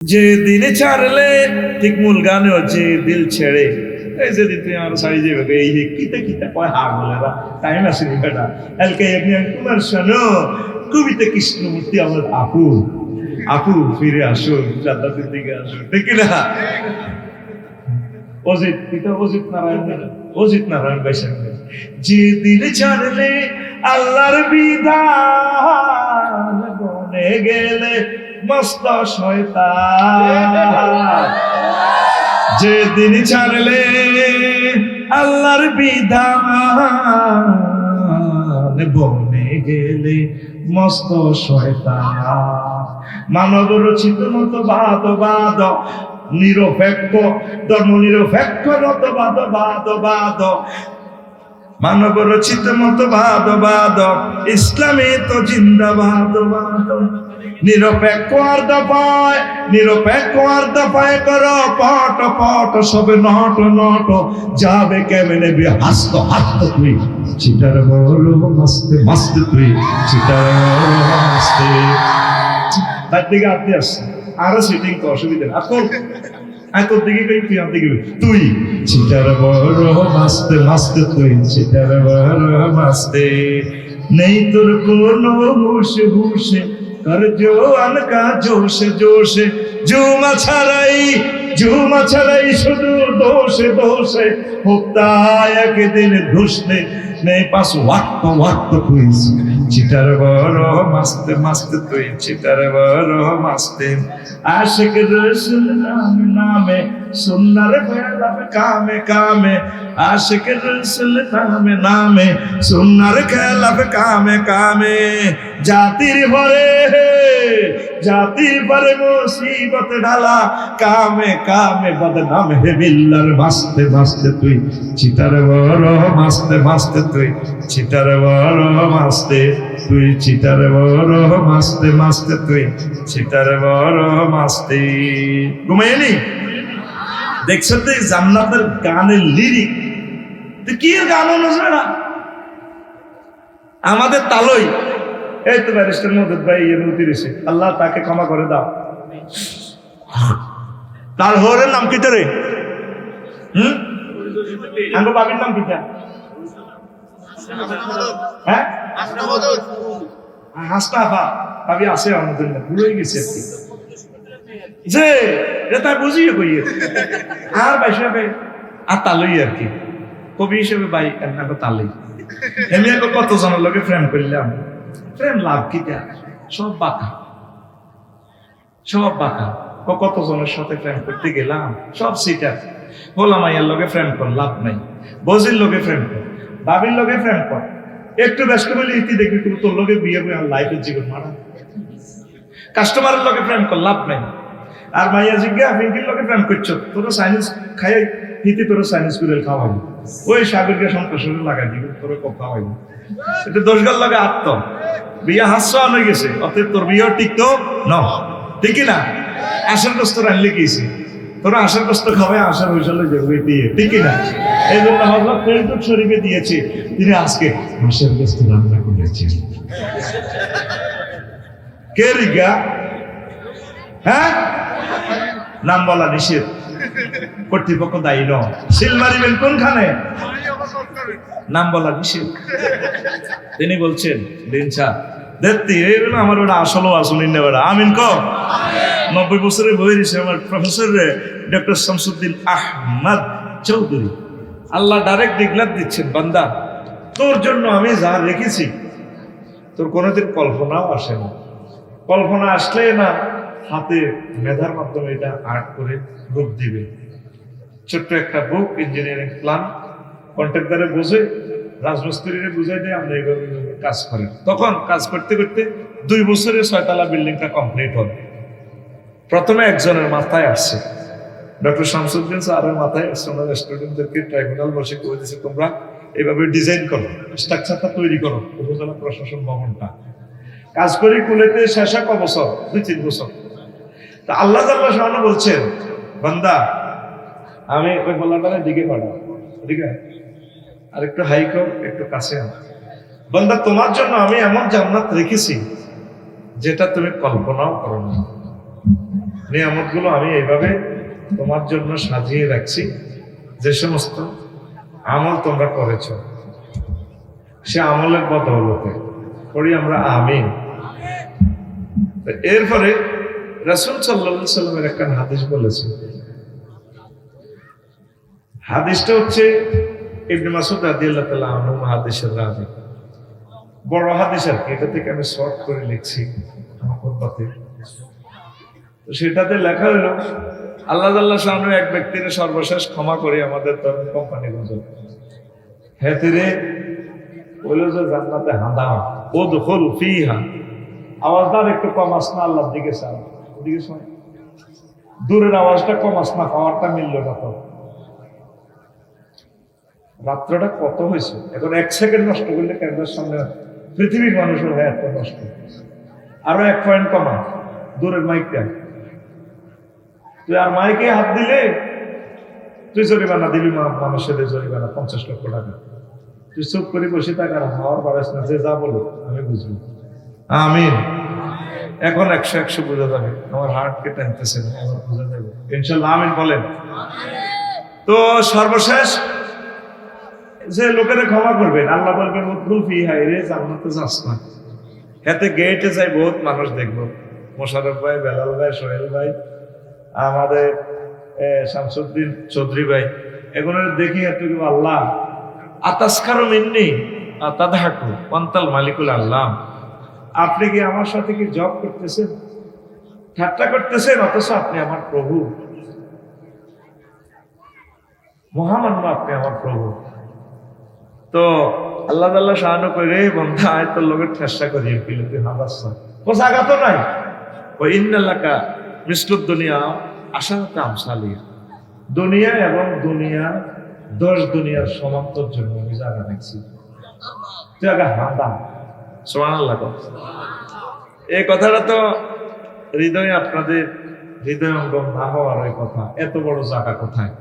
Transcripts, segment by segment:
যে দিন ছাড়লে ঠিক মূল গানে হচ্ছে দিল ছেড়ে এই যে তুই আমার সারি যাবে এই যে কিতে কিতে কয় হার বলেরা টাইম আসেনি বেটা এলকে একদিন তোমার শোনো কবিতা কৃষ্ণমূর্তি আমার আপু আপু ফিরে আসুন জান্নাতের দিকে আসুন ঠিক না অজিত নারায়ণ বৈশাখ যে দিল ছাড়লে আল্লাহর বিধান বনে গেলে মস্ত শয়তান যে দিন ছাড়লে আল্লাহর বিধান বনে গেলে মস্ত শয়তান মানব রচিত মতবাদ নিরপেক্ষ ধর্ম নিরপেক্ষ মতবাদ মানব রচিত মতবাদ ইসলামে তো জিন্দাবাদ নিরপেক্ষ আর দফায় করো পট সবে নট যাবে কেমনে বে হাসতো তুই চিটার বড় মস্তে তুই চিটার মস্তে তার দিকে আপনি আসছেন আরো সিটিং তো অসুবিধা না আর তোর দিকে কই তুই আমার দিকে তুই চিটার বড় মস্তে তুই চিটার বড় মস্তে নেই তোর কোনো হুশে कर जो अनका जोश जुमा छड़ाई शुरू दोषे होता एक दिन घुसने नहीं पास वक्त कोई चिटर बड़ो मस्त तुई चिटर बड़ो मस्त आशिक रसूल नामे सुन्नर फैला कामे आशिक रसूल नामे सुन्नर खेला कामे जातिर भरे मुसीबत डाला कामे बदनाम है बिल्लर मस्त तुई चितर बड़ो मस्त तुई चितर बड़ो मस्त तुई चितर बड़ो मस्त तुई चितर बड़ो मस्ती घुमाइনি দেখছো তো জান্নাতের গানের লিরিক তো কি গান অনুযায়ী না আমাদের তালই এই তো ব্যারিস্টার মদত ভাই এমনতিরিছে আল্লাহ তাকে ক্ষমা করে দাও তার হরের নাম কি রে আঙ্গো বাবির নাম কি হ্যাঁ হাসনাফা ভাবি আছে আমাদের ভুলে গেছে যে এটা বুঝিয়ে কইয়ে আর ভাই হিসাবে আর তালই আর কি কবি হিসেবে ভাই এমন তালই এমনি কত জনের লোকে ফ্রেম করলাম প্রেম লাভ কি সব বাঁকা কত জনের সাথে প্রেম করতে গেলাম সব সিটার বললাম মাইয়ার লোকে প্রেম কর লাভ নাই বজির লোকে প্রেম কর বাবির লোকে প্রেম কর একটু ব্যস্ত বলে ইতি দেখবি তুমি তোর লোকে বিয়ে করে লাইফের জীবন মারা কাস্টমারের লোকে প্রেম কর লাভ নাই আর মাইয়া জিজ্ঞা পিঙ্কির লোকে প্রেম করছো তোরা চাইনিজ খাই হিতি তোরা চাইনিজ করে খাওয়াবি ওই সাগরকে সন্ত্রাসের লাগাই দিবি তোরা কপ খাওয়াইবি এটা দোষগাল লাগে আত্ম বিয়া হাস্য আনে গেছে অতএব তোর বিয়েও টিকতো ন ঠিক না আশার কষ্ট রাখলে গেছে তোরা আশার কষ্ট খাবে আশার হইসালে যাবে দিয়ে ঠিক না এই জন্য হজরত ফরিদুল শরীফে দিয়েছে তিনি আজকে আশার কষ্ট রান্না করেছেন কে রিগা হ্যাঁ নাম বলা নিষেধ কর্তৃপক্ষ দায়ী ন সিল মারিবেন কোনখানে নাম বলা নিষেধ তিনি বলছেন দিনছা দেখতে এইগুলো আমার ওটা আসলেও আসল বেড়া আমিন ক 90 বছরের বই দিছে আমার প্রফেসর ডক্টর শামসুদ্দিন আহমদ চৌধুরী আল্লাহ ডাইরেক্ট ডিক্লার দিচ্ছেন বান্দা তোর জন্য আমি যা রেখেছি তোর কোনোদিন কল্পনাও আসে না কল্পনা আসলে না হাতে মেধার মাধ্যমে এটা আর্ট করে রূপ দিবে ছোট্ট একটা বুক ইঞ্জিনিয়ারিং প্ল্যান কন্ট্রাক্টরে বোঝে রাজমিস্ত্রিরে বুঝাই দেয় আমরা এইভাবে কাজ করি তখন কাজ করতে 2 বছরে 6 বিল্ডিংটা কমপ্লিট হবে প্রথমে একজনের মাথায় আসছে ডক্টর শামসুদ্দিন স্যারের মাথায় আসছে ওনার স্টুডেন্টদেরকে ট্রাইব্যুনাল বসে করে দিয়েছে তোমরা এইভাবে ডিজাইন করো স্ট্রাকচারটা তৈরি করো উপজেলা প্রশাসন ভবনটা কাজ করি কুলেতে শেষ এক বছর 2-3 বছর তা আল্লাহ তাআলা বলছেন বান্দা আমি ওই বলাটারে দিকে পাঠাও ঠিক আছে আর একটু হাই কর একটু কাছে আন বান্দা তোমার জন্য আমি এমন জান্নাত রেখেছি যেটা তুমি কল্পনাও করো না নিয়ামতগুলো আমি এইভাবে তোমার জন্য সাজিয়ে রাখছি, যে সমস্ত আমল তোমরা করেছ সে আমলের বদৌলতে করি আমরা আমিন। এরপরে রাসূল সাল্লাল্লাহু আলাইহি সাল্লামের একটা হাদিস বলেছে। হাদিসটা হচ্ছে ইবনে মাসউদ রাদিয়াল্লাহু তাআলা আনহু হাদিসের রাবী, বড় হাদিস আর কি, এটা থেকে আমি শর্ট করে লিখছি আমার খুতবাতে। তো সেটাতে লেখা হলো আল্লাহ তাআলার সামনে এক ব্যক্তির সর্বশেষ ক্ষমা করে আমাদের তরুণ কোম্পানি গুজব হেতিরে বলল যে জান্নাতে হাঁদা উদখুল ফিহা, আওয়াজদার একটু কম আস না, আল্লাহর দিকে চান, ওদিকে শোন, দূরের আওয়াজটা কম আস না, খাওয়ারটা মিলল না। তো রাত্রটা কত হয়েছে, এখন 1 সেকেন্ড নষ্ট করলে ক্যামেরার সামনে পৃথিবীর মানুষের হয় এত নষ্ট। আরো 1 পয়েন্ট কমা দূরের মাইকটা, তুই আর মাইকে হাত দিলে তুই জরিমানা দিবি, মানুষের জরিমানা 50 লক্ষ টাকা। তুই চুপ করে বসে থাকার হাওয়ার বাড়াস না, যে যা বলো আমি বুঝবো। আমিন। এখন 100 বোঝা যাবে, আমার হার্টকে টানতেছে না, আমার বোঝা যাবে ইনশাআল্লাহ। আমিন বলেন। তো সর্বশেষ যে লোকেরা ক্ষমা করবেন, আল্লাহ বলবেন উদখুল ফিহা, রে জান্নাতে যাস না। এতে গেটে যাই বহুত মানুষ দেখবো, মোশাররফ ভাই, বেলাল ভাই, সোহেল ভাই, আমাদের শামসুদ্দিন চৌধুরী ভাই, এগুলো দেখি এত আল্লাহ আতাসকারু মিন্নি আতাদহাকু ওয়ান্তাল মালিকুল আল্লাহ, আপনি কি আমার সাথে কি জব করতেছেন, ঠাট্টা করতেছেন, অথচ আপনি আমার প্রভু, মহামান্য আপনি আমার প্রভু। তো আল্লাহ তাআলা শাহানু করে বন্ধা আয় তোর লোকের চেষ্টা করিয়ে ফেলে তুই হাবাসা ও জায়গা তো নাই, ও ইন্নাল্লাকা মিসলুদ দুনিয়া আশারাতে আমসালিয়া, দুনিয়া এবং দুনিয়া 10 দুনিয়ার সমাপ্তর জন্য আমি জায়গা দেখছি, তুই আগে হাঁদা। সুবহানাল্লাহ। এই কথাটা তো হৃদয়ে, আপনাদের হৃদয়ঙ্গম না হওয়ার ওই কথা, এত বড় জায়গা কোথায়?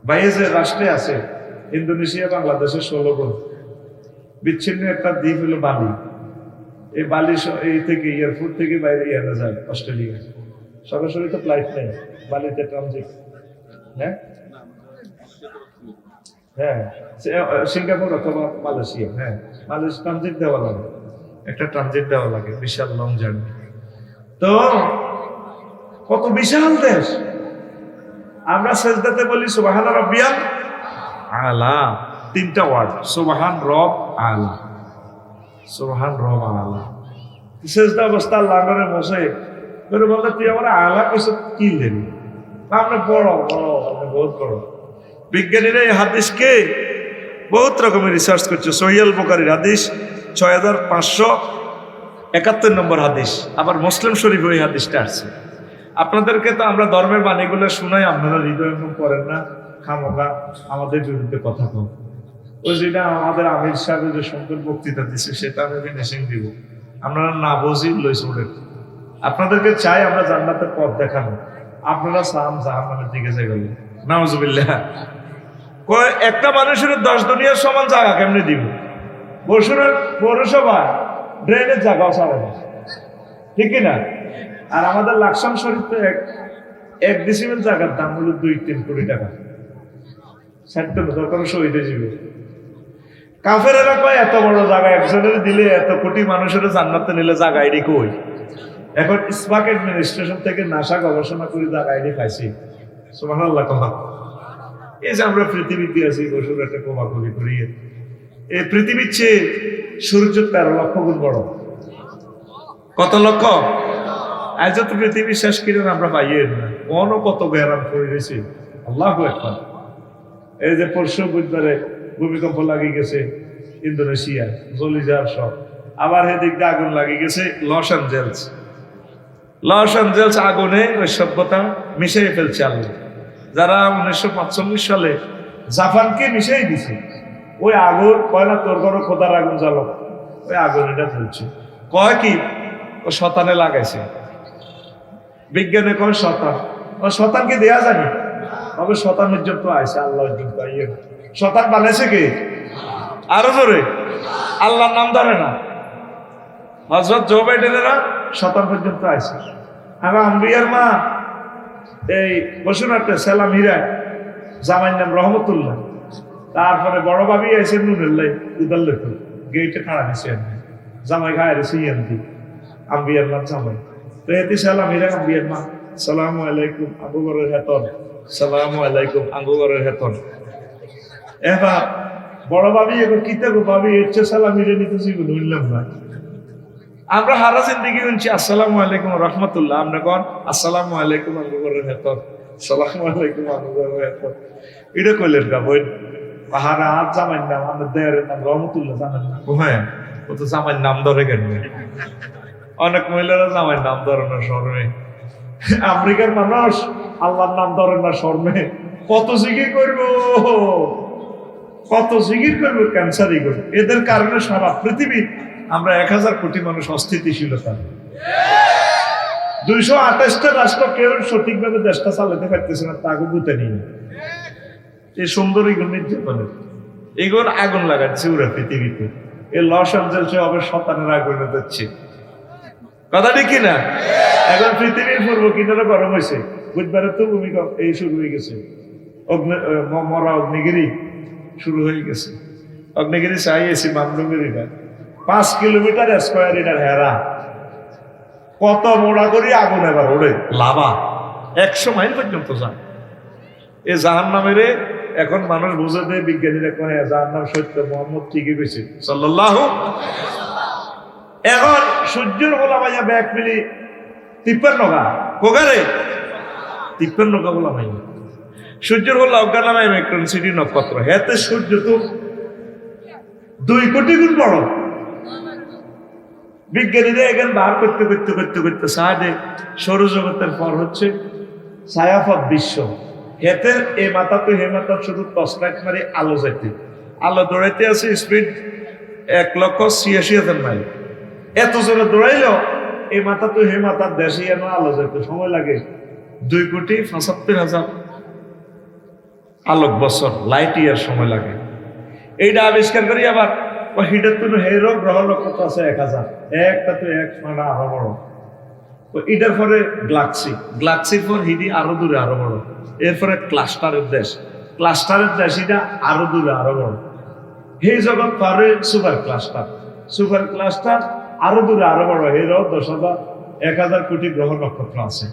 বাইরে যে রাষ্ট্রে আছে, ইন্দোনেশিয়া বাংলাদেশের 16 গুণ বিচ্ছিন্ন একটা দ্বীপ হলো বালি। এই বালি এই থেকে এয়ারপোর্ট থেকে বাইরে আনা যায় অস্ট্রেলিয়া, সরাসরি তো ফ্লাইট নেই, বালিতে ট্রানজিট। হ্যাঁ হ্যাঁ, সিঙ্গাপুর অথবা মালয়েশিয়া, হ্যাঁ মালয়েশিয়া ট্রানজিট দেওয়া লাগে, একটা ট্রানজিট দেওয়া লাগে, বিশাল লং জার্নি। তো কত বিশাল দেশ। আমরা সেজদাতে বলি সুবহান রাব্বিয়াল আলা, 3টা ওয়ার্ড, সুবহান রব আলা, সুবহান রব আলা। সেজদা অবস্থা আল্লাহ করে বসে করে বলতে তুই আমার আলা কইছ কি লেবি, আমরা বড় বড়, আমরা বহুত বড়। বিজ্ঞানীরা এই হাদিসকে বহুত রকমের রিসার্চ করছে। সহিহ আল বুখারীর হাদিস 6571 নম্বর হাদিস, আবার মুসলিম শরীফে ওই হাদিসটা আসছে। আপনাদেরকে তো আমরা ধর্মের বাণীগুলো শুনাই, আপনারা হৃদয়ঙ্গম করেন না, খামোখা আমাদের বিরুদ্ধে কথা কম। ওই যেটা আমাদের আমির সাহেব যে সুন্দর বক্তৃতা দিচ্ছে সেটা আমি ফিনিশিং দিব, আপনারা না বুঝি লই চলেন। আপনাদেরকে চাই আমরা জান্নাতের পথ দেখানো, আপনারা সাম জাহান্নামের দিকে যাবেন। নাউজুবিল্লাহ। একটা মানুষের 10 দুনিয়ার সমান জায়গা কেমনে দিব? বসুনের পৌরসভা ড্রেনের জায়গাও ছাড়ে না, ঠিক না? আর আমাদের লাকসাম শরীফ তো এক ডিসিমেল জায়গার দাম হলো 2-3 কোটি টাকা। দরকার শহীদে যাবে। কাফের এলাকায় এত বড় জায়গা একজনের দিলে, এত কোটি মানুষের জান্নাতে নিলে জায়গা আইডি কই? এখন ইসবাক অ্যাডমিনিস্ট্রেশন থেকে নাসা গবেষণা করে জায়গা আইডি খাইছি। সুবহানাল্লাহ। এই যে আমরা পৃথিবীতে আছি, বসুর একটা কোমাকুলি করিয়ে, এই পৃথিবীর চেয়ে সূর্য 13 লক্ষ গুণ বড়। কত লক্ষ? আজ তো পৃথিবী শেষ কিরণ আমরা পাইয়ে না, কত ব্যারাম করে গেছি। আল্লাহু আকবার। এই যে পরশু বুধবারে ভূমিকম্প লাগিয়ে গেছে ইন্দোনেশিয়া, জ্বলি যাওয়ার সব। আবার এদিক দিয়ে আগুন লাগিয়ে গেছে লস অ্যাঞ্জেলস আগুনে ওই সভ্যতা মিশিয়ে ফেলছে আল্লাহ। যারা 1945 সালে জাপানকে মিশিয়ে দিছে, ওই আগুন কয় না তোর ঘরে খোদার আগুন জ্বালো, ওই আগুন এটা চলছে। কয় কি ও শতানে লাগাইছে, বিজ্ঞানে কয় শতান। ও শতানকে দেয়া জানি, তবে শতানের জন্য আইসে আল্লাহর জন্য। শতান বানাইছে কে? আরো জোরে আল্লাহর নাম ধরে না। হযরত জো বাইডেনেরা শতান পর্যন্ত আইসে। আমার আম্বিয়ার মা এই বসুনাটে সেলাম হীরা, জামাইয়ের নাম রহমতুল্লাহ। তারপরে বড় ভাবি এসে নুরুল্লাহ উদাল লেখো গেইটে খাড়া দিছে, জামাই খায় রেছি এমনি আম্বিয়ার মা জামাই। তো এতে সেলাম হীরা আম্বিয়ার মা, সালামু আলাইকুম আবু বরের হেতন, সালামু আলাইকুম আবু বরের হেতন। এবার বড় ভাবি এখন কিতে গো ভাবি এর চেয়ে সালাম হীরা নিতেছি বললাম না। আমরা হারা জিন্দিগি শুনছি আসসালামু আলাইকুম রহমতুল্লাহ, আমরা কন আসসালামু আলাইকুম আবু বরের হেতন, সালামু আলাইকুম আবু বরের হেতন। এটা কইলেন গা বই পাহাড়া আর জামাইর নাম আমাদের দেয়ারের নাম রহমতুল্লাহ, জানেন না? হ্যাঁ, ও তো জামাইর নাম ধরে কেন? অনেক মহিলারা জামাইর নাম ধরে না শর্মে। আমেরিকার মানুষ আল্লাহর নাম ধরে না শর্মে। কত জিকির করবো, কত জিকির করবো, ক্যান্সারই করবো। এদের কারণে সারা পৃথিবী আমরা 1000 কোটি মানুষ অস্থিতিশীলতা। 228টা রাষ্ট্র কেউ সঠিকভাবে দেশটা চালাতে পারতেছে না, তাকে বুঝতে নিই। এই সুন্দরী নির্যাতনের এগুলো আগুন লাগাচ্ছে ওরা পৃথিবীতে। এই লস অ্যাঞ্জেলসে হবে শতানের আগুন যাচ্ছে, কথা ঠিক কিনা? এখন পৃথিবীর পূর্ব কিনারা গরম হয়েছে, বুধবারে তো ভূমিকম্প এই শুরু হয়ে গেছে, মরা অগ্নিগিরি শুরু হয়ে গেছে। অগ্নিগিরি চাইয়েছি মামলুগিরিটা 5 কিলোমিটার স্কোয়ার এটার হেরা, কত মোড়া করি আগুন এবার ওড়ে লাভা 100 মাইল পর্যন্ত যায়। এ জাহান্নামের এখন মানুষ বুঝে দেয়, বিজ্ঞানীরা কয় জাহান্নাম সত্য, মোহাম্মদ ঠিকই কইছে সাল্লাল্লাহু। এখন সূর্যের গোলা ভাইয়া ব্যাগ মিলি 53 গা কোগারে 53 গা গোলা ভাইয়া সূর্যের গোলা অজ্ঞা নামে মেক্রন সিটি নক্ষত্র। হেতে সূর্য তো 2 কোটি গুণ বড়। বিজ্ঞানীরা এখানে বার করতে করতে করতে করতে সাহায্যে সৌরজগতের পর হচ্ছে ছায়াপথ বিশ্ব। হেতে এ মাথা তো হে মাথা শুধু টর্চ লাইট মারি আলো যাইতে, আলো দৌড়াইতে আছে স্পিড 1,86,000 মাইল। এত জোরে দৌড়াইলেও এই মাথা তো হে মাথার দেশে যেন আলো যাইতে সময় লাগে 2,75,000 আলোক বছর, লাইট ইয়ার সময় লাগে। এইটা আবিষ্কার করি আবার হিটার তো হেরো গ্রহ নক্ষত্র আছে 1000, একটা তো 1 মানা আরো বড়। তো এটার পরে গ্লাক্সির পর হিডি আরো দূরে আরো বড়। এরপরে ক্লাস্টারের দেশ, ক্লাস্টারের দেশ এটা আরো দূরে আরো বড়। এই জগৎ পারে সুপার ক্লাস্টার আরো দূরে আরো বড়। হেরো 10,000 1000 কোটি গ্রহ নক্ষত্র আছে।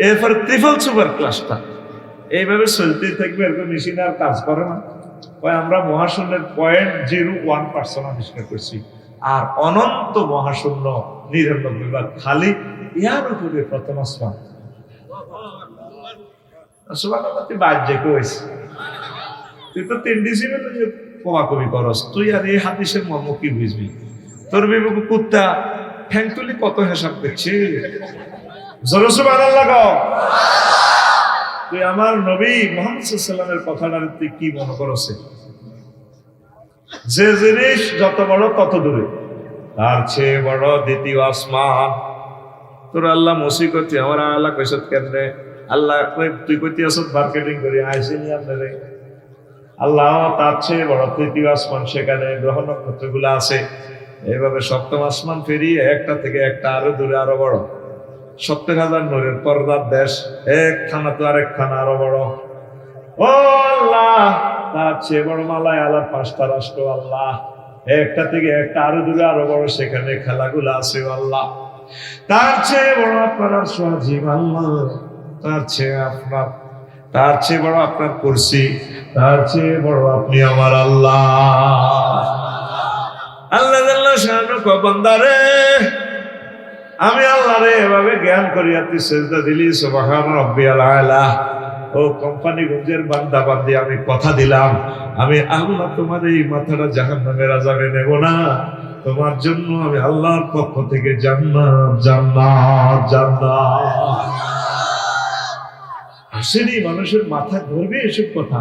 এরপরে ট্রিপল সুপার ক্লাস্টার। এইভাবে চলতেই থাকবে, এরকম মেশিন আর কাজ করে না। আমরা মহাশূন্যের 0.01% আবিষ্কার করছি, আর অনন্ত মহাশূন্য 99 ভাগ খালি। ইয়ার উপরে প্রথম আসমান। তুই তো 3 ডিসিমেল কমাকমি করস, তুই আর এই হাদিসের মর্ম কি বুঝবি? তোর বিবেক কুত্তা ঠ্যাং তুলি কত হিসাব দেখছি। জোরে সুবহানাল্লাহ লাগাও। তুই আমার নবী মুহাম্মদ সাল্লাল্লাহু আলাইহি ওয়াসাল্লামের কথাটা তুই কি মনে করছে? যে জিনিস যত বড় তত দূরে, তার চেয়ে বড় দ্বিতীয় আসমান। তোর আল্লাহ মসি করতে আমার আল্লাহ কইসত কেন? আল্লাহ তুই কইতে আসত মার্কেটিং করি আইসিনি আপনারে। আল্লাহ তার চেয়ে বড় তৃতীয় আসমান, সেখানে গ্রহ নক্ষত্রগুলো আছে। এইভাবে সপ্তম আসমান পেরিয়ে একটা থেকে একটা আরো দূরে আরো বড়। 70,000 নূরের পর্দার দেশ, এক খানা তো আরেক খানা আরো বড়। ও আল্লাহ, তার চেয়ে বড় মালায়ালার 5টা রাষ্ট্র আল্লাহ, একটা থেকে একটা আরো দূরে আরো বড়, সেখানে খেলাগুলো আছে আল্লাহ। তার চেয়ে বড় আপনার আরশ-ই-আজিম আল্লাহ, তার চেয়ে বড় আপনার কুরসি, তার চেয়ে বড় আপনি আমার আল্লাহ। আল্লাহ জাল্লা শানু কো বান্দারে, আমি আল্লাহ রে এভাবে জ্ঞান করিয়া তুই সেজদা দিলি, সুবহান রাব্বিয়াল আলা। ও কোম্পানিগঞ্জের বান্দা বান্দি, আমি কথা দিলাম, আমি আল্লাহ তোমার এই মাথাটা জাহান্নামের আযাবে নেব না। তোমার জন্য আমি আল্লাহর পক্ষ থেকে জান্নাত জান্নাত জান্নাত। আসেনি মানুষের মাথা ধরবে এসব কথা?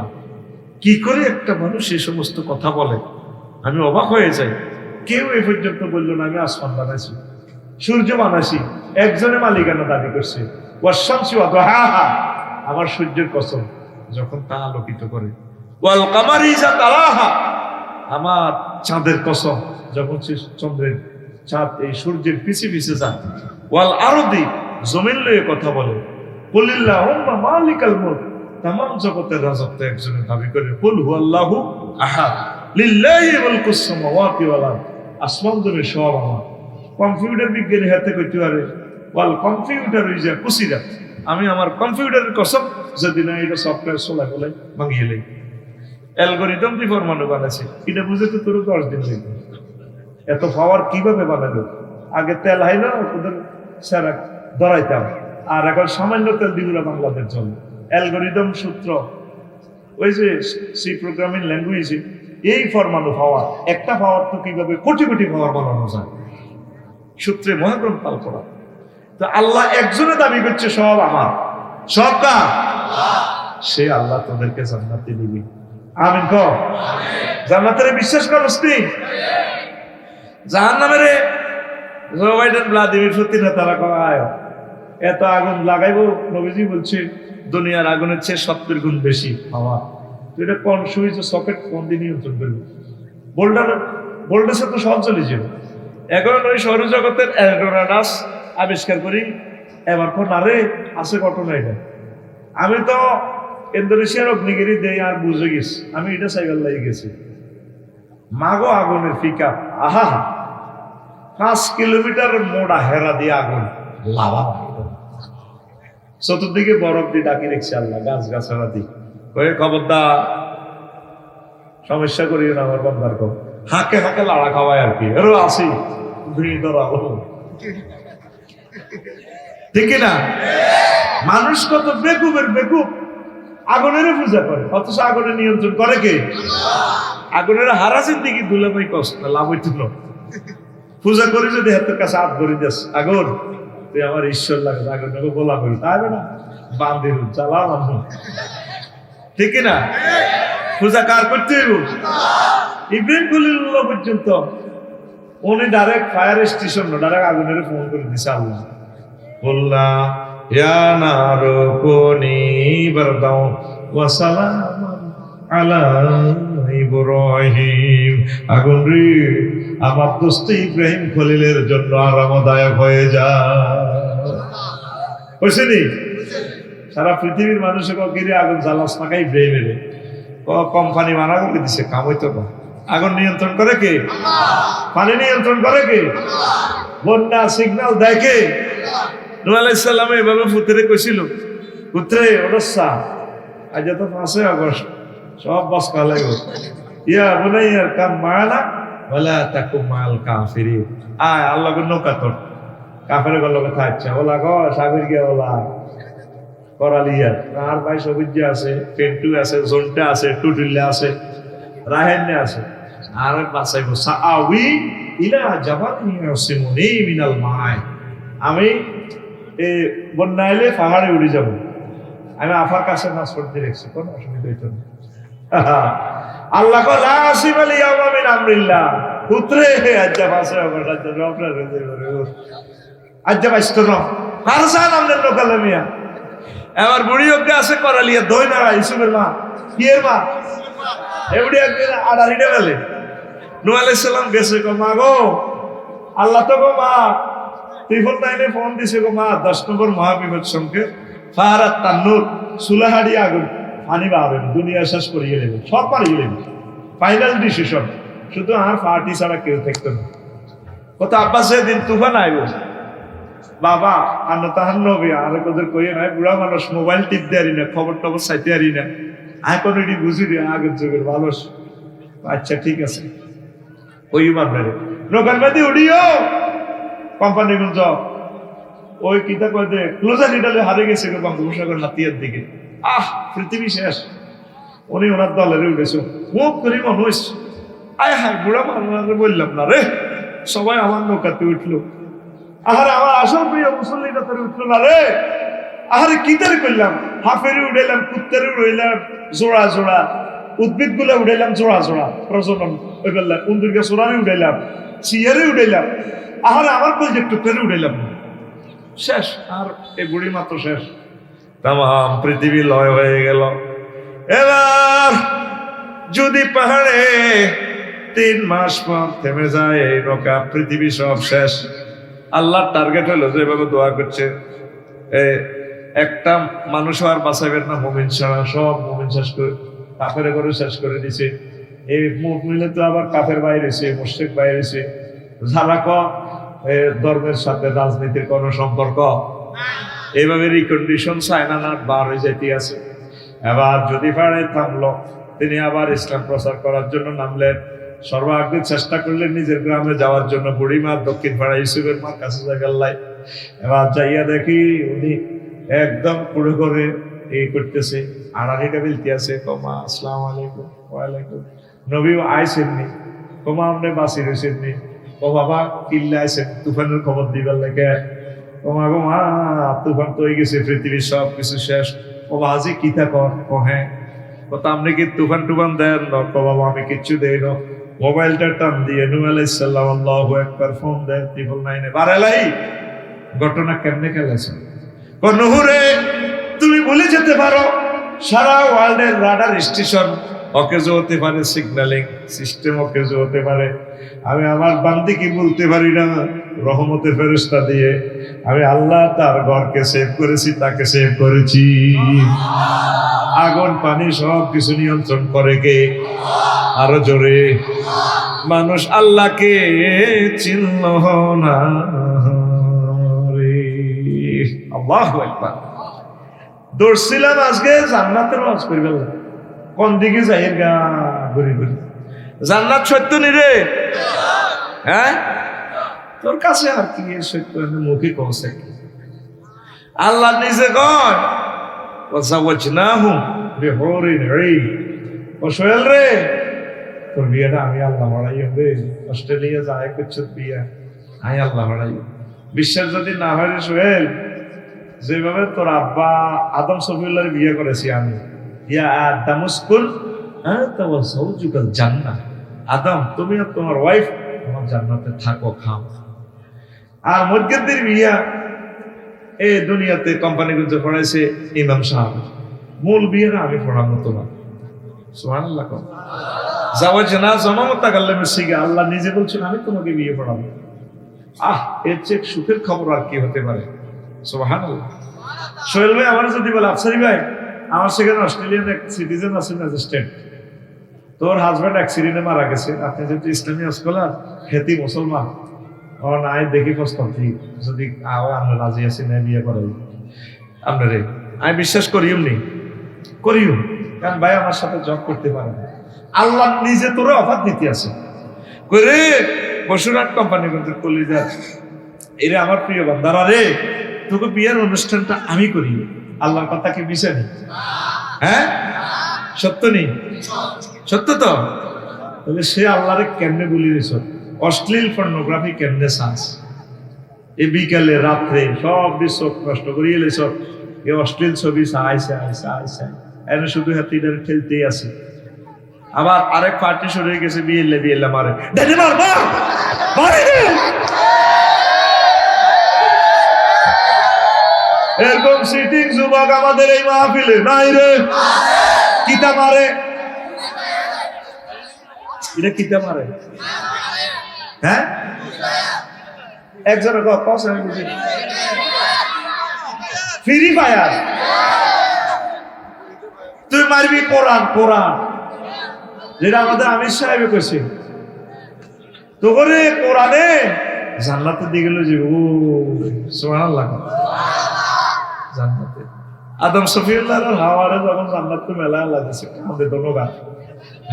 কি করে একটা মানুষ এই সমস্ত কথা বলে? আমি অবাক হয়ে যাই। কেউ এ পর্যন্ত বললো না আমি আসমান বানাইছি, সূর্য বানাইছি। একজনে মালিকানা দাবি করছে, ওয়াশ-শামসি ওয়া দুহাহা, আমার সূর্যের কসম যখন তা আলোকিত করে, ওয়াল কামারি ইযা তালাহা, আমার চাঁদের কসম যখন চন্দ্রের চাঁদ এই সূর্যের পিছে পিছে যায়, ওয়াল আরদি, জমিন লয়ে কথা বলে। কুলিল্লাহুম্মা মালিকাল মুলক, তাম জগতের রাজত্ব একজনের দাবি করে। কুল হুয়াল্লাহু আহাদ, লিল্লাহি মুলকুস সামাওয়াতি ওয়াল আরদ, আসমান জমিন সব আমার। কম্পিউটার বিজ্ঞানী হাতে কইতে পারে ওয়াল কম্পিউটার ইজ আ কুসিরা, আমি আমার কম্পিউটারের কসম যদি না এটা সফটওয়্যার সোলা বলে ভাঙিয়ে লাই। অ্যালগরিদম দিয়ে ফরমানো বানাইছে, এটা বুঝতে তোর 10 দিন লাগবে। এত পাওয়ার কিভাবে বানালো? আগে তেল হয় না ওদের সারা ধরাইতাম, আর এখন সামান্য তেল দিগুলো বাংলাদেশ চলে। অ্যালগরিদম সূত্র, ওই যে সি প্রোগ্রামিং ল্যাঙ্গুয়েজে এই ফরমানো পাওয়ার, একটা পাওয়ার তো কিভাবে কোটি কোটি পাওয়ার বানানো যায়, সূত্রে মহাগ্রন্থ পাল করা। তো আল্লাহ একজনে দাবি করছে সব আমার, সব কার? সে আল্লাহ তোদেরকে জান্নাতে দিবে। আমিন কর। জান্নাতের বিশ্বাস করস নি? জাহান্নামের জো বাইডেন ভ্লাদিমির পুতিন তারা কয় এত আগুন লাগাইবো, নবীজি বলছে দুনিয়ার আগুনের চেয়ে 70 গুণ বেশি হাওয়া। তো এটা কোন সুইচ সকেট কোন দিন নিয়ন্ত্রণ করবে? ভোল্টেজে তো সব চলে যাবে। এখন ওই সৌরজগতের অ্যান্ড্রোনাস আবিষ্কার করি, এবার কোন আরে আছে ঘটনা। এটা আমি তো ইন্দোনেশিয়ার অগ্নিগিরি দেই আর বুঝে গেছি, আমি এটা সাইকেল লাগিয়ে গেছি। মাগো আগুনের ফিকা, আহা 5 কিলোমিটার মোড়া হেরা দিয়ে আগুন লাভা, চতুর্দিকে বরফ দিয়ে ডাকি রেখেছে আল্লাহ, গাছ গাছারা দিয়ে। ওই খবরদার সমস্যা করিও না আমার বন্ধার কম, হাঁকে হাঁকে লাড়া খাওয়ায় আর কি। এরও আসি ভিড় ধরা হলো, ঠিক না? মানুষ কত বেকুবের বেকুব, আগুনের পূজা করে, অথচ আগুনের নিয়ন্ত্রণ করে কে? আগুনের হারাসের দিকে দুলে ভাই কষ্ট লাভ হইত না। পূজা করি যদি হাতের কাছে হাত ধরে যাস, আগুন তুই আমার ঈশ্বর লাগে, আগুন গোলা করি তাই না, বান্ধে জ্বালা বান্ধ, ঠিক না? পূজা কার করতে হইব? ইব্রাহিম খলিলুল্লাহ পর্যন্ত উনি ডাইরেক্ট ফায়ার স্টেশন না, ডাইরেক্ট আগুনের ফোন করে দিছে আল্লাহ, বললাম ইয়া নারু কুনি বারদাও ওয়া সালামান আলা ইব্রাহিম, আগুন রে আমার দোস্ত ইব্রাহিম খলিলের জন্য আরামদায়ক হয়ে যা। বুঝছেনি? সারা পৃথিবীর মানুষকে গিরে আগুন জ্বালাস না, ইব্রাহিমের কোম্পানি মানা করে দিছে, কাম হইতো না। আগুন নিয়ন্ত্রণ করে কে? পানি নিয়ন্ত্রণ করে কে? বন্যা সিগন্যাল দেয় কে? নূহ আলাইহিস সালাম এভাবে পুত্রে কইছিল, পুত্রে ওরসা আজ তো 5 আগস্ট, সব বাস কালাই ইয়া বুনাইয়ার কাম মানা ওয়ালা তাকুম মাল কাফিরিন, আয় আল্লাহ গো নৌকা তোর কাফের গো লগে থাকছে, ওলা গো সাগর গিয়া ওলা করালিয়া আর ভাই সবুজ আছে, পেন্টু আছে, জোনটা আছে, টুটুল্লা আছে, রাহেন্নে আছে, আর বাসাইবো সাআউই ইলা জাবালিন ইয়াসিমুনি মিনাল মাই, আমি এই বন্যা এলে পাহাড়ে উড়ে যাব। আমি আফার কাছে নাচ পড়তে রেখেছি, কোনো অসুবিধা হইতো না। আল্লাহ কো লা আসিমাল ইয়াউমা মিন আমরিল্লাহ, পুত্রে আজ্জা ভাষা আমার আজ্জা রবরা রেজে করে আজ্জা বাইস্ত ন ফারসান আমদের লোকালে মিয়া। এবার বুড়ি অজ্ঞা আছে করালিয়া দই না ইসুমের মা, কিয়ের মা, এবারে একদিন আড়াড়িটা গেলে নূহ আলাইহিস সালাম গেছে, গো মা গো, আল্লাহ তো গো মা ত্রিফল নাইনে ফোন দিছে গো মা, 10 নম্বর মহাবিপদ সংকেত ফারাত তান্নুর সুলাহাড়ি আগুন পানি বাড়বে, দুনিয়া শেষ করিয়ে নেবে, সব পারিয়ে নেবে, ফাইনাল ডিসিশন। শুধু আর পার্টি ছাড়া কেউ থাকতো না। কত আব্বাসের দিন তুফান আইব, বাবা আন্ন তাহান্ন হবে, আর ওদের কইয়ে নাই, বুড়া মানুষ মোবাইল টিপতে পারি না, খবর টবর চাইতে পারি না, এখন এটি বুঝি রে আগের যুগের মানুষ। আচ্ছা ঠিক আছে, ওই মানবে নৌকার বাদি উড়িও কোম্পানি গুঞ্জ ওই কিতা কয় দে ক্লোজার ইটালে হারে গেছে বঙ্গোপসাগর নাতিয়ার দিকে, আহ পৃথিবী শেষ। উনি ওনার দলের উঠেছে, মুখ করি মানুষ, আয় হায় বুড়া মানুষ বললাম না রে, সবাই আমার নৌকাতে উঠলো, আহারে আমার আসল প্রিয় মুসল্লিরা তোর উঠলো না রে, আহারে কি তারে করলাম, হাফেরে উড়াইলাম, কুত্তারে উড়াইলাম জোড়া জোড়া, উদ্ভিদ গুলা উড়াইলাম জোড়া জোড়া প্রজনন ওই করলাম, উন্দুরকে সোরারে উড়াইলাম, চিয়ারে উড়াইলাম, আহারে আমার প্রজেক্ট টুকটারে উড়াইলাম, শেষ। আর এই বুড়ি মাত্র শেষ, তাম পৃথিবী লয় হয়ে গেল। এবার যদি পাহাড়ে 3 মাস পর থেমে যায় এই নৌকা, পৃথিবী সব শেষ। আল্লাহর টার্গেট হলো যেভাবে দোয়া করছে, একটা মানুষ আর বাঁচাবেন না মুমিন ছাড়া, সব মুমিন শেষ করে কাফের করে শেষ করে দিছে। এই মুমিনে তো আবার কাফের বাইরেছে, মুশরিক বাইরেছে। যারা ধর্মের সাথে রাজনীতির কোনো সম্পর্ক, এইভাবে রিকন্ডিশন চায়না না বার হয়ে যাইতে আছে। এবার যদি পারে থামলো, তিনি আবার ইসলাম প্রচার করার জন্য নামলেন। সর্বাগ্রে চেষ্টা করলেন নিজের গ্রামে যাওয়ার জন্য। বুড়িমা দক্ষিণ পাড়া ইউসুফের মার কাছে জায়গাল্লাই। এবার যাইয়া দেখি উনি একদম পুরো করে এই করতেছে, আড়াড়িটা বলতে আছে, কমা আসসালাম আলাইকুম। ওয়ালাইকুম। নবীও আইসেননি, কমা আপনি বাসি রয়েছেননি। ও বাবা কিল্লা আইসেন তুফানের খবর দিবার লাগে। কমা গো মা তুফান তো হয়ে গেছে, পৃথিবীর সব কিছু শেষ। ও বাজি কিতা কর? ও হ্যাঁ। কথা আপনি কি তুফান টুফান দেন? বাবা আমি কিচ্ছু দেই না। মোবাইলটা টান দিয়ে নূহ আলাইহিস সালাম আল্লাহু আকবার ফোন দেন 999 বারেলাই। ঘটনা কেমনে খেলেছে? ও নূহ রে, তুমি বলে যেতে পারো সারা ওয়ার্ল্ডের রাডার স্টেশন অকেজো হতে পারে, সিগন্যালিং সিস্টেম অকেজো হতে পারে। আমি আমার বান্দিকে বলতে পারি না রহমতের ফেরেশতা দিয়ে আমি আল্লাহ তার ঘরকে সেভ করেছি, তাকে সেভ করেছি। আগুন পানি সব কিছু নিয়ন্ত্রণ করে কে? আরো জোরে। মানুষ আল্লাহকে চিনল না রে। আল্লাহু আকবার। দৌড়ছিলাম আজকে জান্নাতের ওয়াজ করবে। কোন দিকে যাই গা ঘুরি ঘুরি? জান্নাত সত্য নি রে? হ্যাঁ, তোর কাছে আর কি সত্য? মুখে কৌছে আল্লাহ নিজে কয় ওয়াজাওয়াজনাহুম বিহুরিন ঈন। ও সোহেল রে, তোর বিয়েটা আমি আল্লাহ বাড়াই হবে। অস্ট্রেলিয়া যায় করছো বিয়া, আমি আল্লাহ বাড়াই। বিশ্বাস যদি না হয় রে সোহেল, যেভাবে তোর আব্বা আদম সফিউল্লাহর বিয়ে করেছি আমি, ইয়া আদামুসকুন আনতা ওয়া যাওজুকাল জান্নাহ। আদম তুমি আর তোমার ওয়াইফ তোমার জান্নাতে থাকো, খাও। আর মসজিদের বিয়া এই দুনিয়াতে কোম্পানিগঞ্জ পড়াইছে ইমাম সাহেব। মূল বিয়েটা আমি পড়াবো তোমার। সুবহানাল্লাহ। যাওয়াজনা জমামতাকাল্লামের সিগা আল্লাহ নিজে বলছেন আমি তোমাকে বিয়ে পড়াবো। এর চেয়ে সুখের খবর আর কি হতে পারে? সুবহানাল্লাহ। সোহেল ভাই আমার যদি বলে আফসারি ভাই আমার সেখানে অস্ট্রেলিয়ান এক সিটিজেন আছে ম্যাজিস্ট্রেট, তোর হাজব্যান্ড অ্যাক্সিডেন্টে মারা গেছে, আপনি যেহেতু ইসলামী স্কলার হেতি মুসলমান, ও নাই দেখি প্রস্তাব ঠিক যদি আমরা রাজি আছি না বিয়ে করাই আপনারে। আমি বিশ্বাস করিও নি, করিও, কারণ ভাই আমার সাথে জব করতে পারে না। আল্লাহ নিজে তোরে অফার দিতে আছে করে বসুরহাট কোম্পানি কিন্তু কলিজা এরা আমার প্রিয় বান্দারা রে, তোকে বিয়ের অনুষ্ঠানটা আমি করি। আল্লাহর কথা কি মিশে নেই? হ্যাঁ, সত্য নেই? সত্য তো। তাহলে সে আল্লাহরে কেমনে বলি রেছ? অশ্লীল পর্নোগ্রাফি কেমনে চাস? এই বিকালে রাত্রে সব বিশ্ব নষ্ট করিয়ে লেছ এই অশ্লীল ছবি আইসে আইসে আইসে এর শুধু হাতে ঠেলতেই আছে। আবার আরেক পার্টি শুরু হয়ে গেছে বিয়েলে বিয়েলে মারে এরকম সিটিং যুবক আমাদের এই মাহফিলে নাই রে। কিতা মারে? এটা কিতা মারে? হ্যাঁ, একজনের কথা বুঝি ফ্রি ফায়ার। তুই মারবি কোরআন, কোরআন যেটা আমাদের আমির সাহেব কইছে তো করে কোরআনে জান্নাতের দিকে যে ও সুবহানাল্লাহ। জান্নাতে আদম সফিউল্লাহর হাওয়ারে যখন জান্নাত মেলা লাগছে আমাদের ধন্যবাদ।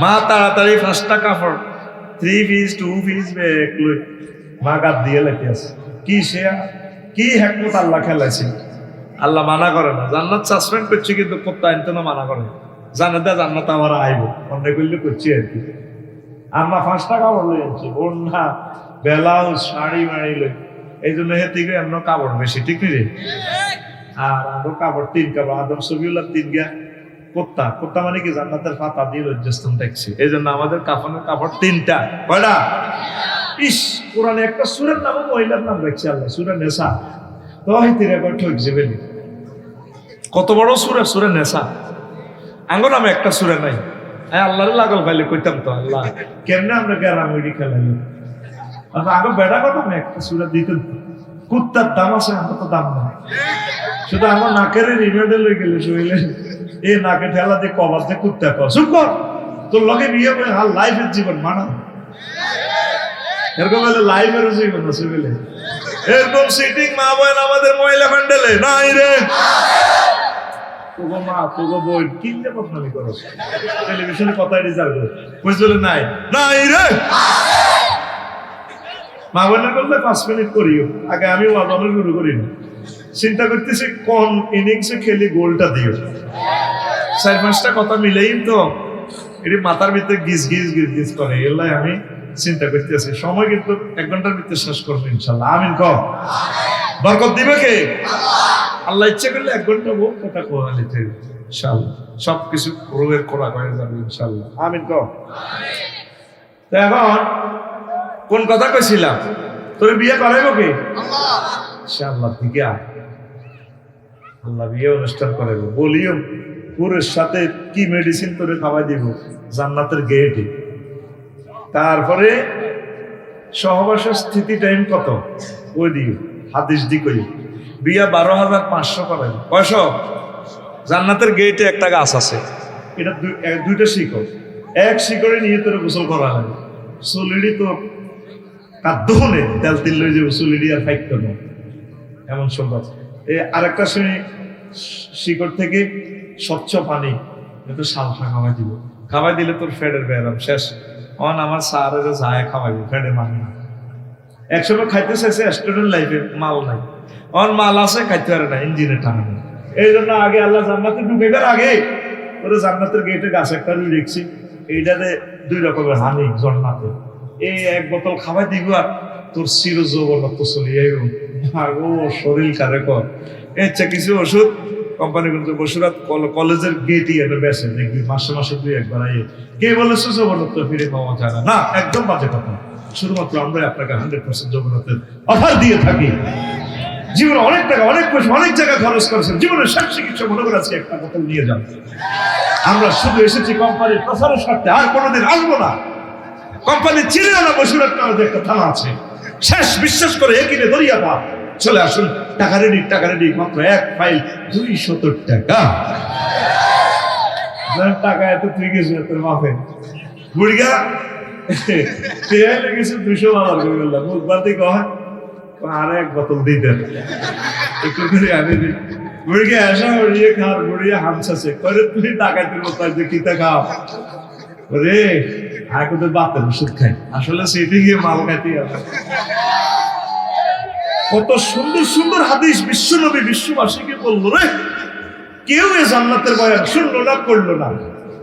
মা তাড়াতাড়ি 5টা কাপড় 3 পিস 2 পিস ব্যাগ লই মা গাদ দিয়ে লেখে আছে। কি সে কি হিকমত আল্লাহ খেলাইছে। আল্লাহ মানা করে না, জান্নাত সাসপেন্ড করছে কিন্তু কোত্তা আনতে না মানা করে। জান্নাত আমার আইব অন্য করলে করছি আর কি। আম্মা 5টা কাপড় লই আনছে, ওড়না ব্লাউজ শাড়ি মাড়ি লই, এই জন্য হেতে গিয়ে এমন কাপড় বেশি, ঠিক রে? আর আরো কাপড় 3 কাপড় আদম সফিউল্লাহ 3 গা কোত্তা। কোত্তা মানে কি জান্নাতের পাতা দিয়ে লজ্জাস্থান দেখছে। এই জন্য আমাদের কাফনের কাপড় 3টা। কয়টা? ইস, কোরআনে একটা সূরার নাম মহিলার নাম রাখছে আল্লাহ, সূরা নেসা। তো হইতে রেকর্ড হইছে বেলি কত বড় সূরা, সূরা নেসা। আঙ্গ নামে একটা সূরা নাই। আল্লাহর লাগল পাইলে কইতাম তো আল্লাহ কেমনে আমরা গ্রাম ওইটি খেলাইলাম। আগে বেড়া কথা একটা সূরা দিতেন। কুত্তার দাম আছে, আমার তো দাম নাই। শুধু আমার নাকের রিমেডে লই গেলে শুইলে এই নাকে ঠেলা দিয়ে কবার দিয়ে কুত্তা কর চুপ কর তোর লগে বিয়ে করে হাল লাইফের জীবন মানা এরকম হলে লাইফের জীবন আছে বলে এরকম সিটিং মা বোন আমাদের মহিলা প্যান্ডেলে নাই রে তোগো মা তোগো বোন কিনলে বদনামি করো টেলিভিশনে কথাই রিজার্ভ বুঝলে নাই নাই রে মা বোনের বললে 5 মিনিট করিও আগে আমি ওয়াজনে শুরু করি না চিন্তা করতেছি কোন ইনিংসে খেলি গোলটা দিও 4-5টা কথা মিলেই তো এটি মাথার ভিতরে গিজ গিজ গিজ গিজ করে এলাই আমি চিন্তা করতেছি সময় কিন্তু 1 ঘন্টার ভিতরে শেষ করবো ইনশাল্লাহ আমিন কম বরকত দিবে কে আল্লাহ ইচ্ছে করলে 1 ঘন্টা বহু কথা কোয়া নিতে ইনশাল্লাহ সবকিছু রোগের করা হয়ে যাবে ইনশাল্লাহ আমিন কম তো এখন কোন কথা কইছিলাম তোর বিয়ে করাইব কে ইনশাআল্লাহ ঠিক আছে আল্লাহ বিয়ে অনুষ্ঠান করাইব বলিও পুরের সাথে কি মেডিসিন তোরে খাওয়াই দিব জান্নাতের গেটে তারপরে সহবাসের স্থিতি টাইম কত ওই দিও হাদিস দি কই বিয়া 12,500 করাইব কয়শ জান্নাতের গেটে একটা গাছ আছে এটা দুইটা শিকড় এক শিকড়ে নিয়ে তোরে গোসল করা লাগে চুলিডি তো কাদ্দনে তেল তিল লই যাবো চুলিডি আর ফাইট করবো এমন সম্ভব আরেকটা শ্রেণী শিকড় থেকে স্বচ্ছ পানি একটু সালফা খাওয়াই দিব খাওয়াই দিলে তোর ফেডের ব্যায়াম শেষ অন আমার স্যারের যায় খাওয়াইব ফেডে মানে না একসময় খাইতে চাইছে স্টুডেন্ট লাইফে মাল নাই অন মাল আছে খাইতে পারে না ইঞ্জিনে টানে না এই জন্য আগে আল্লাহ জান্নাতে ঢুকেবার আগে ওরা জান্নাতের গেটে গাছ একটা রুই রেখছি এইটাতে 2 রকমের হানি জান্নাতে এই 1 বোতল খাওয়াই দিব আর তোর চির যৌবনত চলে যাইব ও শরীর কারে কর এর চেয়ে কিছু ওষুধ কোম্পানি কিন্তু বসুরাত কলেজের গেটই এনে বেসে দেখবি মাসে মাসে 2 একবার আইয়ে কে বলে যৌবনত ফিরে পাওয়া যায় না একদম বাজে কথা শুধুমাত্র আমরা আপনাকে 100% যৌবনতের অফার দিয়ে থাকি জীবনে অনেক টাকা অনেক পয়সা অনেক জায়গায় খরচ করেছেন জীবনের সব চিকিৎসা মনে করে আজকে একটা বোতল নিয়ে যান আমরা শুধু এসেছি কোম্পানির প্রচারের স্বার্থে আর কোনোদিন আসবো না কোম্পানি চিনেও না বসুরাত নামে একটা থানা আছে শেষ বিশ্বাস করে একিনে দরিয়া পা চলে আসুন টাকা রেডি মাত্র 1 ফাইল 270 টাকা টাকা এত তুই গেছে তোর মাফে বুড়িগা তেল লেগেছে 200 বাবার করে বললাম মুখ বালতি কয় আর 1 বোতল দিয়ে দেন একটু করে আনে দিই বুড়িগা আসা বুড়িয়ে খাওয়ার বুড়িয়ে হামসাছে করে তুই টাকাতের মতো যে কিতা খাও রে আর কত বাতের ওষুধ খাই আসলে সেটি গিয়ে মাল খাইতে আছে কত সুন্দর সুন্দর হাদিস বিশ্বনবী বিশ্ববাসীকে বললো রে কেউ এ জান্নাতের বয়ান শুনলো না করলো না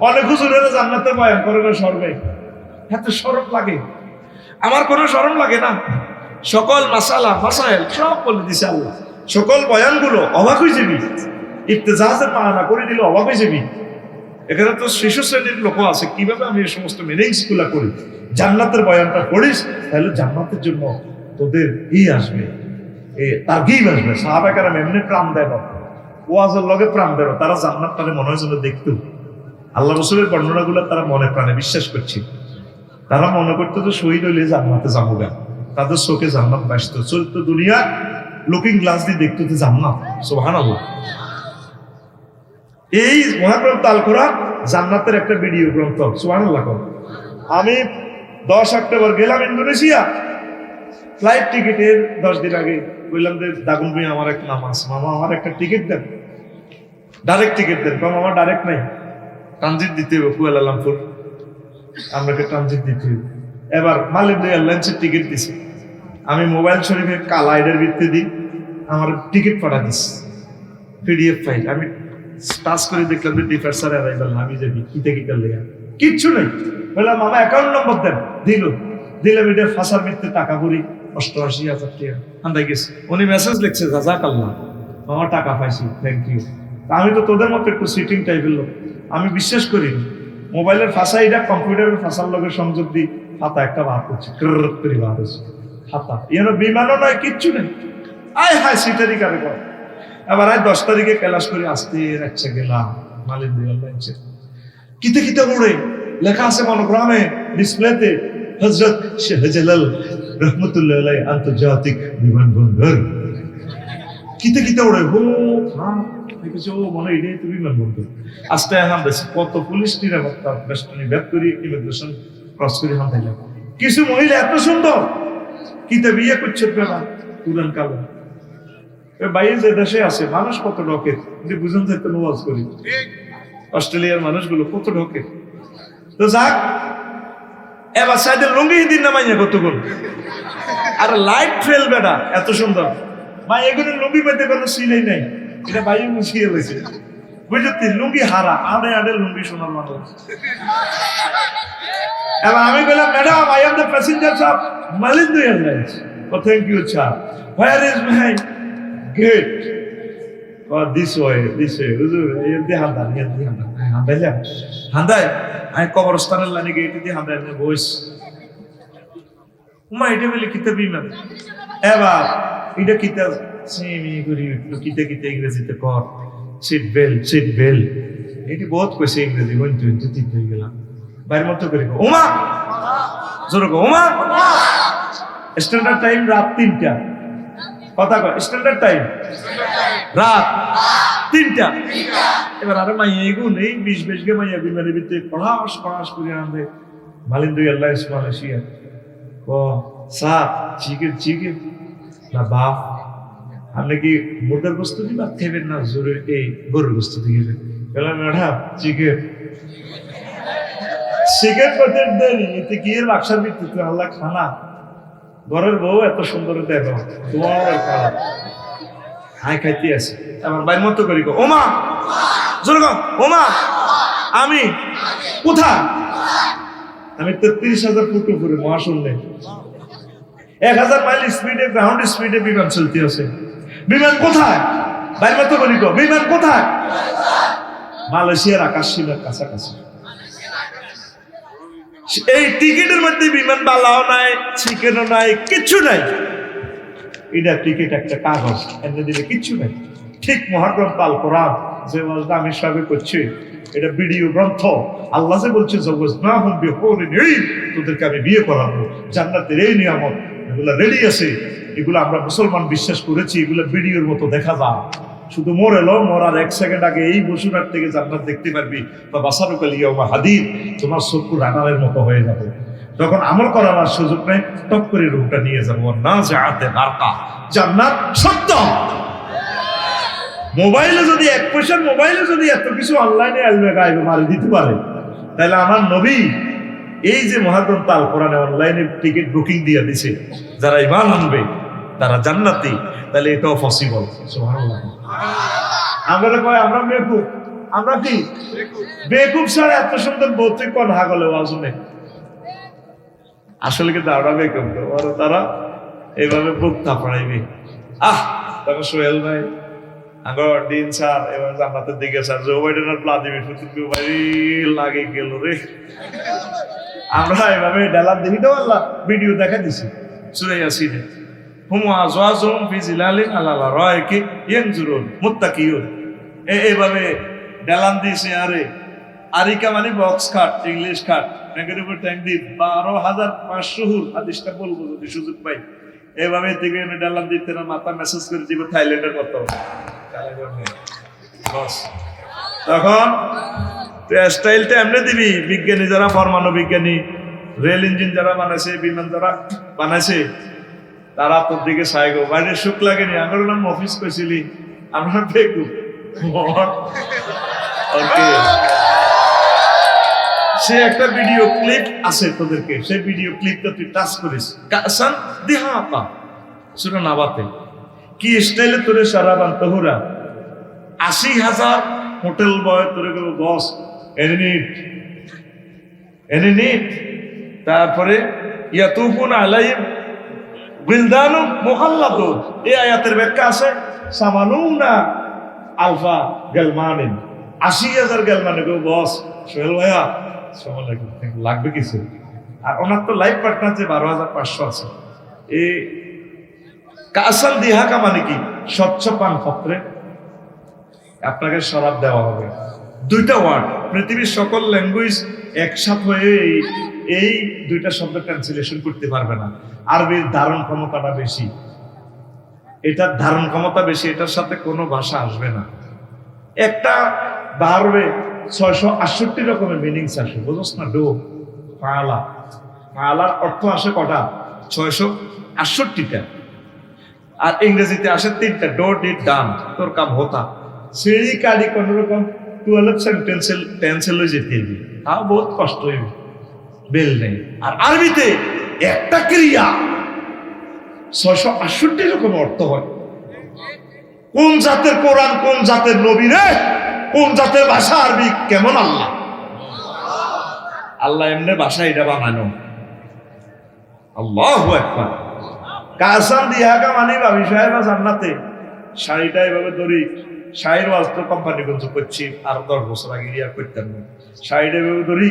অনেক হুজুরেরা জান্নাতের বয়ান করে না সর্বে এত শরম লাগে আমার কোনো শরম লাগে না সকল মাসাইল সব বলে দিছে আল্লাহ সকল বয়ানগুলো অবাক হয়ে যাবি ইফতেজাজের পাহানা করে দিলে অবাক হয়ে যাবি এখানে তো শিশু শ্রেণীর লোক আছে কিভাবে আমি এই সমস্ত মিনিংস গুলা করি জান্নাতের বয়ানটা করিস তাহলে জান্নাতের জন্য তোদের আসবে তারগিব আসবে সাহাবা কেরাম এমনি প্রাণ দেয় ওয়াজের লগে প্রাণ দেয় তারা জান্নাতটারে মনে হয় যেন দেখতো আল্লাহ রাসূলের বর্ণনাগুলো তারা মনে প্রাণে বিশ্বাস করছে তারা মনে করতো যে শহীদ হইলে জান্নাতে যাবো গা তাদের চোখে জান্নাত বাসত চলতো দুনিয়া লুকিং গ্লাস দিয়ে দেখতো যে জান্নাত সুবহানাল্লাহ এই মহাগ্রন্থ আল কোরআন জান্নাতের একটা ভিডিও গ্রন্থ সুবহানাল্লাহ আমি 10 অক্টোবর গেলাম ইন্দোনেশিয়া ফ্লাইট টিকিটের 10 দিন আগে বললাম যে দাগুন ভাই আমার এক নাম আছে মামা আমার একটা টিকিট দেন ডাইরেক্ট টিকিট দেন কারণ আমার ডাইরেক্ট নাই ট্রানজিট দিতে হবে কুয়ালালামপুর আমাকে ট্রানজিট দিতে হবে এবার মালয়েশিয়া এয়ারলাইন্সের টিকিট দিছে আমি মোবাইল শরীফে কালা আইডের ভিত্তি দিই আমার টিকিট পাঠা দিস পিডিএফ ফাইল আমি টাচ করে দেখলাম যে ডিফারেন্সার অ্যারাইভাল আমি যাবি কিতে কি করলে কিচ্ছু নেই বললাম মামা অ্যাকাউন্ট নম্বর দেন দিলাম এটা ফাঁসার ভিত্তি টাকা ভরি 88,000 টাকা আন্দাই গেছে উনি মেসেজ লিখছে জাযাকাল্লাহ মামা টাকা পাইছি থ্যাংক ইউ আমি তো তোদের মতো একটু সিটিং টাইপের লোক আমি বিশ্বাস করি মোবাইলের ফাঁসা এটা কম্পিউটারের ফাঁসার লোকের সংযোগ দিই হাতা একটা বার করছে করে বার হচ্ছে হাতা বিমানও নয় কিচ্ছু নেই আয় হায় সিটারি কারে কর এবার 10 তারিখে ক্লাস করে আসতে রাখছে গেলাম মালয়েশিয়া কিতে উড়ে লেখা আছে মনোগ্রামে ডিসপ্লেতে হযরত শাহজালাল রহমাতুল্লাহ আলাইহি আন্তর্জাতিক বিমানবন্দর কিতে কিতে ওড়ে হো দেখেছি ও মনে এটাই তো বিমান বলতো আস্তে হাম দেশে কত পুলিশ নিরাপত্তা বেষ্টনী ব্যাপ করি ইমিগ্রেশন ক্রস করে হাম দিলাম কিছু মহিলা এত সুন্দর কিতে বিয়ে করছে না পুরান কালো বাইরে যে দেশে আছে মানুষ কত ঢকে যদি বুঝুন তো ওয়াজ করি অস্ট্রেলিয়ার মানুষগুলো কত ঢকে তো যাক এবার সাইডের লুঙ্গি দিন না মাইয়া কতক্ষণ আর লাইট ট্রেল বেটা এত সুন্দর ভাই এগুলো লুঙ্গি পেতে কোনো সিলাই নাই এটা বাইরে মুছিয়ে গেছে বুঝলি লুঙ্গি হারা আড়ে আড়ে লুঙ্গি সোনার মানুষ এবার আমি বললাম madam I am the passenger of Malindo Airlines oh thank you sir where is my gate this way হুজুর এই দে হান্দাই আমি কবরস্থানের লাইনে গেট দিয়ে হান্দাই বইস উমা এটা বলে কিতে বিমান এবার এটা কিতে সেমি করি কিতে কিতে ইংরেজিতে কর সিট বেল্ট এটি বহুত কইছে ইংরেজি হইতে হইতে ঠিক হয়ে গেলাম বাইরের মতো করে ওমা জোরে গো ওমা স্ট্যান্ডার্ড টাইম রাত 3টা কথা কয় স্ট্যান্ডার্ড টাইম রাত 3টা এবার আরে মাইয়া এগো নেই 20 গে মাইয়া বিমানের ভিতরে পড়াশ করে আনবে মালিন্দু এয়ারলাইন্স মালয়েশিয়া ও স্যার চিকেন না বাপ আপনি কি মুরগার গোস্ত দিবা খেবেন না জোরে এই গরুর গোস্ত দিয়ে বললাম ম্যাডাম চিকেন করতে দেরি এতে কি এর বাক্সার ভিত্তিতে আল্লাহ খানা ঘরের বউ এত সুন্দর দেখো তোমার খারাপ হাই খাইতে আছে আমার বাইর মতো করি গো ওমা জোরে গো ওমা আমি কোথায় আমি 33,000 ফুট উপরে মহাশূন্যে 1000 মাইল স্পিডে গ্রাউন্ড স্পিডে বিমান চলতে আছে বিমান কোথায় বাইর মতো করি গো বিমান কোথায় মালয়েশিয়ার আকাশ সীমার কাছাকাছি এই টিকিটের মধ্যে বিমান বালাও নাই চিকেনও নাই কিচ্ছু নাই এটা টিকিট একটা কাগজ এনে দিলে কিচ্ছু নাই ঠিক মহাগ্রন্থ আল কোরআন যে ওয়াজটা আমি সবে করছি এটা ভিডিও গ্রন্থ আল্লাহ যে বলছে জওয়াজনাহুম বিহুরিন ঈন তোদেরকে আমি বিয়ে করাবো জান্নাতের এই নিয়ামত এগুলা রেডি আছে এগুলো আমরা মুসলমান বিশ্বাস করেছি এগুলো ভিডিওর মতো দেখা যায় শুধু মরার 1 সেকেন্ড আগে এই বসুরার থেকে জান্নাত দেখতে পারবি বা বাসারুকাল ইয়াউমা হাদিদ তোমার চক্ষু রাঙালের মতো হয়ে যাবে তখন আমল করার আর সুযোগ নেই টপ করে রূপটা নিয়ে যাবো না যাতে গারকা জান্নাত সত্য মোবাইলে যদি 1 পয়সার মোবাইলে যদি এত কিছু অনলাইনে আলবে গাইবে মারি দিতে পারে তাহলে আমার নবী এই যে মহাগ্রন্থ আল কোরআনে অনলাইনে টিকিট বুকিং দিয়ে দিছে যারা ঈমান আনবে তারা জান্নাতি তাহলে এটাও পসিবল সুবহানাল্লাহ আমরা কয় আমরা বেকুব আমরা কি বেকুব ছাড়া এত সুন্দর ভৌতিক কোন হাগলে ওয়াজনে আসলে কি দাঁড়া বেকুব তো তারা এইভাবে বুক থাপড়াইবে তখন সোহেল ভাই আগর দিন স্যার এবার জান্নাতের দিকে স্যার জো বাইডেনের প্লাদিমি ফুতুকে বাড়ি লাগে গেল রে আমরা এভাবে ডালার দেখি তো আল্লাহ ভিডিও দেখা দিছি সূরা ইয়াসিনে হুম আজওয়াজুম ফি জিলালিন আলা রায়কি ইয়ানজুরুন মুত্তাকিয়ুন এইভাবে ডালান দিছে আরে আরিকা মানে বক্স খাট ইংলিশ খাট ট্যাঙ্কের উপর ট্যাঙ্ক দি 12,500 হুর হাদিসটা বলবো যদি সুযোগ পাই এইভাবে থেকে ডালান দিতে না মাথা মেসেজ করে দিব থাইল্যান্ডের মতো তখন স্টাইলটা এমনি দিবি বিজ্ঞানী যারা পরমাণু বিজ্ঞানী রেল ইঞ্জিন যারা বানাইছে বিমান যারা বানাইছে তারা তোর দিকে সাইগো বাইরে সুখ লাগেনি আমার নাম অফিস কইছিলি আমরা বেকু সে একটা ভিডিও ক্লিপ আছে তোদেরকে সেই ভিডিও ক্লিপটা তুই টাচ করিস কাসান দিহাতা শুনো নাবাতে কি স্টাইলে তোরে সারাবান তহুরা 80,000 হোটেল বয় তোরে গেল বস এনে নিট তারপরে ইয়াতুফুন আলাইহিম বিলদানু মুখাল্লাদুন এই আয়াতের ব্যাখ্যা আছে সামানুনা আলফা গালমানিন 80,000 গালমানে গো বস সোহেল ভাইয়া সময় লাগবে কিছু আর ওনার তো লাইফ পার্টনার যে 12,500 আছে এই কাসান দিহাকা মানে কি স্বচ্ছ পান পত্রে আপনাকে শরাব দেওয়া হবে দুইটা ওয়ার্ড পৃথিবীর সকল ল্যাঙ্গুয়েজ একসাথে হয়ে এই দুইটা শব্দ ট্রান্সলেশন করতে পারবে না আরবির ধারণ ক্ষমতাটা বেশি এটার ধারণ ক্ষমতা বেশি, এটার সাথে কোনো ভাষা আসবে না। একটা বাড়বে 668 রকমের মিনিংস আসে, বুঝছ না? ডো পালা, পালার অর্থ আসে কটা? 668টা। আর ইংরেজিতে আসে 3টা, ডো ডিড ডান, তোর কাম হতা। সিঁড়ি কালি কোন রকম 12 সেন্টেন্সেল টেন্সেল যেতে দিবি, তাও বহুত কষ্ট হইবে, বেল নেই। আর আরবিতে একটা ক্রিয়া 668 রকম অর্থ হয়। কোন জাতের কোরআন, কোন জাতের নবী রে, কোন জাতের ভাষা আরবি, কেমন আল্লাহ? আল্লাহ এমনি ভাষা এটা বানানো। আল্লাহু আকবার। কাসাম দিয়াকা মানে ভাবি সাহেব জান্নাতে শাড়িটা এভাবে ধরি, শাড়ির ওয়াজ তো কোম্পানিগঞ্জ করছি, আর 10 বছর আগে ইয়া করতেন না। শাড়িটা এভাবে ধরি,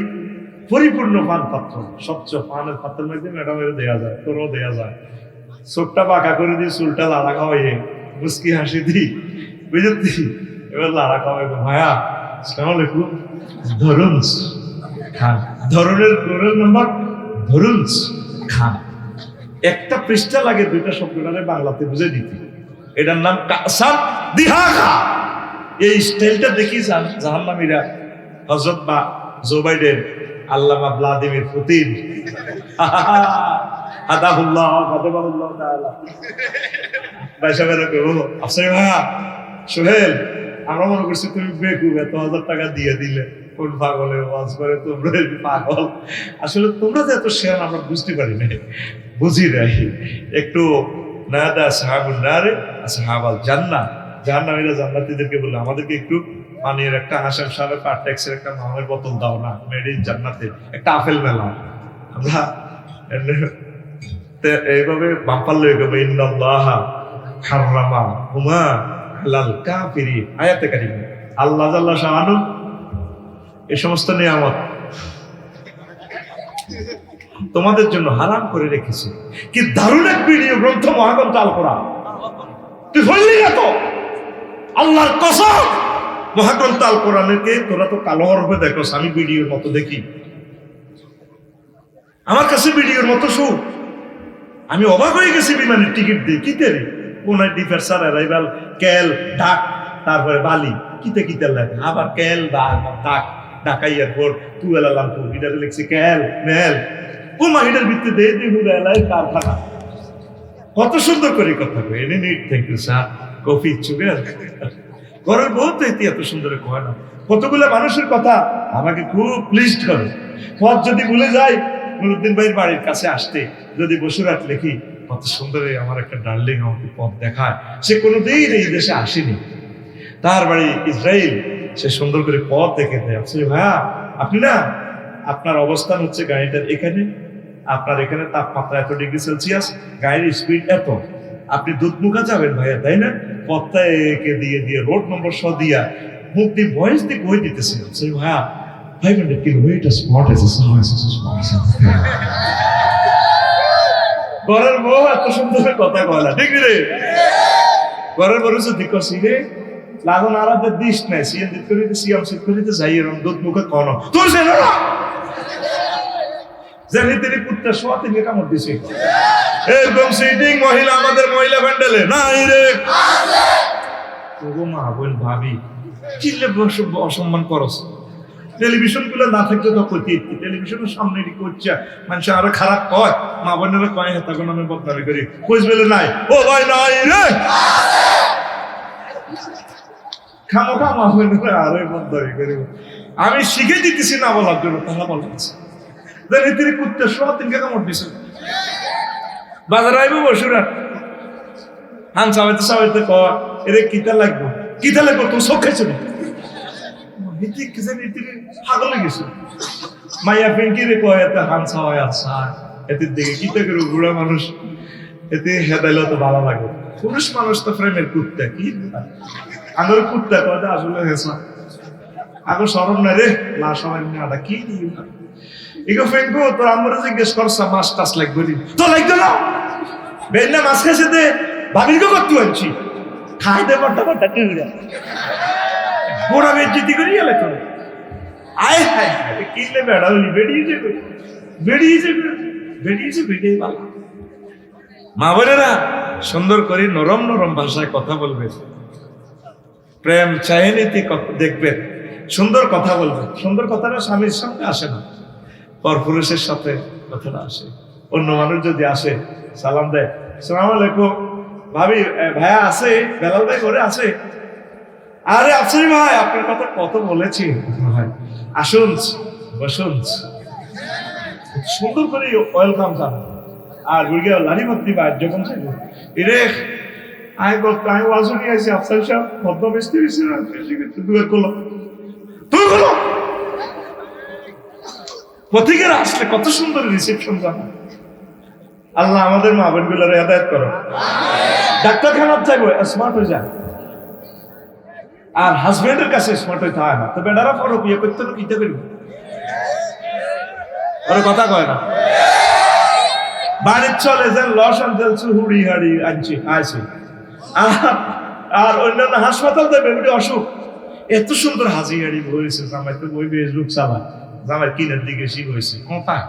পরিপূর্ণ পান পাত্র, স্বচ্ছ পানের পাত্রের মধ্যে ম্যাডামের দেয়া যায়, তোরও দেয়া যায়। চোখটা বাঁকা করে দিই, চুলটা লাড়া খাওয়াইয়ে, মুস্কি হাসি দিই, বুঝলি? এবার লাড়া খাওয়াইবো, ভাইয়া আসসালামু আলাইকুম, ধরুন খান, ধরনের কোরের নাম্বার ধরুন খান। একটা পৃষ্ঠা লাগে 2টা শব্দটারে বাংলাতে বুঝে দিতে। এটার নাম কাসাম দিহাগা। এই স্টাইলটা দেখি জাহান্নামীরা, হযরত বা জো বাইডেন, আল্লামা ভ্লাদিমির পুতিন, হাদাহুল্লাহ গাদাবাহুল্লাহ তাআলা, বাইশাবেরা কইবো, আফসারি ভাইয়া, সোহেল, আমরা মনে করছি তুমি বেকুব, এত 1000 টাকা দিয়ে দিলে, কোন পাগলে ওয়াজ করে, তোমরা পাগল। আসলে তোমরা যে এত শেয়ার আমরা বুঝতে পারি না, বুঝি নাই। একটু নাদা সাহাবুন নারে সাহাবাল জান্নাত, জাহান্নামীরা জান্নাতীদেরকে বলে আমাদেরকে একটু পানির একটা হাসান সাহেব পার্টেক্সের একটা মামের বোতল দাও না, মেড ইন জান্নাতে একটা আপেল মেলা। আমরা এইভাবে বাম্পার লয়ে গেবো, ইন্নাল্লাহা হাররামা হুমা আলাল কাফিরিন, আয়াতে কারিমা। আল্লাহ জাল্লা শাআনু এই সমস্ত নিয়ামত তোমাদের জন্য হারাম করে রেখেছে। কি দারুণ এক ভিডিও গ্রন্থ মহাগ্রন্থ আল কোরআন। তুই বললি না তো, আল্লাহর কসম, মহাগ্রন্থ আল কোরআনকে তোরা তো কালো হরফে দেখো, আমি ভিডিওর মতো দেখি, আমার কাছে ভিডিওর মতো শুন। আমি অবাক হয়ে গেছি বিমানের টিকিট দিয়ে, কিতে রে কোন ডিফারসার অ্যারাইভাল ক্যাল ঢাক, তারপরে বালি, কিতে কিতে লাগে, আবার ক্যাল ঢাক, ঢাকা এয়ারপোর্ট, তুয়েলা লামপুর, এটা লিখছে ক্যাল মেল, ও মাহিটার ভিত্তি দিয়ে দিহুল এলাই কারখানা। কত সুন্দর করে কথা কই, এনে নিট থ্যাংক ইউ স্যার, কফি চুগার। ঘরের বউ তো এত সুন্দর কয় না। কতগুলো মানুষের কথা আমাকে খুব প্লিজড করে। পথ যদি ভুলে যাই, নুরুদ্দিন ভাইয়ের বাড়ির কাছে আসতে যদি বসুরাত লিখি, কত সুন্দর আমার একটা ডার্লিং আমাকে পথ দেখায়। সে কোনোদিন এই দেশে আসেনি, তার বাড়ি ইসরায়েল, সে সুন্দর করে পথ দেখে দেয়। ভাইয়া আপনি না, আপনার অবস্থান হচ্ছে গাড়িটার এখানে, আপনার এখানে তাপমাত্রা এত ডিগ্রি সেলসিয়াস, গাড়ির স্পিড এত, আপনি দুধমুখা যাবেন ভাইয়া, তাই না? পথটা একে দিয়ে দিয়ে রোড নম্বর দিয়া মুখ দিয়ে ভয়েস দিয়ে কই দিতেছে, ভাইয়া 500 কিলোমিটার স্পট আছে। ঘরের বউ এত সুন্দর কথা কয়লা, ঠিক রে? ঘরের বউ যদি কছি রে লাগুন আরাদের দিস নাই, সিএম দিত করিতে সিএম সিট করিতে যাই, এরকম দুধ মুখে কনো তোর সে না জানি তেরি কুত্তা শোয়াতে নিয়ে কামড় দিছে। এরকম সিটিং মহিলা আমাদের মহিলা প্যান্ডেলে নাই রে, মা বোন ভাবি চিল্লে অসম্মান করস। টেলিভিশন গুলো না থাকলে তো কইতে, টেলিভিশনের সামনে করছে মানুষ আরো খারাপ কয়, মা বোনেরা কয় তখন আমি বদনামি করি, কইস বেলে নাই, ও ভাই নাই রে, খামোখা মা বোনেরা আরো বদনামি করি। আমি শিখে দিতেছি না বলার জন্য, তাহলে বলতেছি জানি তিনি কুত্তে শোয়া তিনকে কামড় দিছে। বাজার আইব বসুরা হান সাবাইতে সাবাইতে কয় এরে কিতা লাগবো, কিতা লাগবো তোর চোখ খাইছো না, পাগল গেছে। মাইয়া ফেঙ্কি রে কয় এতে হানসা হয়, আচ্ছা এদের দিকে কিতা করে বুড়া মানুষ এতে হেদাইলে তো ভালো লাগে। পুরুষ মানুষ তো ফ্রেমের কুত্তা, কি আগর কুত্তা কয় আসলে হেসা আগর সরম না রে, না সময় না কি এগো ফেঙ্কো তোর আমরা জিজ্ঞেস করছা মাছ টাছ লাগবে তো লাগবে না, বেন্না মাছ খাইছে দে ভাবির গো করতে আনছি খাই দে বড়টা বড়টা টিউরা গোড়া বেজ্জিতি করি গেলে তো আয় হায় কিনলে বেড়া হলি বেরিয়েছে বেরিয়েছে বেরিয়েছে বেরিয়ে ভালো মা বোনেরা সুন্দর করে নরম নরম ভাষায় কথা বলবেন, প্রেম চাহিনীতি দেখবেন, সুন্দর কথা বলবেন। সুন্দর কথাটা স্বামীর সঙ্গে আসে না, পরপুরুষের সাথে কথাটা আসে। অন্য মানুষ যদি আসে সালাম দেয়, আসসালামু আলাইকুম ভাবি, ভাইয়া আছে, বেলাল ভাই করে আছে, আরে আফসারি ভাই আপনার কথা কত বলেছি, আসুন বসুন, সুন্দর করে ওয়েলকাম জানান। আর বুড়িয়া লাড়ি ভর্তি ভাই যখন চাইব এরে আমি ওয়াজও নিয়ে আসি, আফসার সাহেব ভদ্র বেসতে বেশি দূর করলো, তুই করলো পথিকের আসলে কত সুন্দর রিসেপশন জানা। আল্লাহ আমাদের মা বোন গুলোর হেদায়েত করো। ডাক্তারখানার চাইবো স্মার্ট হয়ে যায়, আর হাজবেন্ডের কাছে স্মার্ট হইতে হয় না। তো বেটারা পরো বিয়ে করতে হলো কিতে করবো, ওরা কথা কয় না। বাড়ির চলে যান লস আনতেলছে হুড়ি হাড়ি আনছি আইছি, আর অন্যান্য হাসপাতাল দেবে অসুখ, এত সুন্দর হাজি হাড়ি বইছে, জামাই তো বই বেশ রূপ চালা, জামাই কিনের দিকে শিখ হয়েছে কোথায়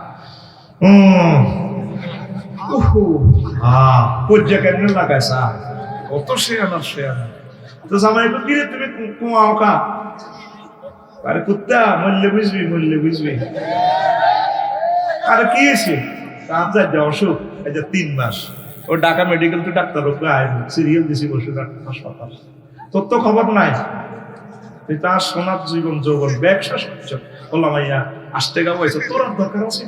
কেন লাগাইছে কত সে আনার সে আনার। তো জামাই তো কিরে তুমি কুয়াও কা, আরে কুত্তা মূল্য বুঝবি, মূল্য বুঝবি। আরে কি হয়েছে, অসুখ, এই যে 3 মাস ও ঢাকা মেডিকেল তো ডাক্তার সিরিয়াল দিছি বসে হাসপাতাল, তোর তো খবর নাই। তার সোনার জীবন যৌবন ব্যবসা সহ্য বললাম ভাইয়া আসতে গা হয়েছে, তোর আর দরকার আছে।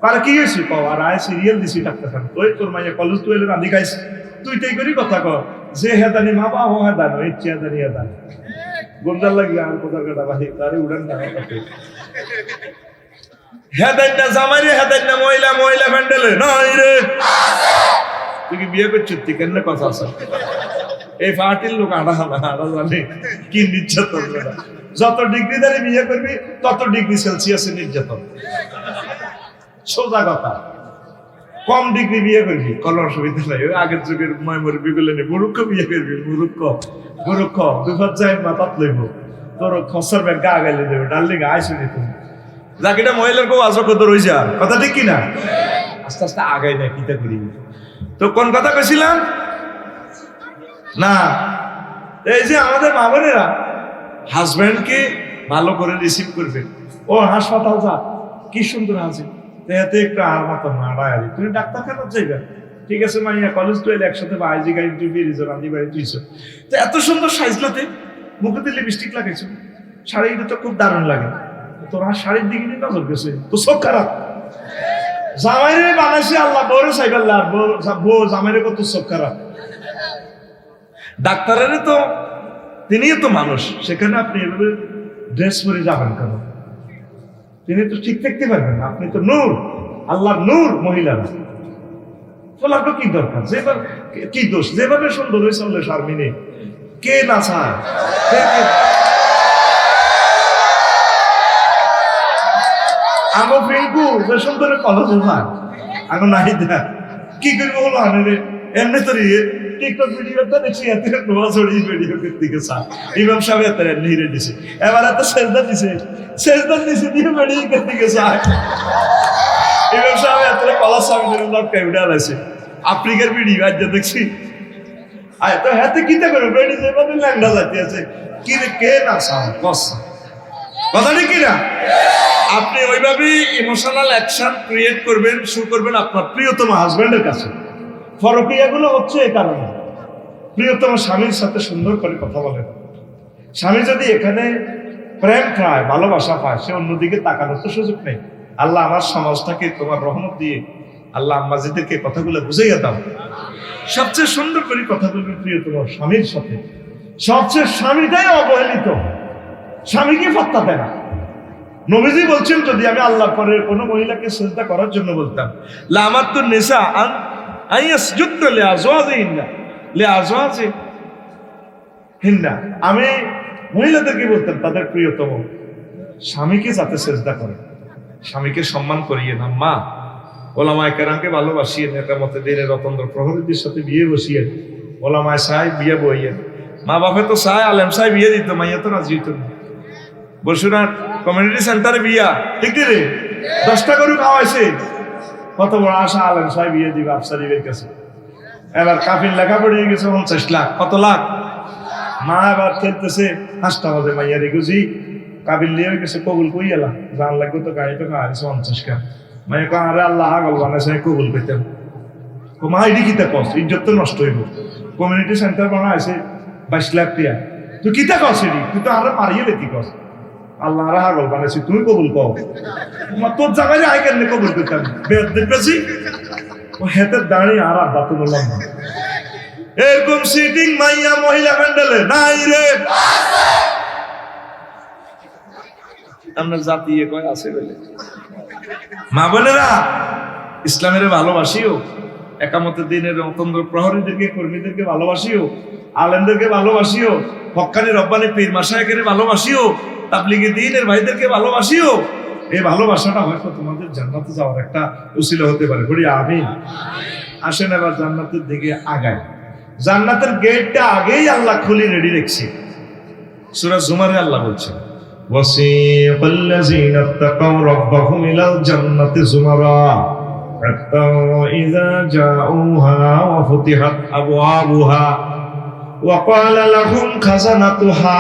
আরে কি হয়েছে কও, আর আয় সিরিয়াল দিছি ডাক্তার, ওই তোর মাইয়া কলেজ 12 রান্ধি খাইছে, তুই তাই করি কথা কর, যে হেদানি মা বা হেদান ইচ্ছে হেদানি হেদান গোমজাল লাগলে আর কোথার কাটা বাহি তারে উড়ান না হেদান না জামাই রে, হেদান না মহিলা, মহিলা ফ্যান্ডেলে নাই রে। তুই কি বিয়ে করছিস, তুই কেন কথা আছে এই পার্টির লোক আড়া জানে কি নির্যাতন। যত ডিগ্রিদারি বিয়ে করবি তত ডিগ্রি সেলসিয়াসে নির্যাতন, সোজা কথা। কম ডিগ্রি বিয়ে করবি কোনো অসুবিধা নাই, ওই আগের যুগের ময়মর বিগুলো নেই, মুরুক্ষ বিয়ে করবি, মুরুক্ষ মুরুক্ষ দুপুর যাই মাথাত লইব, তোর খসর ব্যাগ গা গাইলে দেবে, ডাললি গা আইসুনি তুমি যাকিটা মহিলার কেউ আজও কত রয়ে যা, কথা ঠিক কিনা? আস্তে আস্তে আগাই না কিতা করি। তো কোন কথা কইছিলাম না, এই যে আমাদের মা বোনেরা হাজব্যান্ডকে ভালো করে রিসিভ করবে, ও হাসপাতাল যা কি সুন্দর আছে, এতে একটু আর মতো মারায় আর তুমি ডাক্তারখানা যাইবে, ঠিক আছে মাইয়া কলেজ 12 একসাথে বাইজি গাড়ি তুই বেরিয়েছো, রাঁধি বাড়ি তুইছো, তো এত সুন্দর সাইজলাতে মুখে লিপস্টিক লাগাইছো, শাড়িটা তো খুব দারুণ লাগে, তোর আর শাড়ির দিকে নিয়ে নজর গেছে, তো সব খারাপ। জামাইরে বানাইছে আল্লাহ, বউরে সাইবাল্লাহ, বউ জামাইরে কত সব খারাপ। ডাক্তারের তো তিনিও তো মানুষ, সেখানে আপনি এভাবে ড্রেস পরে যাবেন কেন? তিনি তো ঠিক থাকতে পারবেন না, আপনি তো নূর, আল্লাহর নূর মহিলারা, বলার তো কি দরকার, যেভাবে কি দোষ, যেভাবে সুন্দর হয়েছে বলে শারমিনে কে না চায়। আগো পিঙ্কু যে সুন্দর কলেজে যায়, আগো নাই দেখ কি করবো হলো আনে এমনি তো টিকটক ভিডিওটা দেখছি এত নোয়া ছড়িয়ে ভিডিও করতে গেছে, ইমাম সাহেব এত নিরে দিছে, এবার এত সেজদা দিছে, সেজদা দিছে দিয়ে ভিডিও করতে গেছে, ইমাম সাহেব এত কলা সামনে লটকাই উঠে আলাইছে, আফ্রিকার ভিডিও আজ দেখছি। আয় তো হাতে কিতা করে বেড়ি যেভাবে ল্যাংডা যাতে আছে, কি রে কে না সাম কস কথা ঠিক কিনা? আপনি ওইভাবেই ইমোশনাল অ্যাকশন ক্রিয়েট করবেন, শুরু করবেন আপনার প্রিয়তম হাজব্যান্ডের কাছে। ফরকিয়াগুলো হচ্ছে এই কারণে, প্রিয়তম স্বামীর সাথে সুন্দর করে কথা বলেন। স্বামী যদি এখানে প্রেম পায়, ভালোবাসা পায়, সে অন্যদিকে তাকানোর তো সুযোগ নেই। আল্লাহ আমার সমাজটাকে তোমার রহমত দিয়ে আল্লাহ আম্মাজিদেরকে কথাগুলো বুঝাইয়া দাও। সবচেয়ে সুন্দর করে কথা বলবেন প্রিয়তম স্বামীর সাথে। সবচেয়ে স্বামীটাই অবহেলিত, স্বামীকে পাত্তা দেয় না। নবীজি বলছেন, যদি আমি আল্লাহর পরে কোনো মহিলাকে সিজদা করার জন্য বলতাম, লা আমারতু নিসা আন আইয়াসজুদনা লিআজওয়াজিহিন্না, আমি মহিলাদেরকে বলতাম তাদের প্রিয়তম স্বামীকে যাতে সিজদা করে, স্বামীকে সম্মান করিয়ে না। মা ওলামায়ে কেরামকে ভালোবাসিয়ে, নেতামতে দিনে রতন্দ্র প্রহরীদের সাথে বিয়ে বসিয়ে, ওলামায়ে সাহেব বিয়ে বইয়েন, মা বাপে তো চায় আলেম সাহেব বিয়ে দিত, মাইয়া তো রাজি হইত না। বসুরহাট কমিউনিটি সেন্টারে বিয়া, ঠিক রে 10টা গরু খাওয়াইছে, কত বড় আশা আলেম সাহেব বিয়ে দিবে আফসারিবের কাছে। এবার কাফির লেখা পড়িয়ে গেছে 50 লাখ। কত লাখ? মা এবার খেলতেছে 5টা বাজে মাইয়ারে গুজি কাবিল লিয়ে গেছে কবুল কই এলা জান লাগবে তো গাড়ি তো খাইছে 50 টাকা। মাইয়া কো আরে আল্লাহ আগল বানাইছে কবুল পেতাম। কো মা এডি কিতা কস ইজ্জত তো নষ্ট হইব। কমিউনিটি সেন্টার বানাইছে 22 লাখ টাকা। তুই কিতা কস এডি? তুই তো আরে মারিয়ে লেতি কস। আল্লাহ আর আগল বানাইছে তুই কবুল কও। মা তোর জায়গায় আই কেন কবুল পেতাম? বেয়াদব বেশি। ও হেতে দাঁড়িয়ে আর আব্বা তো বললাম না। এরকম সিটিং মাইয়া মহিলা প্যান্ডেলে নাই রে। আমরা জাতি কয় আছে বলে মা বোনেরা ইসলামের ভালোবাসিও, একামতের দিনের অতন্ত্র প্রহরীদেরকে কর্মীদেরকে ভালোবাসিও, আলেমদেরকে ভালোবাসিও, হক্কানি রব্বানি পীর মাশায়েখের ভালোবাসিও, তাবলীগি দ্বীনের ভাইদেরকে ভালোবাসিও। এই ভালোবাসাটা হয়তো তোমাদের জান্নাতে যাওয়ার একটা উসিলা হতে পারে। বলি আমিন। আসেন এবার জান্নাতের দিকে আগায়। জান্নাতের গেটটা আগেই আল্লাহ খুলে রেডি রেখেছে। সূরা জুমারে আল্লাহ বলছেন ওয়াসিকাল লাযিনা তাকাউ রাব্বাহুম ইলাল জান্নাতি যুমারা হাত্তা ইযা জাউহা ওয়া ফুতিহাত আবওয়াবুহা ওয়া ক্বালা লাহুম খাযানাতুহা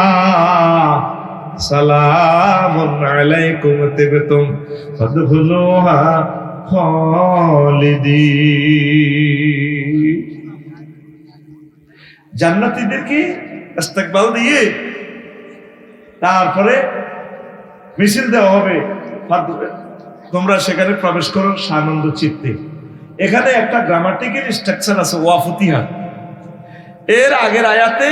সালামুন আলাইকুম তিবতুম ফাদখুলুহা খালিদিন। জান্নাতীদেরকে ইস্তেকবাল দিয়ে তারপরে মিছিল দেওয়া হবে, তোমরা সেখানে প্রবেশ করো সানন্দ চিত্তে। এখানে একটা গ্রামাটিক্যাল স্ট্রাকচার আছে ওয়াফুতিহা। এর আগের আয়াতে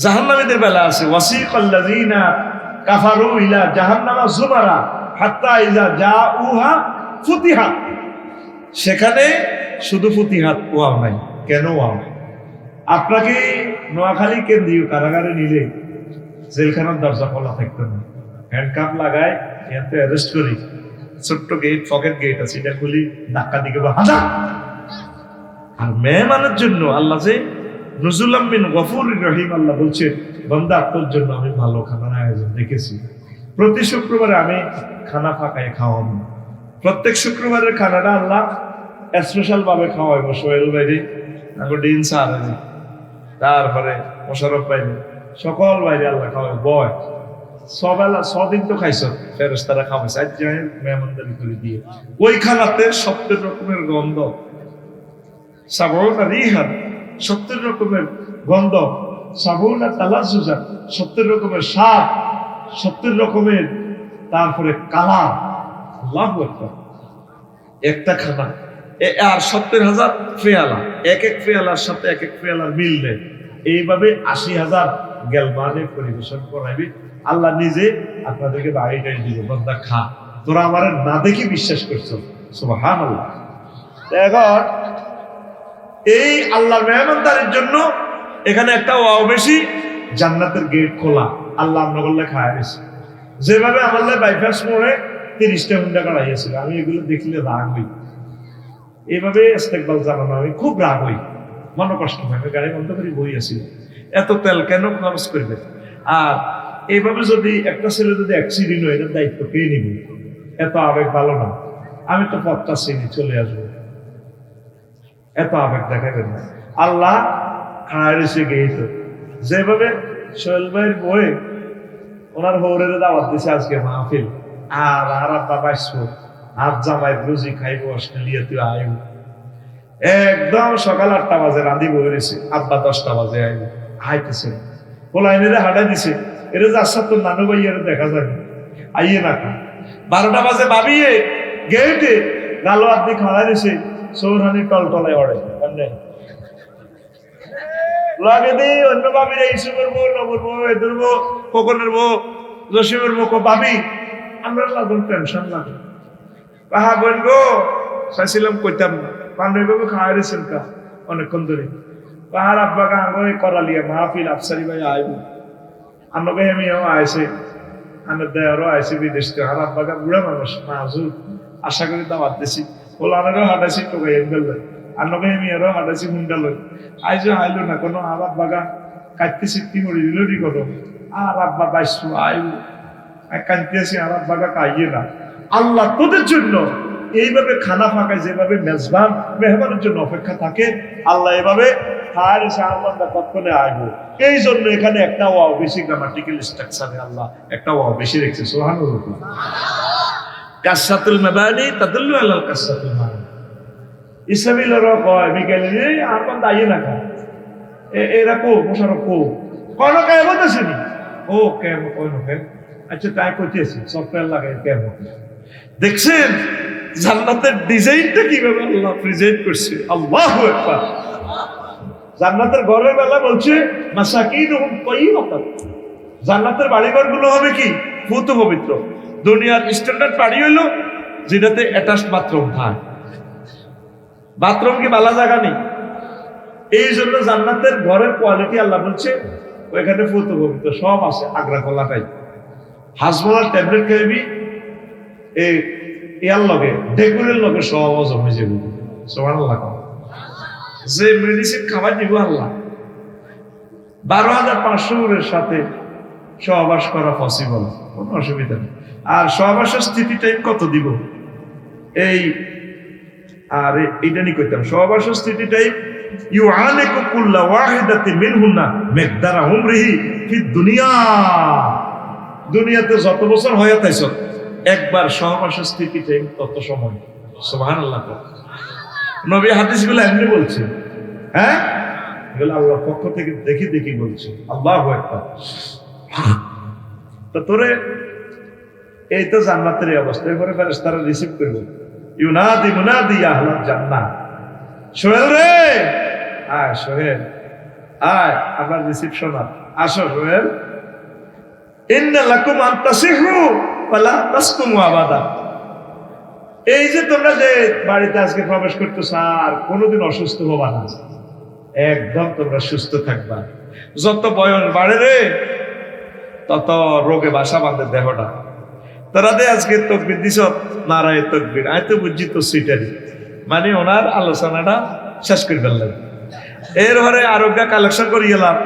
জাহান্নামীদের বেলা আছে ওয়াসিকাল্লাযিনা কাফারু ইলা জাহান্নামা যুমারা হাত্তা ইযা জাউহা ফুতিহাত। সেখানে শুধু ফুতিহাত ওয়াও নাই। কেন ওয়াও? আপনাকে নোয়াখালী কেন্দ্রীয় কারাগারে নিলে জেলখানার দরজা খোলা থাকতো না, হ্যান্ডকাপ লাগায় এতে অ্যারেস্ট করি, ছোট্ট গেট পকেট গেট আছে, এটা খুলি ধাক্কা দিকে হাজা। আর মেহমানের জন্য আল্লাহ যে নজুলাম মিন গফুরির রহিম, আল্লাহ বলছেন বান্দা তোর জন্য আমি ভালো খানার আয়োজন রেখেছি। প্রতি শুক্রবারে আমি খানা ফাঁকায় খাওয়াবো। প্রত্যেক শুক্রবারের খানাটা আল্লাহ স্পেশাল ভাবে খাওয়াইবো। সোহেল বাইরে ডিন সার, তারপরে মোশারফ বাইরে, সকল বাইরে আল্লাহ খাওয়াই বয়। সবেলা 6 দিন তো খাইছ, ফেরেশতারা খাওয়াইছে। আজ যাই মেহমানদারি করে দিয়ে ওই খানাতে 70 রকমের গন্ধ, সাবুনা রিহান 70 রকমের গন্ধ, সাবুনা তালাজ্জুজা 70 রকমের স্বাদ, 70 রকমের তারপরে কালার। আল্লাহু আকবার। একটা খানা আর 70,000 পেয়ালা, এক এক পেয়ালার সাথে এক এক পেয়ালার মিল দেয়। এইভাবে 80,000 গেলমানে পরিবেশন করাইবে। আল্লাহ নিজে আপনাদেরকে বাড়িটাই দিব, বান্দা খা, তোরা আমার না দেখে বিশ্বাস করছো। সুবহানাল্লাহ। এখন এই আল্লাহর মেহমানদারির জন্য এখানে একটা ওয়াও বেশি, জান্নাতের গেট খোলা। আল্লাহ আমরা বললে খায় গেছে। যেভাবে আমার বাইপাস মোড়ে 30টা হুন্ডা কাড়াইয়াছিল, আমি এগুলো দেখলে রাগ হই। এইভাবে ইস্তেকবাল জানানো আমি খুব রাগ হই, মনে কষ্ট হয়। আমি গাড়ি বন্ধ করে বই আসি, এত তেল কেন খরচ করবে? আর এইভাবে যদি একটা ছেলে যদি অ্যাক্সিডেন্ট হয়, এটার দায়িত্ব কে নিবে? এত আবেগ ভালো না। আমি তো পথটা চিনি, চলে আসবো, এত আবেগ দেখাবেন না। আল্লাহ খায়সে গেছে। যেভাবে সোহেল ভাইয়ের বই ওনার হৌরের দাওয়াত দিছে আজকে মাহফিল, আর আব্বা বাঁচবো, আর জামাই রুজি খাইবো, অস্ট্রেলিয়াতে আইব। একদম সকাল 8টা বাজে রাঁধি বইরেছে, আব্বা 10টা বাজে আইব। হাইতেছে পোলাইনেরে হাঁটাই দিছে, এর যাচ্ছে তোর নানু ভাইয়ের দেখা যায় আইয়ে না। 12টা বাজে ভাবিয়ে গেটে গালো আদি খাড়াই দিছে, সৌরহানি টলটলায় অড়ে লাগে দি অন্য ভাবিরা ইস্যু করবো, নবরবো, এদুরবো, খোকনের বো, জসিমের বো, ভাবি আমরা লাগুন টেনশন লাগে। কাহা বোন গো চাইছিলাম কইতাম না, পান্ডাইবাবু খাওয়াই দিয়েছেন কা অনেকক্ষণ ধরে। কাহার আব্বা গাঙ্গে করালিয়া মাহফিল আফসারি ভাই আইব, আন্নকে হেমিও আইছে, আন্নের দেয়ারও আইছে বিদেশ থেকে। আর আব্বা গা বুড়া মানুষ মাহুর, আশা করি দাওয়াত দিছি। ওলানেরও হাঁটাইছি টোকাই এনবেল, আন্নকে হেমিয়ারও হাঁটাইছি হুন্ডা লই। আইজো আইলো না কোনো, আর আব্বা গা কাটতে সিটটি মরি দিল নি কোনো। আর আব্বা বাইশো আইব কাঁদতে আসি, আর আব্বা গা কাইয়ে না। আল্লাহ তোদের জন্য এইভাবে খানা ফাঁকায় যেভাবে মেজবান মেহমানের জন্য অপেক্ষা থাকে, আল্লাহ এভাবে আর শাহবান্দা কতক্ষণে আসবো, এই জন্য এখানে একটা ওয়াও বেশি গ্রামাটিক্যাল স্ট্রাকচারে আল্লাহ একটা ওয়াও বেশি রেখেছে। সুবহানাল্লাহ। কাসাতুল মাবানি তাদুল্লু আলাল কাসাতুল মাবানি। ইসরাঈলেরও কয় মিকাইল আর বান্দা আইয়ে না কা এরা কো মোশারফ কো কোন কায় বলতেছিনি ও কেন কোন কেন আচ্ছা তাই কইতেছি সফটওয়্যার লাগাই কেন। দেখছেন জান্নাতের ডিজাইনটা কিভাবে আল্লাহ প্রেজেন্ট করছে। আল্লাহু আকবার। জান্নাতের ঘরের বেলা বলছে মাসাকিনুহুম তাইয়্যিবাতুন, জান্নাতের বাড়িঘরগুলো হবে কি পুত পবিত্র। দুনিয়ার স্ট্যান্ডার্ড বাড়ি হইলো যেটাতে অ্যাটাচড বাথরুম থাকে, বাথরুম কি বালা জায়গা নেই, এই জন্য জান্নাতের ঘরের কোয়ালিটি আল্লাহ বলছে ওইখানে পুত পবিত্র সব আছে। আগ্রা কলাটাই হাজমোলার ট্যাবলেট খাইবি এই ইয়ার লগে ডেকুরের লগে সব জমে যাবে। সুবহানাল্লাহ। যে মেডিসিন খাবার দিব আল্লাহ 12,500 সাথে সহবাস করা পসিবল, কোনো অসুবিধা নেই। আর সহবাসের স্থিতি টাইম কত দিব এই আর এইটা নি কইতাম সহবাসের স্থিতি টাইম ইউআনিকু কুল্লা ওয়াহিদাতিন মিনহুন্না মিকদারা উমরিহি ফিদ দুনিয়া। দুনিয়াতে যত বছর হয়ে তাইছ একবার সহবাসের স্থিতি টাইম তত সময়। সুবহানাল্লাহ। নবী হাদিসগুলো এমনি বলছে, হ্যাঁ এগুলো আল্লাহর পক্ষ থেকে দেখি দেখি বলছে। আল্লাহু আকবার। তো তোরে এই তো জান্নাতের অবস্থা, এরপরে ফেরেশতারা রিসিভ করবে ইউনাদি মুনাদি ইয়া আহলাল জান্নাহ, সোহেল রে আয়, সোহেল আয়, আমার রিসিপশন আসো সোহেল, ইন্না লাকুম আন তাসিহু ওয়ালা তাসকুমু আবাদা। এই যে তোমরা যে বাড়িতে আজকে প্রবেশ করতেছ আর কোনোদিন অসুস্থ হবা না, একদম তোমরা সুস্থ থাকবা। যত বয়স বাড়ে রে তত রোগে বাসা বাঁধে দেহটা। তারা দে আজকে তকবির দিছ নারায় তকবির, আমি তো বুঝছি তো সিটারি মানে ওনার আলোচনাটা শেষ করে ফেললেন। এরপরে আরোগ্য কালেকশন করে গেলাম,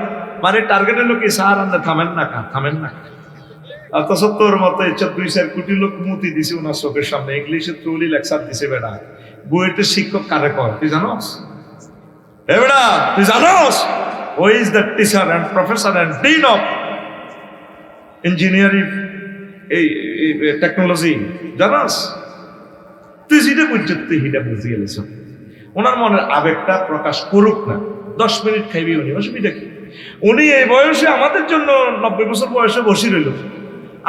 মানে টার্গেটের লোক সার আনলে থামেন না কা, থামেন না। অথচ তোর মতো 2-4 কোটি লোক মুতি দিছে ওনার চোখের সামনে, ইংলিশে ট্রুলি লেকচার দিছে। বেড়া বুয়েটের শিক্ষক কারে কয় তুই জানোস? এ বেড়া তুই জানোস who is the teacher and professor and dean of engineering এই টেকনোলজি জানোস? তুই যেটা বুঝছিস তুই সেটা বুঝে গেলেছ। ওনার মনের আবেগটা প্রকাশ করুক না, 10 মিনিট খাইবি উনি, অসুবিধা কি? উনি এই বয়সে আমাদের জন্য 90 বছর বয়সে বসে রইল।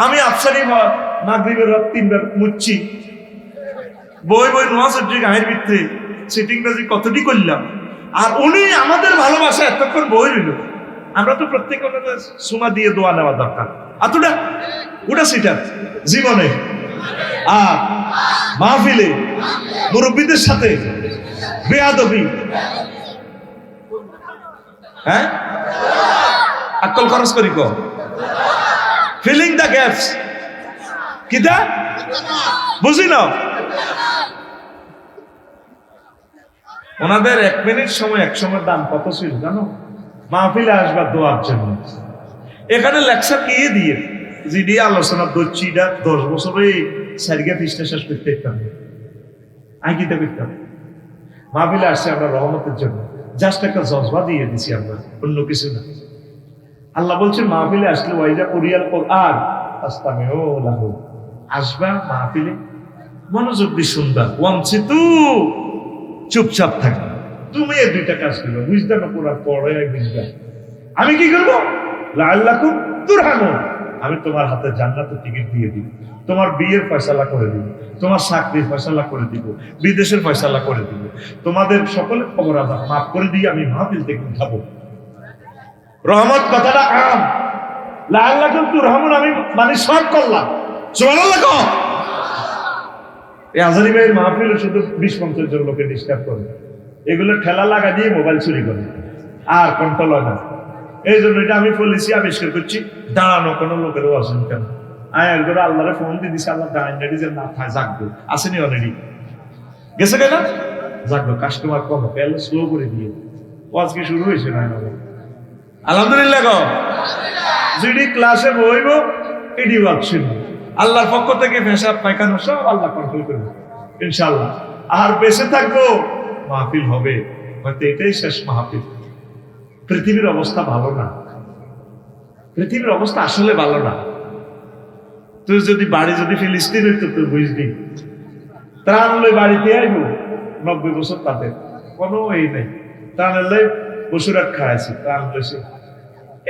আমি আফসারি মাগরিবের রাত 3বার মুচ্ছি, বই নোয়াজের যে গায়ের ভিতরে সিটিং বাজি কতটি করলাম, আর উনি আমাদের ভালোবাসা এতক্ষণ বই রইল। আমরা তো প্রত্যেকে ওনাদের সোনা দিয়ে দোয়া নেওয়া দরকার। আতুটা ওটা সিটার জীবনে আর মাহফিলে মুরব্বীদের সাথে বেয়াদবি, হ্যাঁ আকল খরচ করি কো ফিলিং দ্য গ্যাপস কিটা বুঝি না। ওনাদের 1 মিনিট সময় 1 সময়ের দাম কত ছিল জানো? মাহফিলে আসবার দোয়ার জন্য। এখানে লেকচার কি দিয়ে যিনি আলোচনা করছি 10 বছরে সারিগা পৃষ্ঠা শেষ করতে পারতাম, আঁকিতে পারতাম। মাহফিলে আসছে আমরা রহমতের জন্য, জাস্ট একটা জজবা দিয়ে দিছি আমরা, অন্য কিছু না। আল্লাহ বলছেন মাহফিলে আসলে ওয়াইজা কুরিয়াল কোরআন আস্তামিউ লাহু, আসবা মাহফিলে মনোযোগ দিয়ে শুনবা, ওয়ানসিতু চুপচাপ থাকবা। তুমি এই 2টা কাজ করবে, বুঝতে না কোরআন পড়ে বুঝবা। আমি কি করবো? লাআল্লাকুম তুরহামুন, আমি তোমার হাতে জান্নাতের টিকিট দিয়ে দিব, তোমার বিয়ের ফয়সালা করে দিব, তোমার চাকরির ফয়সালা করে দিব, বিদেশের ফয়সালা করে দিব, তোমাদের সকলের খবর আবার মাফ করে দিয়ে আমি মাহফিল থেকে উঠাবো। রহমত কথাটা আম, লাআল্লাকুম তুরহামুন আমি মানে সব করলাম। সুবহানাল্লাহ। এই আজারি ভাইয়ের মাহফিলে শুধু 20-50 জন লোকে ডিস্টার্ব করে, এগুলো ঠেলা লাগা দিয়ে মোবাইল চুরি করে আর কন্ট্রোল হয় না। এই জন্য এটা আমি পলিসি আবিষ্কার করছি, দাঁড়ানো কোনো লোকেরও আসেন কেন। আমি একবার আল্লাহরে ফোন দিয়ে দিছি, আল্লাহ দাঁড়ান যে না থায় জাগবো, আসেনি অলরেডি গেছে কেনা জাগবো, কাস্টমার কম পেলে স্লো করে দিয়ে আজকে শুরু হয়েছে না। আলহামদুলিল্লাহ গো, যদি ক্লাসে বইব এটি ভাবছিল আল্লাহর পক্ষ থেকে পেশাব পায়খানা সব আল্লাহ কন্ট্রোল করবে। ইনশাআল্লাহ। আর বেঁচে থাকবো, মাহফিল হবে, হয়তো এটাই শেষ মাহফিল। পৃথিবীর অবস্থা ভালো না, পৃথিবীর অবস্থা আসলে ভালো না। তুই যদি বাড়ি যদি ফিলিস্তিন হইতো তুই বুঝবি, ত্রাণ লই বাড়িতে আইব 90 বছর তাদের কোনো এই নেই। ত্রাণ লই বসুরাট খাওয়াইছি, ত্রাণ লইছে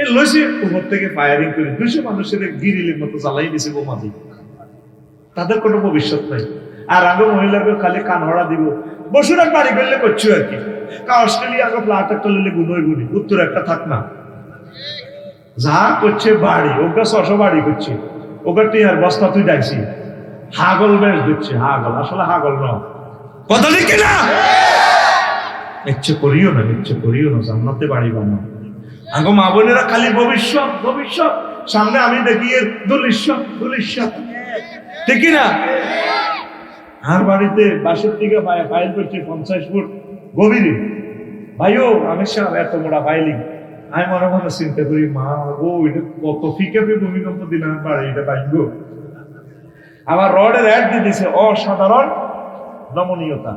এই লইছে উপর থেকে ফায়ারিং করে 200 মানুষের গিরিলের মতো জ্বালাই দিছে বোমা দিয়ে। তাদের কোনো ভবিষ্যৎ নাই। আর আগে মহিলাকে খালি কানহড়া দিব, বসুরাট বাড়ি করলে করছো আর কি। অস্ট্রেলিয়া আগে ফ্ল্যাট একটা লইলে গুনোই গুনি, উত্তর একটা থাক না। যা করছে বাড়ি, ওটা 600 বাড়ি করছে, ওটা টিয়ার বস্তা তুই যাইছি। হাগল বেশ দিচ্ছে, হাগল আসলে হাগল ন, কথা লিখি না। ইচ্ছে করিও না, ইচ্ছে করিও না, জান্নাতে বাড়ি বানাও। আগে মা বোনেরা খালি ভবিষ্যৎ ভবিষ্যৎ, সামনে আমি দেখি এর দুলিশ্বাস দুলিশ্বাস, ঠিক না? আর বাড়িতে 62 ফাইল করছে 50 ফুট গভীরে। ভাইও আমি সব এত মোটা ফাইলিং, আমি মনে মনে চিন্তা করি, মা ও এটা কত ফিকাপে ভূমিকম্প দিলাম বাড়ি, এটা পাইব। আবার রডের অ্যাড দিয়ে দিছে অসাধারণ নমনীয়তা,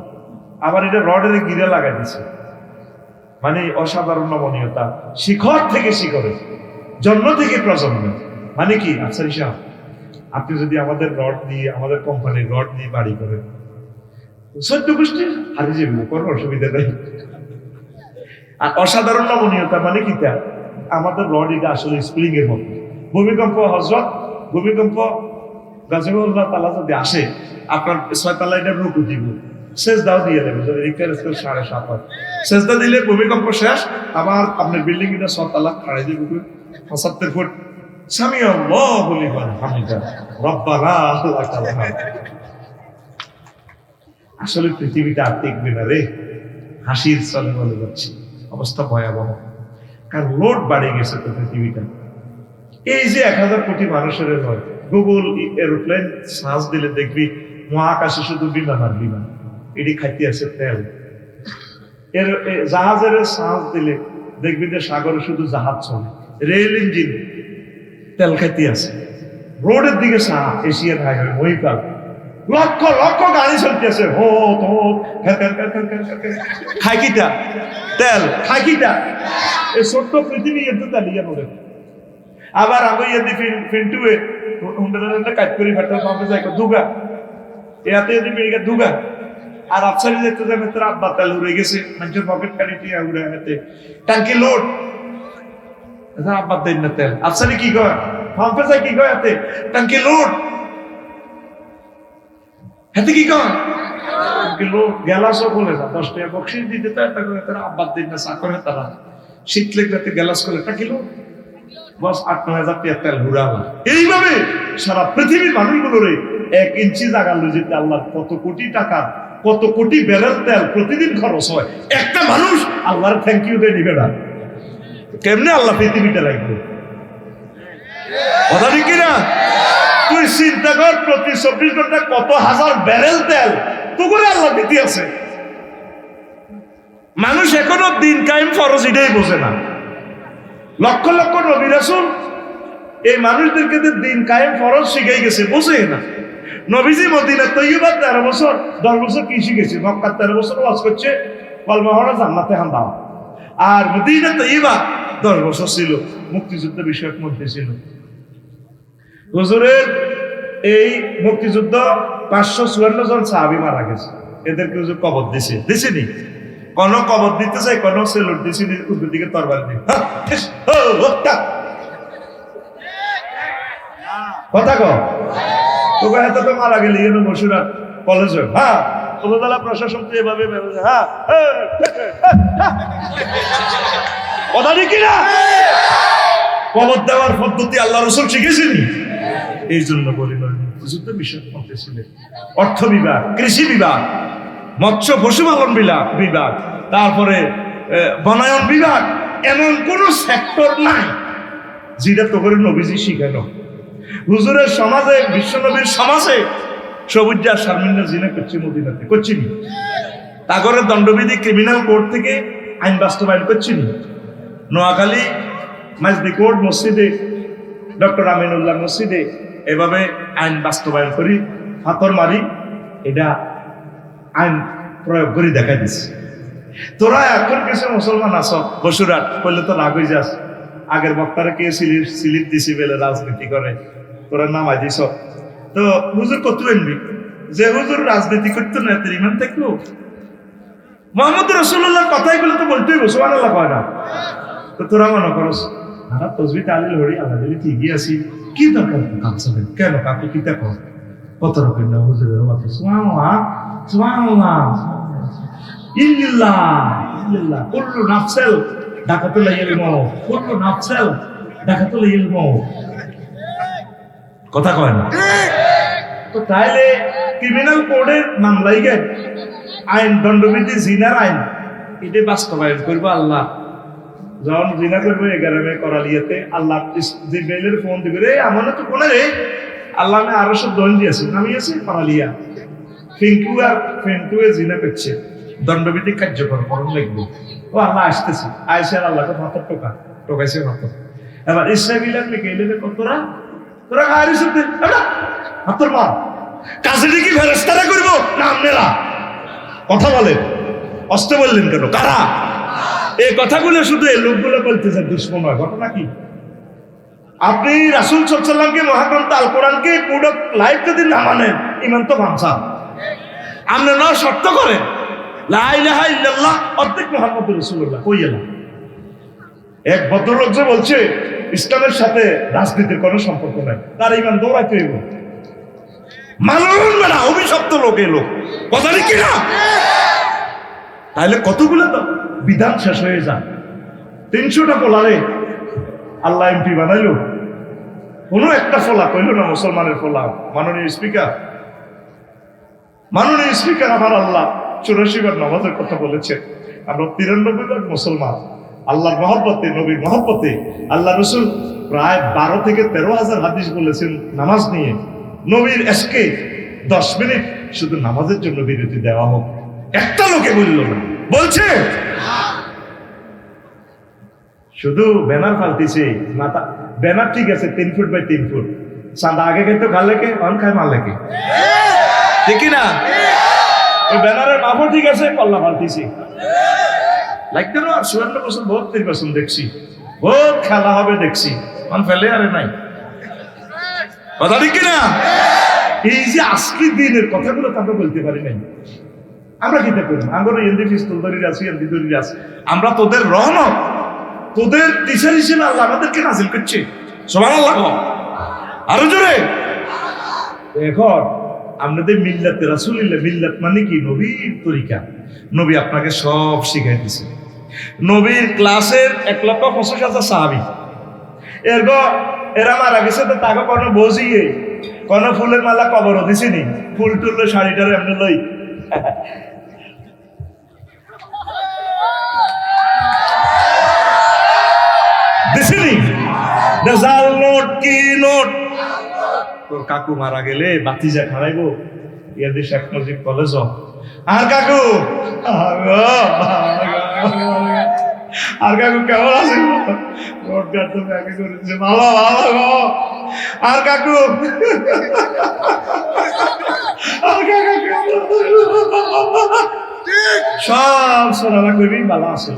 আবার এটা রডের গিরে লাগাই দিছে, মানে অসাধারণ নমনীয়তা, শিখর থেকে শিখরে, জন্ম থেকে প্রজন্মে। মানে কি আফসারি সাহেব, আপনি যদি আমাদের রড দিয়ে, আমাদের কোম্পানির রড দিয়ে বাড়ি করেন, 14 গোষ্ঠী হারিয়ে যাবে, কোনো অসুবিধা নেই। আর অসাধারণ নমনীয়তা মানে কি, তা আমাদের রড এটা আসলে স্প্রিং এর মতো। ভূমিকম্প হযরত, ভূমিকম্প গাজীউল্লাহ তাআলা যদি আসে, আপনার 6 তলা এটা রুকু দিব, সেজদাও দিয়ে দেবে, যদি রিক্টার স্কেল 7.5 হয়, সেজদা দিলে ভূমিকম্প শেষ। আবার আপনার বিল্ডিং এটা 6 তলা খাড়াই দিব 75 ফুট, সামি আল্লাহু লিমান হামিদা রব্বানা লাকাল হামদ। আসলে পৃথিবীটা আর টিকবে না রে, হাসির চলে বলে যাচ্ছে, অবস্থা ভয়াবহ। কারণ লোড বাড়ে গেছে তো পৃথিবীটা। এই যে 1000 কোটি মানুষের নয়, গুগল এরোপ্লেন সার্চ দিলে দেখবি মহাকাশে শুধু বিমান আর বিমান, এটি খাইতে আছে তেল। এর জাহাজের সার্চ দিলে দেখবি যে সাগরে শুধু জাহাজ চলে, রেল ইঞ্জিন তেল খাইতে আছে। রোডের দিকে এশিয়ান হাইওয়ে, মহিপাল, লক্ষ লক্ষ গাড়ি চলতেছে, হো তো খাইকিটা তেল, খাইকিটা এই ছোট্ট পৃথিবী এত তেলিয়া পড়ে। আবার আমি যদি ফিন্টুয়ে হুন্ডা কাজ করি পেট্রোল পাম্পে যাই দুগা, এতে যদি মেয়েকে দুগা। আর আফসারি যেতে যাবে তোর আব্বা তেল উড়ে গেছে, মানুষের পকেট কাটি টিয়া উড়ে হাতে টাঙ্কি লোড, আব্বা দেন না তেল। আফসারি কি কয়, পাম্পে যাই কি কয়, হাতে টাঙ্কি লোড, হাতে কি কয় লোড। গ্যালাসও বলে না, 10 টাকা বকশিস দিতে তো একটা করে তারা আব্বা দেন না, চাকরে তারা শীত লেগে গ্যালাস করে টাঙ্কি লোড, বস 8-9 হাজার টাকা তেল ঘুরাবো। এইভাবে সারা পৃথিবীর মানুষগুলোরে 1 ইঞ্চি জায়গা লই যেতে আল্লাহ কত কোটি টাকা, কত কোটি ব্যারেল তেল প্রতিদিন খরচ হয়। একটা মানুষ আল্লাহর থ্যাংক ইউ দিয়ে নিবে না, কেমনে আল্লাহ পৃথিবীটা রাখবে? কথা ঠিক না? তুই চিন্তা কর, প্রতি 24 ঘন্টা কত হাজার ব্যারেল তেল তো করে আল্লাহ দিতে আছে। মানুষ এখনো দিন কায়েম ফরজ এটাই বোঝে না। লক্ষ লক্ষ নবী রাসূল এই মানুষদেরকে দিন কায়েম ফরজ শিখাই গেছে, বোঝে না। নবীজি মদিনা তৈয়বা 13 বছর 10 বছর কি শিখেছে, মক্কা 13 বছর ওয়াজ করছে, কলমা পড়া, জান্নাতে হান দাও। আর মদিনা তৈয়বা 10 বছর ছিল, মুক্তিযুদ্ধ বিষয়ক মন্ত্রী ছিল। হুজুরের এই মুক্তিযুদ্ধ 554 জন সাহাবী মারা গেছে, এদেরকে হুজুর কবর দিছে, দিছেনি? কোন কবর দিতে চাই, কোন সেলুট দিছি, উল্টো দিকে তরবারি দিয়ে কথা কো তোকে এত তো মারা গেলি কেন বসুরাট কলেজ? হ্যাঁ, উপজেলা প্রশাসন তো এভাবে, হ্যাঁ কথা কি না? কবর দেওয়ার পদ্ধতি আল্লাহ রাসূল শিখেছিলেন। এই জন্য বলি যুদ্ধ বিষয় করতেছিলেন, অর্থ বিভাগ, কৃষি বিভাগ, মৎস্য পশুপালন বিভাগ, তারপরে বনায়ন বিভাগ, এমন কোন সেক্টর নাই যেটা তো করে নবীজি শিখানো। হুজুরের সমাজে, বিশ্বনবীর সমাজে সবুজা শারমিন্দা জিনা করছি, মদিনাতে করছি নি, তাগরের দণ্ডবিধি ক্রিমিনাল কোর্ট থেকে আইন বাস্তবায়ন করছি নি, নোয়াখালী মাজদি কোর্ট মসজিদে, ডক্টর আমিনুল্লাহ মসজিদে এভাবে আইন বাস্তবায়ন করি, ফাতর মারি, এটা আইন প্রয়োগ করে দেখাই দিছে। তোরা এখন কিছু মুসলমান আস বসুরাট করলে তো রাগ হয়ে যাস, আগের বক্তারা কে সিলিপ দিছি বলে রাজনীতি করে, তোরা নামাই দিস। তো হুজুর কত আনবি যে হুজুর রাজনীতি করতো না, তোর ইমান থাকলো? মোহাম্মদ রাসূলুল্লাহর কথাই গুলো তো বলতেই সুবহানাল্লাহ কয় না? তো তোরা মনে করস আমরা তসবি তালিল হরি আল্লাহ দিলে ঠিকই আছি, কি দরকার কাঁদছে কেন? কাকু কি দেখো কত রকম না হুজুরের কথা। সুবহানাল্লাহ সুবহানাল্লাহ ইল্লাল্লাহ ইল্লাল্লাহ কুল্লু নাফসিল দাকাতুল ইলম, কুল্লু নাফসিল দাকাতুল ইলম, কথা কয় না? তো তাইলে ক্রিমিনাল কোডের মামলাই গেল আইন দণ্ডবিধি জিনার আইন এটা বাস্তবায়ন করবো আল্লাহ। যখন জিনা করবো 11 করালিয়াতে আল্লাহ জিব্রাইলের ফোন দিবে, রে আমনে তো কোনে রে আল্লাহ আমি আরো সব দন দিয়েছি আমি আছি করালিয়া ফিঙ্কু আর ফেন্টুয়ে জিনা করছে, দণ্ডবিধি কার্যকর করণ লাগবে। ও আল্লাহ আসতেছে, আয়সার আল্লাহকে মাথার টোকাইছে মাথা। এবার ইসরাইল গেলে তোরা তোরা গাড়ি শুনতে হাতর মার কাজে কি ফেরেশতারা করবো না আপনারা? কথা বলেন, অস্ত বললেন কেন? কারা এই কথাগুলো? শুধু এই লোকগুলো বলতেছে দুশ্মন হয়। ঘটনা কি? আপনি রাসূল সাল্লাল্লাহু আলাইহি ওয়াসাল্লামকে মহাগ্রন্থ আল কোরআনকে পুরো লাইফ যদি না মানেন ইমান তো ভাঙসা। আপনি না শর্ত করেন লা ইলাহা ইল্লাল্লাহ অর্ধেক মুহাম্মদুর রাসূলুল্লাহ কই এলা? এক ভদ্রলোক যে বলছে ইসলামের সাথে রাজনীতির কোনো সম্পর্ক নাই, তার ইমান দৌড়াইতে হইব। মানুষ না অভিশপ্ত লোক এই লোক, কথা কি না? তাহলে কতগুলো তো বিধান শেষ হয়ে যায়। 300টা ফলারে আল্লাহ এমপি বানাইলো, কোনো একটা ফলা কইল না মুসলমানের ফলা। মাননীয় স্পিকার আমার আল্লাহ 84 বার নামাজের কথা বলেছেন। আমরা 93 বার মুসলমান। আল্লাহর মহব্বতে, নবীর মহব্বতে আল্লাহ রসুল প্রায় 12 থেকে 13,000 হাদিস বলেছেন নামাজ নিয়ে। নবীর এসকে 10 মিনিট শুধু নামাজের জন্য বিরতি দেওয়া হোক, একটা লোকে বলল না। বলছে শুধু ব্যানার ফালতিছে মাথা। ব্যানার ঠিক আছে 3 ফুট বাই 3 ফুট, চাঁদা আগে খেতো গালে কে অন খায় মালে কে, ঠিক না? ওই ব্যানারের মাপও ঠিক আছে, কল্লা ফালতিছে লাগতো না। 54 বছর 32 বছর দেখছি, বহুত খেলা হবে দেখছি, অন ফেলে আরে নাই, কথা ঠিক না? এই যে আজকের দিনের কথাগুলো তো আমরা বলতে পারি নাই। আমরা কি করবো? আমরা এন্দি পিস্তল ধরে আছি, এন্দি ধরে আছি। আমরা তোদের রহমত, তোদের টিচার হিসেবে আল্লাহ আমাদেরকে নাজিল করছে। সুবহানাল্লাহ আরো জোরে। এখন আপনাদের মিল্লাতে রাসূলুল্লাহ, মিল্লাত মানে কি? নবীর তরিকা। নবী আপনাকে সব শিখাই দিছে। নবীর ক্লাসের 1,25,000 সাহাবী, এরা মারা গেছে তো তাকে কোনো বসিয়ে কোনো ফুলের মালা কবরও দিছিনি, ফুল টুললে শাড়িটার এমনি লই দিছিনি। জাল নোট কি নোট? তোর কাকু মারা গেলে বাতিজা খারাইবো ইয়াদের শেখ মুজিব কলেজ। আর কাকু আর কাকু কেমন আছে? ভালো ভালো গো। আর কাকু সব সোনালা করবি ভালো আছে।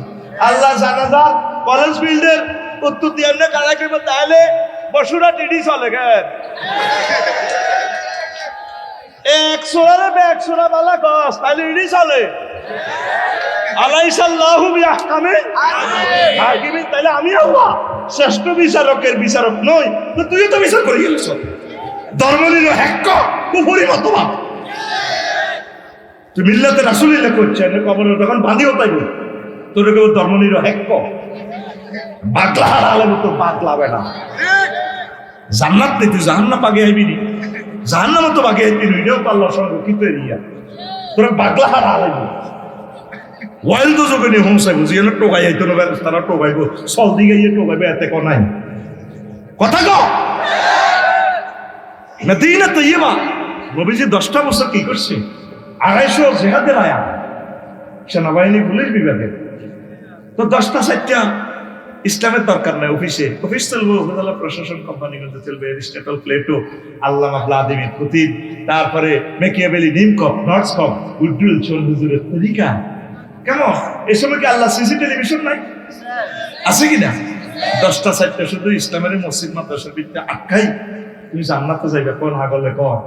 আল্লাহ জানাজা কলেজ ফিল্ডের উত্তর দিয়ে এমনি কারা করবো, তাহলে বসুরা টিডি চলে গেল 100 বালা গছ, তাহলে ইডি চলে। আলাইসাল্লাহু বিআহকামিল হাকিমিন, তাহলে আমি আল্লাহ শ্রেষ্ঠ বিচারকের বিচারক নই তো তুই তো বিচার করে গেলিস। ধর্মনিরপেক্ষ কুফরি মতবাদ। তুই মিল্লাতে রাসূলুল্লাহ করছে, কবরে তখন বাঁধিও তাই তোর কেউ ধর্মনিরপেক্ষ বাকলা হারালে তো বাকলাবে না। জান্নাত নেই, তুই জাহান্নাম আগে আইবি নি, জাহান্নাম তো আগে আইবি নইলেও পাল্লার সঙ্গে কিন্তু এরিয়া তোরা বাকলা হারালে ওয়াইল তো যোগে নিয়ে হোমসাই বুঝি এনে টোকাই আইতো না, তারা টোকাইবো চল দিকে গিয়ে টোকাইবে, এতে নাই কথা গো না দিই না তো ইয়ে বা নবীজি 10টা বছর কি করছে? 250 জেহাদের আয়া সেনাবাহিনী পুলিশ বিভাগে তো 10টা 4টা ইসলামের দরকার নাই। অফিস চলবে, উপজেলা প্রশাসন কোম্পানিগুলোতে চলবে, এরিস্টটল, প্লেটো, আল্লামা ভ্লাদিমির পুতিন, তারপরে মেকিয়াভেলি, নিমকপ, নর্থস্কপ, উড্ডুল চোল হুজুরের তরিকা। কেমন এই সময় কি আল্লাহ সিসি টেলিভিশন নাই? আছে কিনা? 10টা 4টা শুধু ইসলামের মসজিদ মাদ্রাসার ভিতরে আটকাই। তুমি জান্নাতে যাইবে কোন হাগলে কর?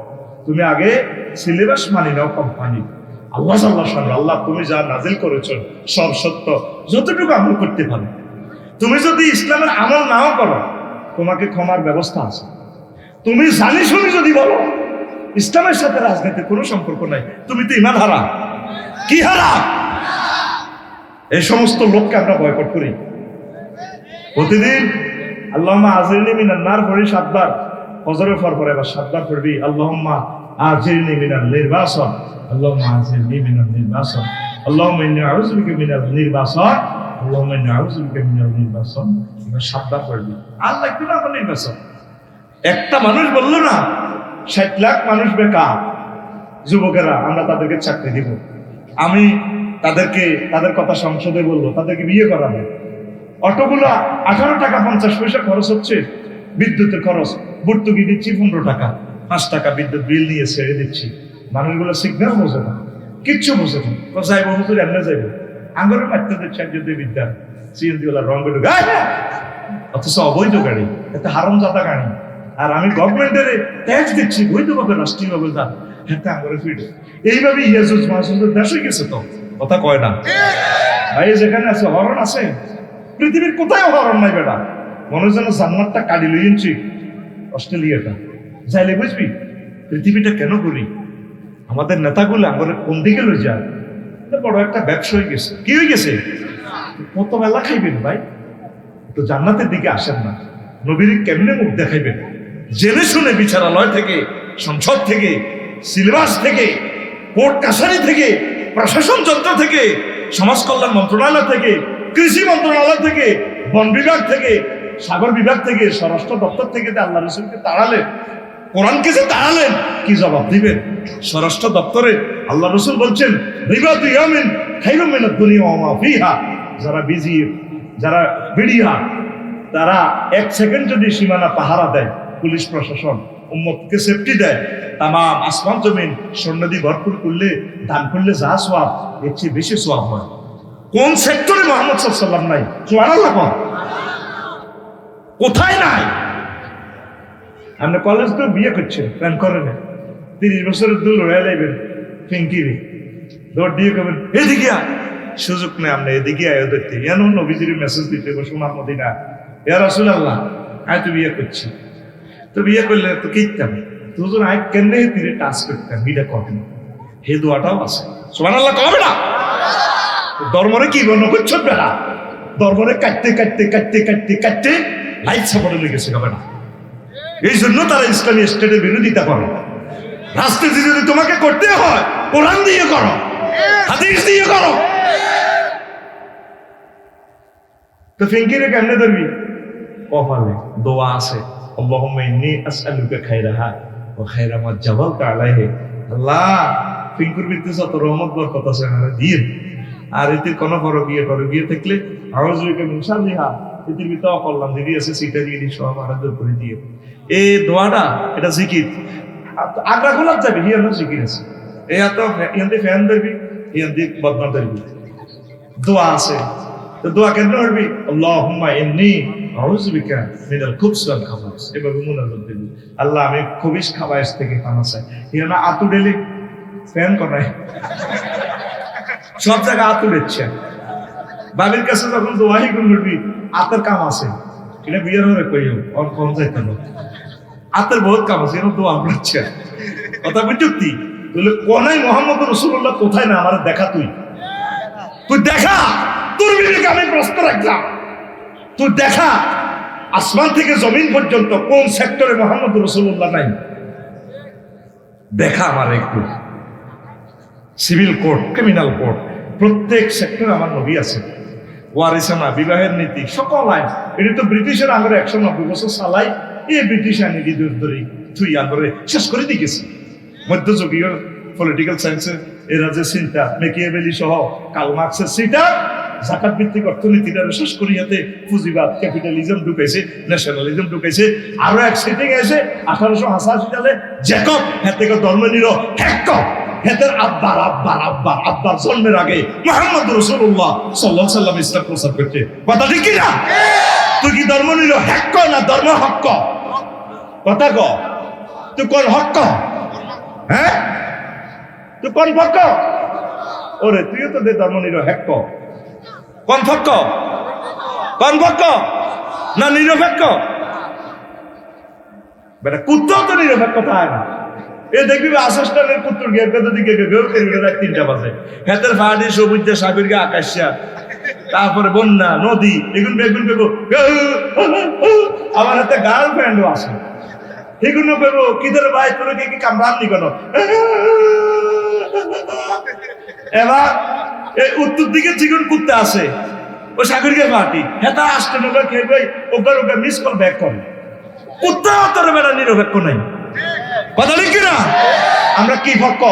তুমি আগে সিলেবাস মানি নাও কোম্পানি। আল্লাহ আল্লাহ তুমি যা নাজিল করেছো সব সত্য, যতটুকু আমল করতে পারো। তুমি যদি ইসলামের আমল নাও করো, তোমাকে ক্ষমার ব্যবস্থা আছে। তুমি জানি শুনি যদি বলো ইসলামের সাথে রাজনীতির কোনো সম্পর্ক নাই, তুমি তো ইমান হারা। কি হারা? এই সমস্ত লোককে আমরা বয়কট করি। প্রতিদিন আল্লাহুম্মা আজিরনি মিনান নার পড়ি 7 বার, ফজরের পর এবার 7 বার পড়বি আল্লাহুম্মা আজিরনি মিনাল নির্বাসন, আল্লাহুম্মা আজিরনি মিনাল নির্বাসন, আল্লাহুম্মা ইন্নী আউযু বিকা মিনাল নির্বাসন, আল্লাহুম্মা ইন্নী আউযু বিকা মিনাল নির্বাসন। এবার 7 বার পড়বি। আল্লাহ কি না নির্বাসন? একটা মানুষ বললো না 60 লাখ মানুষ বেকার, যুবকেরা আমরা তাদেরকে চাকরি দিব। আমি তাদেরকে তাদের কথা সংসদে বলবো, তাদেরকে বিয়ে করাবো। অটোগুলা 18 টাকা 50 পয়সা খরচ হচ্ছে, বিদ্যুতের খরচ ভর্তুকি দিচ্ছি 15 টাকা, 5 টাকা বিদ্যুৎ বিল নিয়ে ছেড়ে দিচ্ছি। মানুষগুলো সিগন্যাল বোঝে না, কিচ্ছু বোঝে না। যাইব হুজুর এমনি যাইব, আঙ্গুরের মারতে দিচ্ছে যদি বিদ্যা সিএনজি ওলা রং করে, অথচ অবৈধ গাড়ি, এতে হারামজাদা গাড়ি। আর আমি গভর্নমেন্টের ট্যাক্স দিচ্ছি বৈধভাবে, রাষ্ট্রীয়ভাবে যা হাতে আঙ্গুরে ফিরে। এইভাবে ইয়াজুজ মাসুজের দেশ হয়ে গেছে। তো কথা কয় না ভাই, যেখানে আছে হরণ আছে, পৃথিবীর কোথায় হরণ নাই বেটা। মনে যেন জান্নাতটা কাটি লইছি অস্ট্রেলিয়াটা যাইলে বুঝবি পৃথিবীটা কেন করি। আমাদের নেতাগুলো আমাদের কোন দিকে লই যায়, বড় একটা ব্যবসা হয়ে গেছে। কি হয়ে গেছে? কত বেলা খাইবেন ভাই, তো জান্নাতের দিকে আসেন না। নবীর কেমনে মুখ দেখাইবেন? জেনে শুনে বিচারালয় থেকে, সংসদ থেকে, সিলেবাস থেকে, কোর্ট কাছারি থেকে, প্রশাসন যন্ত্র থেকে, সমাজ কল্যাণ মন্ত্রণালয় থেকে, কৃষি মন্ত্রণালয় থেকে, বন বিভাগ থেকে, সাগর বিভাগ থেকে, স্বরাষ্ট্র দপ্তর থেকে আল্লাহ রসুলকে তাড়ালেন, কোরআনকে যে তাড়ালেন, কি জবাব দিবেন? স্বরাষ্ট্র দপ্তরে আল্লাহ রসুল বলছেন রিবাতু ইয়ামিন খায়রুম মিনাদ দুনিয়া ওয়া মা ফিহা। যারা বিজি, যারা বিডিয়া, তারা 1 সেকেন্ড যদি সীমানা পাহারা দেয়, পুলিশ প্রশাসন উম্মতকে সেফটি দেয়, তাম আসমান জমিন স্বর্ণ দিয়ে ভরপুর করলে, দান করলে যা সোয়াব, এর চেয়ে বেশি সোয়াব হয়। কোন সেক্টরে মুহাম্মদ সাল্লাল্লাহু আলাইহি ওয়াসাল্লাম নাই? সুবহানাল্লাহ। কোথায় নাই? আপনি কলেজ তো বিয়ে করছেন, প্ল্যান করেন, 30 বছরের দূর রয়ে যাইবেন, ফিঙ্কিরি দৌড় দিয়ে করবেন এদিকে আয়, সুযোগ নেই। আপনি এদিকে আয়, দেখতে এমন নবীজির মেসেজ দিতে সোনার মদিনা, ইয়া রাসূলুল্লাহ আয় তো বিয়ে করছি। তো বিয়ে করলে তো কিতাম তোর আয় কেন তীরে টাচ করতাম, বিটা করেন, হে দোয়াটাও আছে। সুবহানাল্লাহ কবে না? ধর্মরে কি গণ্য করছো বেড়া? ধর্মরে কাটতে কাটতে কাটতে কাটতে কাটতে লাইট সাপোর্টে লেগে গেছে হবে না। এই জন্য তারা ইসলামী স্টেটের বিরোধিতা করে। রাজনীতি যদি তোমাকে করতে হয়, কোরআন দিয়ে করো, হাদিস দিয়ে করো। তো ফিঙ্কিরে কেমনে ধরবি? কপালে দোয়া আছে, আল্লাহুম্মা ইন্নী আসআলুকা খায়রাহা ওয়া খায়রা মা জাবালতা আলাইহি। আল্লাহ ফিঙ্কুর ভিতরে যত রহমত বরকত আছে আমারে দিয়ে, আর এতে কোনো ফরক গিয়ে করো, গিয়ে থাকলে আউযু বিকা মিন শাররিহা, এতে ভিতরে অকল্যাণ দিয়ে আছে, সেটা দিয়ে সব আরাধ্য করে দিয়ে। এই দোয়াটা এটা জিকির। আগ্রা গোলাপ যাবে, হিয়ানো জিকির আছে। এই এত ইয়ান্দি ফ্যান ধরবি, ইয়ান্দি বদনা ধরবি, দোয়া আছে। তো দোয়া কেন করবি? আল্লাহুম্মা ইন্নী আউযু বিকা মিনাল খুবসি ওয়াল খাবাইস। এভাবে মুনাজাত দিবি, আল্লাহ আমি খবিস খাবাইস থেকে পানা চাই। ইয়ানা আতু ডেলি ফ্যান করাই, সব জায়গায় আতু দিচ্ছে। বাবির কাছে যখন দোয়াই করবি, আতের কাম আছে, এটা বিয়ের হলে কইও অন কম যাইতে না। আতের বহুত কাম আছে, এরকম দোয়া করছে। কথা বুঝতি? তাহলে কোনাই মুহাম্মদ রাসূলুল্লাহ কোথায় না আমার দেখা, তুই দেখা। তোর বিবেকে আমি প্রশ্ন রাখলাম, তুই দেখা আসমান থেকে জমিন পর্যন্ত কোন সেক্টরে মুহাম্মদ রাসূলুল্লাহ নাই? দেখা আমার একটু। সিভিল কোর্ট, ক্রিমিনাল কোর্ট, প্রত্যেক সেক্টরে আমার নবী আছে। ওয়ারিসানা, বিবাহের নীতি, সকল আইন, এটা তো ব্রিটিশের আঙ্গরে 190 বছর চালাই। এই ব্রিটিশ আইন ধরে তুই আঙ্গরে শেষ করে দিয়েছে। মধ্যযুগীয় পলিটিক্যাল সায়েন্সের এরা যে চিন্তা, মেকিয়াভেলি সহ কার্ল মার্কসের চিন্তা, জাকাত ভিত্তিক অর্থনীতিটা শেষ করিয়াতে পুঁজিবাদ ক্যাপিটালিজম ঢুকাইছে, ন্যাশনালিজম ঢুকাইছে। আরো এক সিটিং এসে 1888 সালে জ্যাকব হেতেকে ধর্ম নিল হ্যাক হেতের আব্বার জন্মের আগে মুহাম্মদ রাসূলুল্লাহ সাল্লাল্লাহু আলাইহি ওয়াসাল্লাম ইসলাম প্রচার করতে। কথা ঠিক কি না? তুই কি ধর্ম নিল হ্যাক না ধর্ম হক? কথা ক, তুই কোন হক? হ্যাঁ, তুই কোন হক? ওরে তুইও তো দে ধর্ম নিল হ্যাক। কোন হক? কোন হক না নিরপেক্ষ? বেটা কুত্তাও তো নিরপেক্ষ থাকে না। এ দেখবি আসস্টানের পুত্র গিয়ে দিকে গেও রাত 3টা বাজে, হেতের ফাড়ি সবুজ সাগর গে আকাশা, তারপরে বন্যা নদী এগুন বেগুন বেগো, আমার হাতে গার্লফ্রেন্ডও আছে এগুলো বেগো কিদের ভাই তোরা কি কামড়াননি কেন? এবার এই উত্তর দিকে চিকন কুত্তা আছে ও সাগরকে পার্টি হেতা আসতে নৌকা খেয়ে ভাই ওকে ওকে মিস কল ব্যাক করে। কুত্তা তোর বেড়া নিরপেক্ষ নাই। কথা লিখি না? আমরা কি পক্ষ?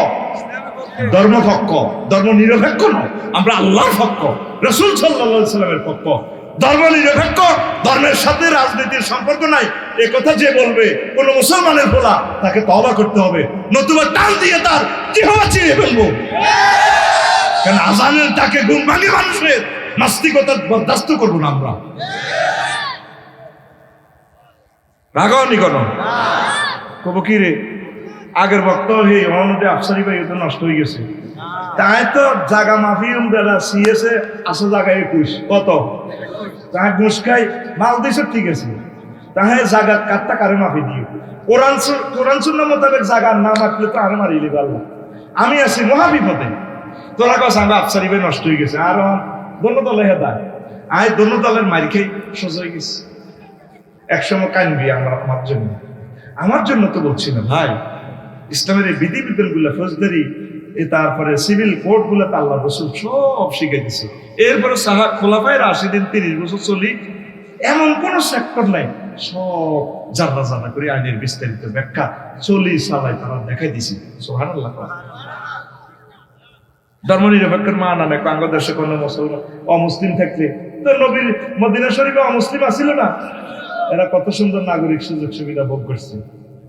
ধর্ম পক্ষ, ধর্ম নিরপেক্ষ নয়। আমরা আল্লাহর পক্ষ, রাসূল সাল্লাল্লাহু আলাইহি ওয়াসাল্লামের পক্ষ। ধর্ম নিরপেক্ষ, ধর্মের সাথে রাজনীতির সম্পর্ক নাই এ কথা যে বলবে কোন মুসলমানের বলা তাকে তওবা করতে হবে, নতুবা টান দিয়ে তার জিহ্বা চিরে ফেলবো। কারণ আজানের ডাকে ঘুম ভাঙে মানুষের, নাস্তিকতা বরদাস্ত করবো না আমরা। রাগাওনি কেন? কব কি রে আগের বক্তব্য হে অনুদে আফসারি ভাই তো নষ্ট হয়ে গেছে, তাই তো জাগা মাফিউম বেলা সিএসএ আসে জায়গায় 21 কত তাই ঘুষ খাই মাল দিছে ঠিক আছে, তাহে জাগা কাটটা কারে মাফি দিও। কোরআন সুন্নাহ মোতাবেক জাগার না মারলে তো আরে মারিলি আল্লাহ। আমি আছি মহাবিপদে, তোরা কাছে আমরা আফসারি ভাই নষ্ট হয়ে গেছে আর দোনো দলে হেদা আয় দোনো দলের মার খেয়ে সোজা হয়ে গেছে। একসময় কানবি আমার জন্য তো বলছি না ভাই। ইসলামের এই বিধিবিধান গুলা ফৌজদারি তারপরে সিভিল কোর্ট গুলা আল্লাহ রাসূল সব শিখে দিছে। এরপরে খোলাফায়ে রাশিদিন 30 বছর চলি, এমন কোন সেক্টর নাই সব জানা জানা করে আইনের বিস্তারিত ব্যাখ্যা চলি চালাই তারা দেখাই দিছে। সুবহানাল্লাহ। ধর্ম নিরপেক্ষের মানা নাই। বাংলাদেশে কোনো মুসলমান অমুসলিম থাকলে তো নবীর মদিনা শরীফে অমুসলিম আসিল না, এরা কত সুন্দর নাগরিক সুযোগ সুবিধা ভোগ করছে,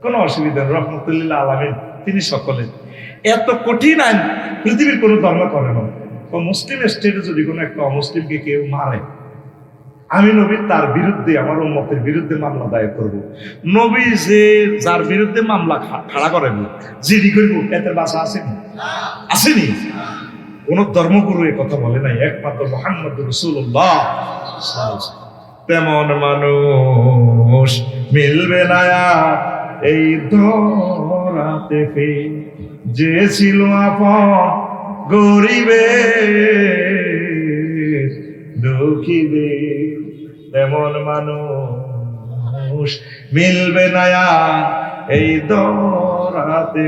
কোনো অসুবিধা নেই। রহমতুল্লাহ আলামিন তিনি সকলে। এত কঠিন আইন পৃথিবীর কোনো ধর্ম করে না। মুসলিম স্টেটে যদি কোনো একটা অমুসলিমকে কেউ মারে, আমি নবী তার বিরুদ্ধে আমার উম্মতের বিরুদ্ধে মামলা দায়ের করব। নবী যে যার বিরুদ্ধে মামলা খাড়া করেন জিডি করব, এতে বাসা আসেনি? আসেনি। কোন ধর্মগুরু এ কথা বলে নাই, একমাত্র মুহাম্মদ রাসূলুল্লাহ। তেমন মানুষ মিলবে না এই ধরাতে যে ছিল আপন গরিবের দুঃখীদের। তেমন মানুষ মিলবে না এই ধরাতে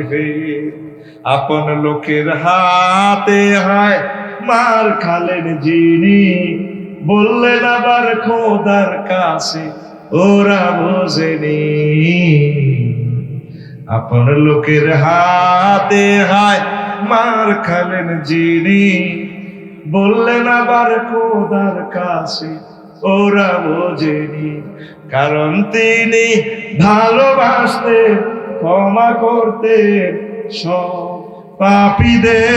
আপন লোকের হাতে হয় মার খালেন যিনি, বললেন আবার খোদার কাছে ওরা বোঝেনি। আপন লোকের হাতে হয় মার খালেন যিনি, বললেন আবার খোদার কাছে ওরা বোঝেনি। কারণ তিনি ভালোবাসতেন, ক্ষমা করতেন সব পাপীদের।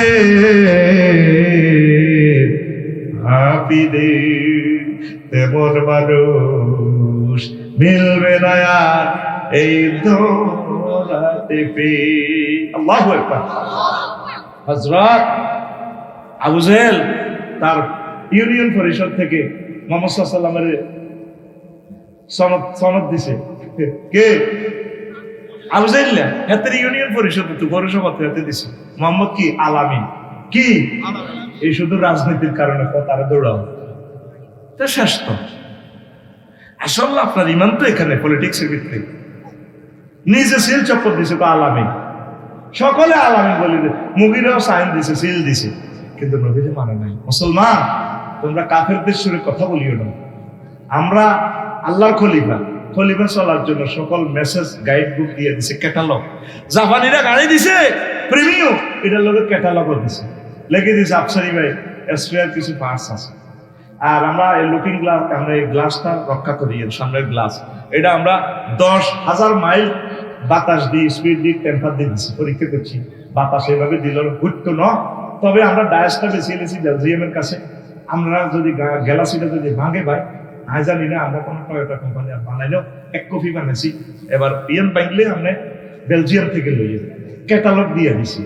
তেমন মানুষ মিলবে না আর এই ধরাতে আল্লাহু আকবার। হযরত আবু জেহেল তার ইউনিয়ন পরিষদ থেকে মুহাম্মদ সাল্লাল্লাহু আলাইহি ওয়াসাল্লামের সনদ দিছে। কে? আবু জেহেল। হেতের ইউনিয়ন পরিষদ তো পৌরসভাতে হেতে দিছে। মোহাম্মদ কি আলামিন কি এই শুধু রাজনীতির কারণে তারা দৌড়াও তো শেষ। তো আসলে আপনার ইমান তো এখানে পলিটিক্সের ভিত্তি। নিজে সিল চপ্পর দিছে তো আলামিন, সকলে আলামিন বলি, মুগিরাও সাইন দিছে, সিল দিছে, কিন্তু নবীরে মানে নাই। মুসলমান তোমরা কাফেরদের সুরে কথা বলিও না। আমরা আল্লাহর খলিফা, খলিফা চলার জন্য সকল মেসেজ গাইড বুক দিয়ে দিছে, ক্যাটালগ। জাপানিরা গাড়ি দিছে প্রিমিয়াম, এটার লোকের ক্যাটালগও দিছে, লেগে দিছে আফসারি ভাই এসপিআর কিছু পার্টস আছে, আর আমরা এই লুকিং গ্লাস, আমরা এই গ্লাসটা রক্ষা করি, এর সামনের গ্লাস, এটা আমরা 10,000 মাইল বাতাস দিয়ে, স্পিড দিয়ে, টেম্পার দিয়ে দিচ্ছি, পরীক্ষা করছি। বাতাস এভাবে দিল ঘুরতো না। তবে আমরা ডায়াসটা বেছে এনেছি বেলজিয়ামের কাছে। আমরা যদি গ্যালাক্সিটা যদি ভাঙে ভাই, আমি জানি না, আমরা কোনো টয়োটা কোম্পানি বানাইলেও 1 কপি বানাইছি। এবার ইয়েন ভাঙলে আমরা বেলজিয়াম থেকে লইয়ে ক্যাটালগ দিয়ে দিছি,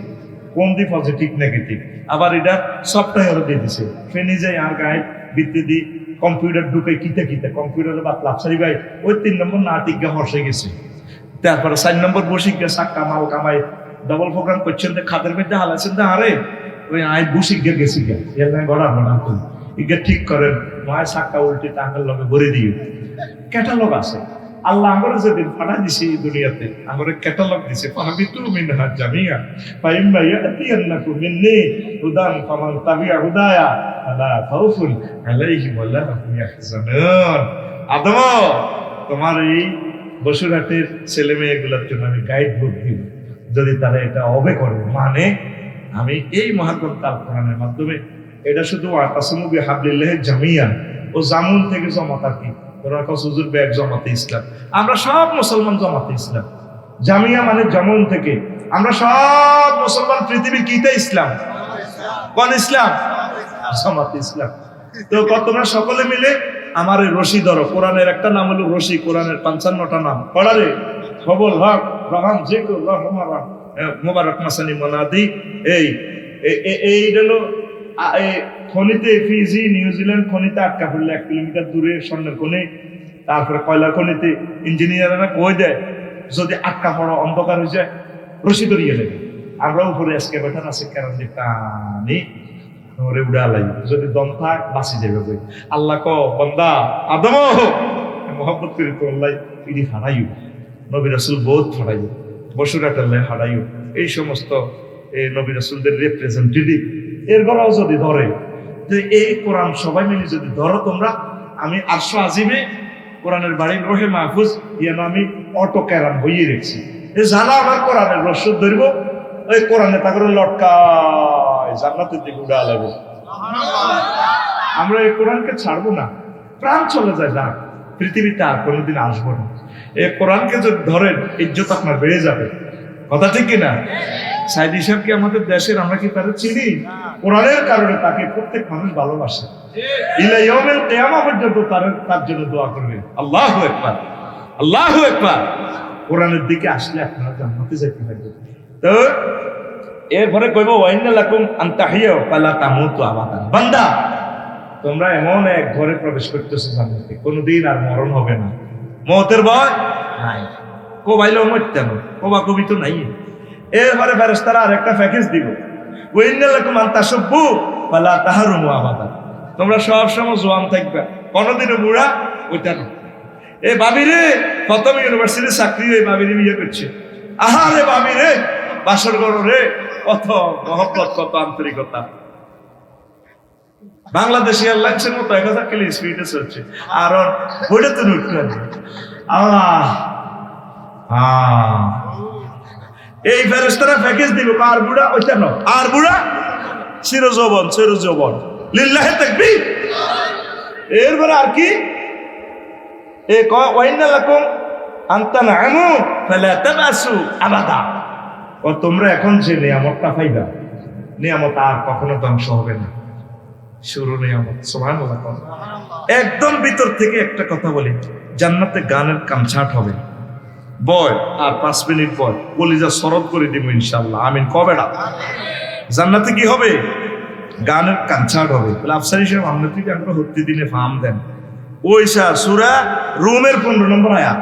কোন দি পজিটিভ নেগেটিভ। আবার এটা সফটওয়্যারও দিয়ে দিছে, ফেনি যায় আর গায়ে বৃত্তি দিয়ে কম্পিউটার ঢুকে কিতে কিতে কম্পিউটারে বা লাপসারি ভাই ওই 3 নম্বর না টিকা হর্ষে গেছে। তারপরে 4 নম্বর বসে গিয়ে সাক্কা মাল কামাই ডবল প্রোগ্রাম করছেন, খাদের মধ্যে হালাইছেন, আরে ওই আই বসে গিয়ে গেছি গিয়া এর নাই গড়া গড়া করি ইগে ঠিক করেন, মায়ের সাক্কা উল্টে টাঙ্গার লগে ভরে দিও। ক্যাটালগ আছে, আল্লাহ আমরা যেদিন পাঠা দিছি দুনিয়াতে, আমরা ক্যাটালগ দিছে, ফাহাবিতু মিনহা জামিয়া ফাইম্মা ইয়াতিয়ান্নাকুম মিন্নি হুদান ফামান তাবিআ হুদায়া আলা খাউফুন আলাইহিম ওয়ালা হুম ইয়াহজানুন। আদম, তোমার এই বসুরহাটের ছেলে মেয়েগুলোর জন্য আমি গাইড বুক দিব, যদি তারা এটা অবে করে, মানে আমি এই মহাগ্রন্থ আল কোরআনের মাধ্যমে, এটা শুধু ওয়াতাসিমু বিহাবলিল্লাহি জামিয়ান, ও জামুন থেকে জমাত আর কি, ওরা কস হুজুর ব্যাগ জামাতে ইসলাম, আমরা সব মুসলমান জামাতে ইসলাম। জামিয়া মানে জামুন থেকে, আমরা সব মুসলমান পৃথিবীর কিতে ইসলাম, কোন ইসলাম? জামাতে ইসলাম। তো তোমরা সকলে মিলে আমার এই রশি ধরো। কোরআনের একটা নাম হলো রশি, কোরআনের 55টা নাম পড়ারে সবল হক রহমান জিকুর রহমান মুবারক মাসানি মনাদি। এই হলো খনিতে, ফিজি নিউজিল্যান্ড খনিতে আটকা পড়লে 1 কিলোমিটার দূরে স্বর্ণের খনি, তারপরে কয়লা খনিতে ইঞ্জিনিয়াররা কই দেয় যদি আটকা পড়ো অন্ধকার হয়ে যায় রশি ধরিয়ে দেবে। আমরা উপরে আজকে বেঠান আছে কারণ যে টানি ওরে উড়া লাই, যদি দম থাক বাঁচি যাবে বই। আল্লাহ ক বান্দা আদম মোহাম্মদ করে তো আল্লাহ ইডি হারাইও, নবী রাসূল বহুত হারাইও, বসুরাট আল্লাহ হারাইও, এই সমস্ত এই নবী রাসূলদের রিপ্রেজেন্টেটিভ এর গলাও যদি ধরে, যে এই কোরআন সবাই মিলে যদি ধরো তোমরা, আমি আরশ আজিমে কোরআনের বাড়ি রহে মাহফুজ যেন আমি অটো ক্যারাম হইয়ে রেখেছি। এই যারা আমার কোরআনের রস ধরবো, ওই কোরআনে তা করে লটকায় জান্নাতের দিকে উড়া লাগবে। আমরা এই কোরআনকে ছাড়বো না, প্রাণ চলে যায় না, পৃথিবীতে আর কোনোদিন আসবো না। এই কোরআনকে যদি ধরেন ইজ্জত আপনার বেড়ে যাবে, কথা ঠিক কিনা? সাইদ হিসাব কি আমাদের দেশের, আমরা কি তারা চিনি? কোরআনের কারণে তাকে প্রত্যেক মানুষ ভালোবাসে, ইলা ইয়াউমিল কিয়ামা পর্যন্ত তার জন্য দোয়া করবে। আল্লাহু আকবার, আল্লাহু আকবার। কোরআনের দিকে আসলে আপনারা জান্নাতে যেতে পারবেন। তো এরপরে কইব ওয়াইন্না লাকুম আন তাহিয়ু ফালা তামুতু আবাদান। বান্দা, তোমরা এমন এক ঘরে প্রবেশ করতেছো জান্নাতে, কোনোদিন আর মরণ হবে না, মওতের ভয় নাই, কোবাইলেও মরতে না, কোবা কবি তো নাই। এরপরে ফেরেশতারা আরেকটা প্যাকেজ দিব, ওয়াইন্না লাকুম আন তাশুব্বু ফালা তাহরুমু আবাদান। তোমরা সব সময় জোয়ান থাকবে, কোনোদিনও বুড়া ওইটা না। এ ভাবি রে, প্রথম ইউনিভার্সিটি চাকরি, এই ভাবিরে বিয়ে করছে, আহারে ভাবি রে, বাসর ঘর রে, কত মহব্বত, কত আন্তরিকতা। বাংলাদেশি এয়ারলাইন্সের মতো 1000 কিলো স্পিডে চলছে, আর ওইটা তো উঠলেন। এই ফেরেশতারা প্যাকেজ দিব, আর বুড়া ওইটা না, আর বুড়া চিরযৌবন, চিরযৌবন, লিল্লাহি তাকবীর। এরপরে আর কি? এ ওয়াইন্না লাকুম আন তানআমু ফালা তাবাসু আবাদা। ও তোমরা এখন যে নিয়ামতটা পাইবা, নিয়ামত আর কখনো ধ্বংস হবে না, শুরু নিয়ামত। সুবহানাল্লাহ। একদম ভিতর থেকে একটা কথা বলি, জান্নাতে গানের কনসার্ট হবে, বয় আর 5 মিনিট পর কলিজা সরদ করে দিব ইনশাআল্লাহ, আমিন কবেডা। জান্নাতে কি হবে? গানের কনসার্ট হবে। বলে আফসারি সাহেব আপনি থেকে আমরা হত্যি দিনে ফার্ম দেন, ওইসা সূরা রুমের 15 নম্বর আয়াত,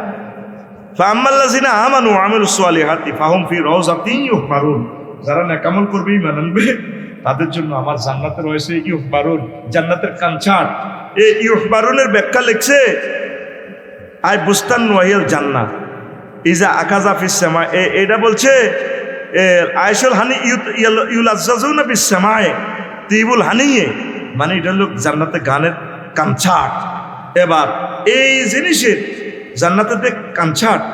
ফাআম্মাল্লাযিনা আমানু ওয়া আমিলুস সালিহাতি ফাহুম ফি রাউযাতিন ইউহবারুন। যারা নেক আমল করবে, ঈমান আনবে, তাদের জন্য আমার জান্নাতে রয়েছে ইউহবারুন, জান্নাতের কনসার্ট। এই ইউহবারুনের ব্যাখ্যা লিখছে আই বুস্তান ওয়াহিল জান্নাত ইজা আকাজা ফিস সামা। এটা বলছে আইশুল হানি ইউলাজ্জাজুনা বিস সামায়ে তিবুল হানিয়ে, মানে এটা হলো জান্নাতে গানের কনসার্ট। এবার এই জিনিসের জান্নাতের কনসার্ট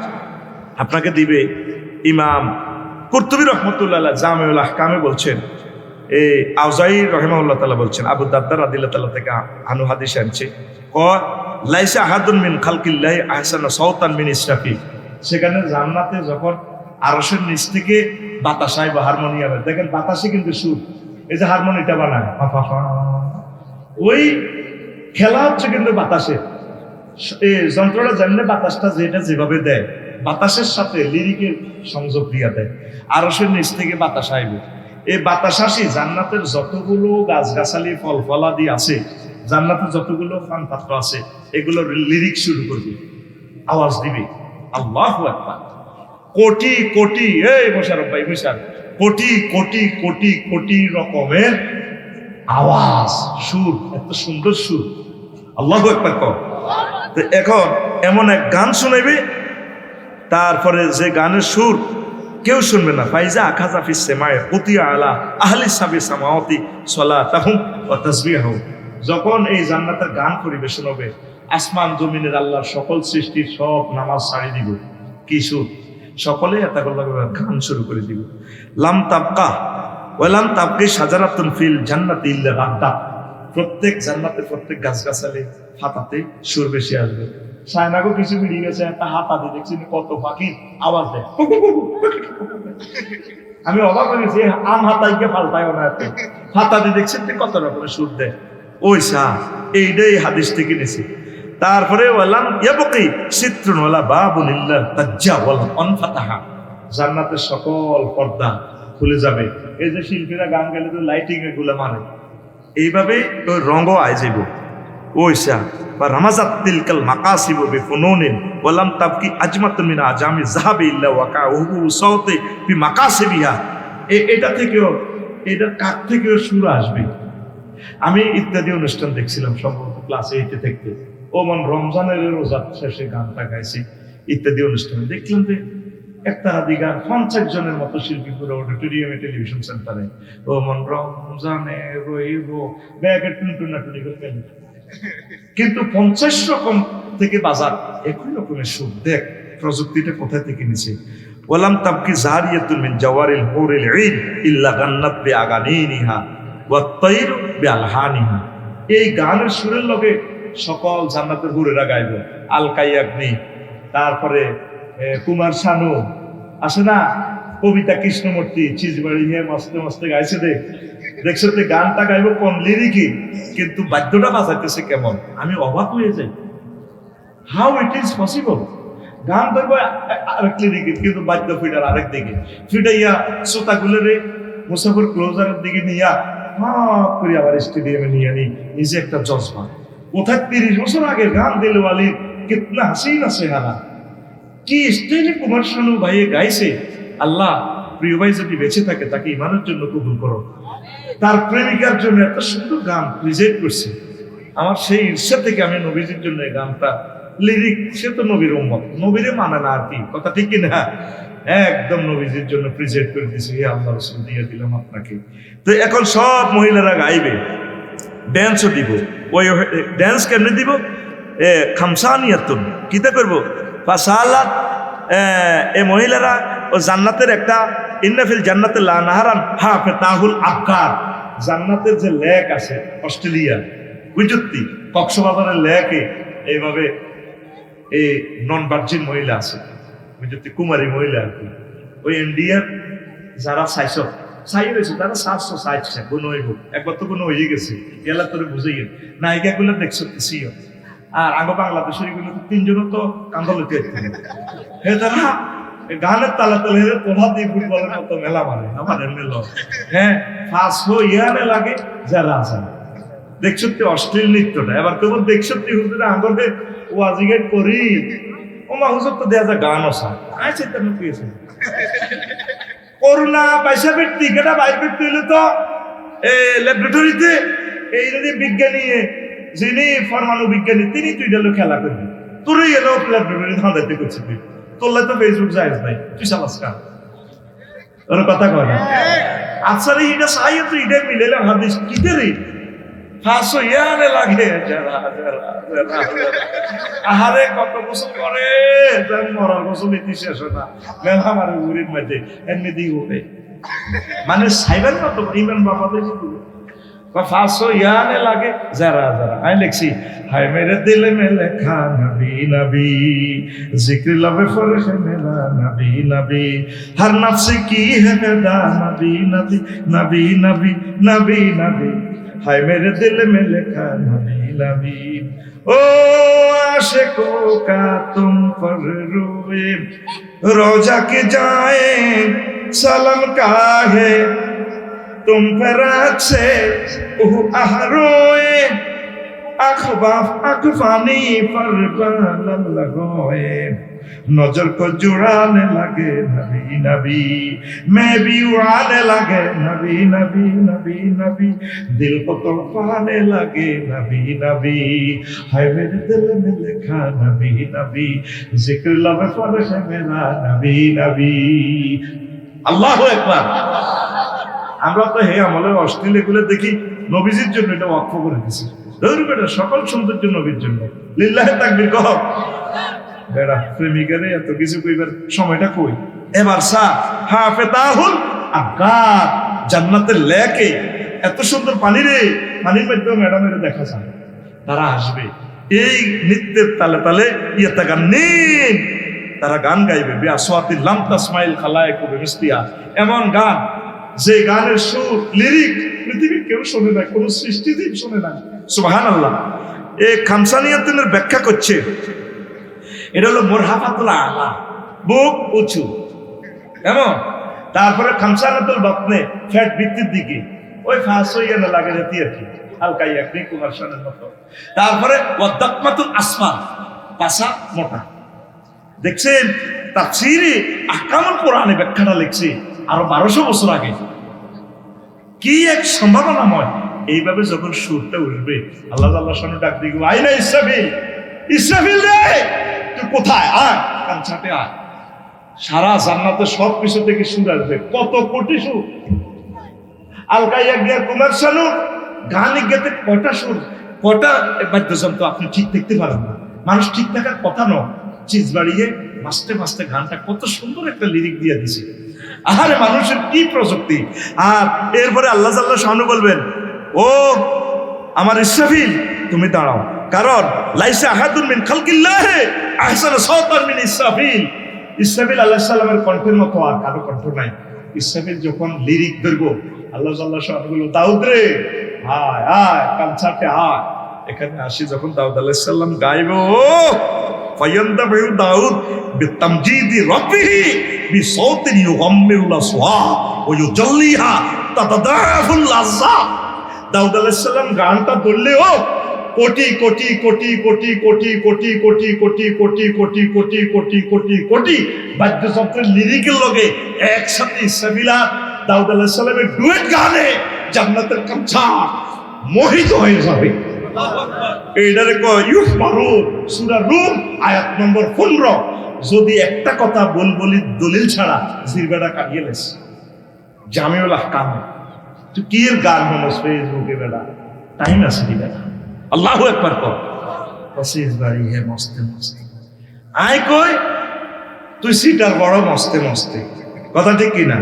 আপনাকে দিবে ইমাম কুরতুবী রহমতুল্লাহ আলাইহি জামিউল আহকামে বলছেন, এই আউজাই রাহিমাহুল্লাহ তাআলা বলছেন, আবু দারদা রাদিয়াল্লাহু তাআলা থেকে আনু হাদিস আনছে, লাইসা আহাদুন মিন খালকিল্লাহি আহসানা সাওতান মিন ইসরাফিল। সেখানে জান্নাতে যখন আরশের নিচ থেকে বাতাস আইব, হারমোনিয়ামে, দেখেন বাতাসে কিন্তু সুর, এই যে হারমোনিটা বানায় ওই খেলা হচ্ছে কিন্তু বাতাসে, এই যন্ত্রটা জানলে বাতাসটা যেটা যেভাবে দেয়, বাতাসের সাথে লিরিকের সংযোগ দিয়া দেয়। আরশের নিচ থেকে বাতাস আইব, এই বাতাস আসি জান্নাতের যতগুলো গাছগাছালি ফল ফলাদি আছে, জান্নাতের যতগুলো ফান পাত্র আছে, এগুলোর লিরিক শুরু করবে, আওয়াজ দিবে, আল্লাহু আকবার। কোটি কোটি, এই মোশারফ ভাই মোশারফ, কোটি কোটি কোটি কোটি রকমের আওয়াজ, সুর, এত সুন্দর সুর, আল্লাহু আকবার কর। তো এখন এমন এক গান শুনাইবে, তারপরে যে গানের সুর কেউ শুনবে না, ফাইজা আখাজা ফিস সেমায়ে কুতিয়া আলা আহলি সাবি সামাওয়াতি সালাতাহুম ওয়া তাসবিহুম। যখন এই জান্নাতের গান পরিবেশন হবে, আসমান জমিনের আল্লাহর সকল সৃষ্টির সব নামাজ ছাড়ি দিব, কি সুর, সকলে গান শুরু করে দিব। লাম তাবকা ওয়ালাম তাবকি শাজারাতুন ফিল জান্নাতি ইল্লা রাদ্দাত। প্রত্যেক জান্নাতে প্রত্যেক গাছগাছালি হাতাতে সুর বেশি আসবে। সায়নাগো কিছু বেরিয়ে গেছে, একটা হাতা দিয়ে দেখছি কত পাখি আওয়াজ দেয়, আমি অবাক হয়ে গেছি, আম হাতাইকে পাল্টায় না, এত হাতা দিয়ে দেখছি কত রকমের সুর দেয়। ওই শাহ এইটাই হাদিস থেকে নিছি। তারপরে ওয়ালাম ইয়াবকি সিত্রুন ওয়ালা বাবুন ইল্লা তাজ্জা ওয়াল আনফাতাহা। জান্নাতের সকল পর্দা খুলে যাবে। এই যে শিল্পীরা গান গাইলে তো লাইটিং এগুলো মারে, এইভাবে ওই রঙও আয় যাইব। ওইসা বা রামাজাত তিলকাল মাকাসিব বিফুনুনিন ওয়ালাম তাবকি আজমাতুন মিন আজামি যাহাবি ইল্লা ওয়াকাউহু সাওতি বি মাকাসিবিহা। এটা থেকেও, এটার কাক থেকেও সুর আসবে। আমি ইত্যাদি অনুষ্ঠান দেখছিলাম সম্ভবত ক্লাস 8 থেকে, ওমন রমজানের রোজার শেষে গানটা গাইছি, ইত্যাদি অনুষ্ঠানে দেখলাম যে একটা আদি গান 50 জনের মতো শিল্পী পুরো অডিটোরিয়ামে, টেলিভিশন সেন্টারে, ওমন রমজানে রইব ব্যাগে টুনটুনাটুনি করে গেল, কিন্তু 50 রকম থেকে বাজার একই রকমের সুর। দেখ প্রযুক্তিটা কোথায় থেকে নিছে। ওয়ালাম তাবকি জারিয়াতুন মিন জাওয়ারিল হুরিল ঈদ ইল্লা গান্নাত বিআগানিনিহা ওয়াত তায়রু বিআলহানিহা। এই গানের সুরের লগে সকল জান্নাতের হুরেরা গাইব। আল কাইয়াগনি, তারপরে কুমার শানু আসে না, কবিতা কৃষ্ণমূর্তি চিজবাড়ি নিয়ে মস্তে মস্তে গাইছে, দেখছো তো গানটা গাইব কোন লিরিকি, কিন্তু বাদ্যটা বাজাইতেছে কেমন, আমি অবাক হয়ে যাই, হাউ ইট ইজ পসিবল। গান ধরবো আরেক লিরিকি, কিন্তু বাদ্য ফিটার আরেক দিকে, ফিটাইয়া শ্রোতাগুলোরে মুসাফির ক্লোজারের দিকে নিয়া হাত করে আবার স্টেডিয়ামে নিয়ে আনি, নিজে একটা জজবা। কোথায় 30 বছর আগের গান দিল ওয়ালি, কিতনা হাসিনা চেহারা, কি স্টাইলে কুমার শানু ভাই গাইছে। আল্লাহ প্রিয় ভাই যদি বেঁচে থাকে তাকে ইমানের জন্য কবুল করো, তার প্রেমিকার জন্য এত সুন্দর গান প্রেজেন্ট করছে। আমার সেই ঈর্ষা থেকে আমি নবীজির জন্য এই গানটা, লিরিক, সে তো নবীর উম্মত, নবীরে মানে না আর কি, কথা ঠিক কিনা, একদম নবীজির জন্য প্রেজেন্ট করে দিয়েছে। হে আল্লাহ রাসূল দিয়ে দিলাম আপনাকে। তো এখন সব মহিলারা গাইবে, ড্যান্সও দিব। ওই ড্যান্স কেমনে দিব, খামসানিয়াতুন কিতা করবো, ফাসালাত, এ মহিলারা ও জান্নাতের একটা ইন্নাফিল জান্নাতে লা নাহারান হাফাতাহুল আবকার। জান্নাতের যে লেক আছে অস্ট্রেলিয়া, বুঝতি কক্সবাজারের লেকে এইভাবে এই নন ভার্জিন মহিলা আছে, বুঝতি কুমারী মহিলা আর কি। ওই ইন্ডিয়ার যারা সাই হয়েছে তারা 760 গুণ হইব, একবার তো গুণ হয়ে গেছে, এলা তোরে বুঝাই নায়িকা গুলো দেখছো সিও। আর আগে বাংলাদেশের এগুলো 3 জন তো কান্দলতে হে তারা গানের তালা তালে প্রভাব দিয়ে ফুটবলের মতো মেলা মানে আমাদের মেল, হ্যাঁ ফাঁস ইয়ানে লাগে যারা আছে। দেখছো অশ্লীল নৃত্যটা, এবার কেবল দেখছো হুজুরে আঙ্গলে ওয়াজিগেট করি, ও মা হুজুর তো দেয়া যায় গান আসা আচ্ছা তেমন পেয়েছে। করোনা পয়সা ব্যক্তি কেটা বাইর ব্যক্তি হইলে তো ল্যাবরেটরিতে এই যদি বিজ্ঞানী, যিনি পরমাণু বিজ্ঞানী, তিনি তুই গেল খেলা করবি, তোরই এলো ল্যাবরেটরি ধাঁধাইতে করছি, তুই তোর তো ফেসবুক যাইজ নাই, তুই চালাস কার ওর কথা কয় না। আচ্ছা রে এটা চাই তুই এটা মিলেলাম হাদিস কিতে রে ফাঁসো ইয়ারে লাগে আহারে কত গোসল করে মরার গোসল ইতি শেষ হয় না, মেলা মারে উড়ির মধ্যে এমনি দিয়ে উঠে মানে সাইবার মতো ইমান বাবাদের ফাঁসো ইয়ানে লাগে যারা যারা আমি লিখছি হায় মেরে দিলে মে লেখা নবী নবী জিক্র লবে ফরশ মেরা নবী নবী হর নফস কি है पैदा नबी नबी नबी नबी नबी नबी हाय मेरे दिल में लिखा नबी नबी ओ आशिकों का तुम पर रोए रोजा के जाए सलाम का है तुम पर से ahroe akhbaf akhfani par balal hoye नजर को जुड़ाने लगे नबी नबी मैं भी उड़ाने लगे नबी नबी नबी नबी दिल को तड़पाने लगे नबी नबी हाय मेरे दिल में लिखा नबी नबी जिक्र लबे फर्श है मेरा नबी नबी अल्लाहु আকবার আমরা তো হে আমলের অশ্লীল এগুলো দেখি নবীজির জন্য এটা ওয়াকফ করে দিছি ধরুন বেটা সকল সৌন্দর্য নবীর জন্য লিল্লাহি তাকবীর কহ বেটা প্রেমিকারে এত কিছু কইবার সময়টা কই এবার সা হাফেতাহুল আকার জান্নাতের লেকে এত সুন্দর পানি রে পানির মধ্যে ম্যাডামের দেখা যায় তারা আসবে এই নৃত্যের তালে তালে ইয়েতা গান নিন তারা গান গাইবে বিআসওয়াতিল লাম তাসমাইল খালায়েকু বিমিসলিহা এমন গান যে গানের সুর লিরিক পৃথিবীর কেউ শোনে না কোন সৃষ্টিজীব শোনে না সুবহানাল্লাহ এই খামসানিয়াতের ব্যাখ্যা করছে এটা হলো মুরহাফাতুল আলা বুক উঁচু এমন তারপরে খামসানাতুল বাতনে ফ্যাট ভিত্তির দিকে ওই ফাঁস হইয়া না লাগে যেতে আর কি হালকা একনি কুমার শানের মতো তারপরে ওয়াদাকমাতুল আসফাল পাশা মোটা দেখছেন তাফসীরে আহকামুল কোরআনে ব্যাখ্যাটা লিখছে আরো 1200 বছর আগে কি এক সম্ভাবনাময় এইভাবে যখন সুরটা উঠবে আল্লাহ আল্লাহ শানে ডাক দিবে আইনা ইসরাফিল ইসরাফিল রে তুই কোথায় আয় কানছাতে আয় সারা জান্নাতে সব কিছু থেকে সুর আসবে কত কোটি সুর আলকাইয়া গিয়া কুমার শানু গানে গেতে কয়টা সুর কয়টা বাদ্যযন্ত্র আপনি ঠিক দেখতে পারেন না মানুষ ঠিক থাকার কথা নয় চিজ বাড়িয়ে মাস্তে মাস্তে গানটা কত সুন্দর একটা লিরিক দিয়ে দিছে আরে মানুষের কি প্রযুক্তি আর এরপরে আল্লাহ জাল্লাহ শানু বলবেন ও আমার ইসরাফিল তুমি দাঁড়াও কারণ লাইসা আহাদুন মিন খালকিল্লাহ আহসানা সাওতান মিন ইসরাফিল ইসরাফিল আলাইহিস সালামের কণ্ঠের মতো আর কারো কণ্ঠ নাই ইসরাফিল যখন লিরিক ধরবো আল্লাহ জাল্লাহ শানু বলল দাউদ রে আয় আয় কানছাতে আয় এখানে আসি যখন দাউদ আলাইহিস সালাম গাইবো ফায়ান্দাবু দাউদ বিতামজিদি রাব্বিহি বিসাউতিন ইউগাম্মিরুল আসওয়া ওয়া ইউজাল্লিহা তাতাদাফুল লাযযা দাউদ আলাইহিস সালাম গানটা বললেও কোটি কোটি কোটি কোটি কোটি কোটি কোটি কোটি কোটি কোটি কোটি কোটি কোটি কোটি বাদ্যযন্ত্রের লিরিকের লগে একসাথে ইসরাফিলা দাউদ আলাইহিস সালামের ডুয়েট গানে জান্নাতের কনসার্ট মোহিত হয়ে যাবে এইটারে কয় ইউফমারু সূরা রূম আয়াত নম্বর 15 যদি একটা কথা বলি দলিল ছাড়া জিরবাটা কাটিয়ে লেস জামিউল আহকাম তো কি এর গান মনস ফেসবুকে বেটা টাইম আছে কি বেটা আল্লাহু আকবার কর পসিস বাড়ি হে মস্তে মস্তে আই কই তুই সিটার বড় মস্তে মস্তে কথা ঠিক কি না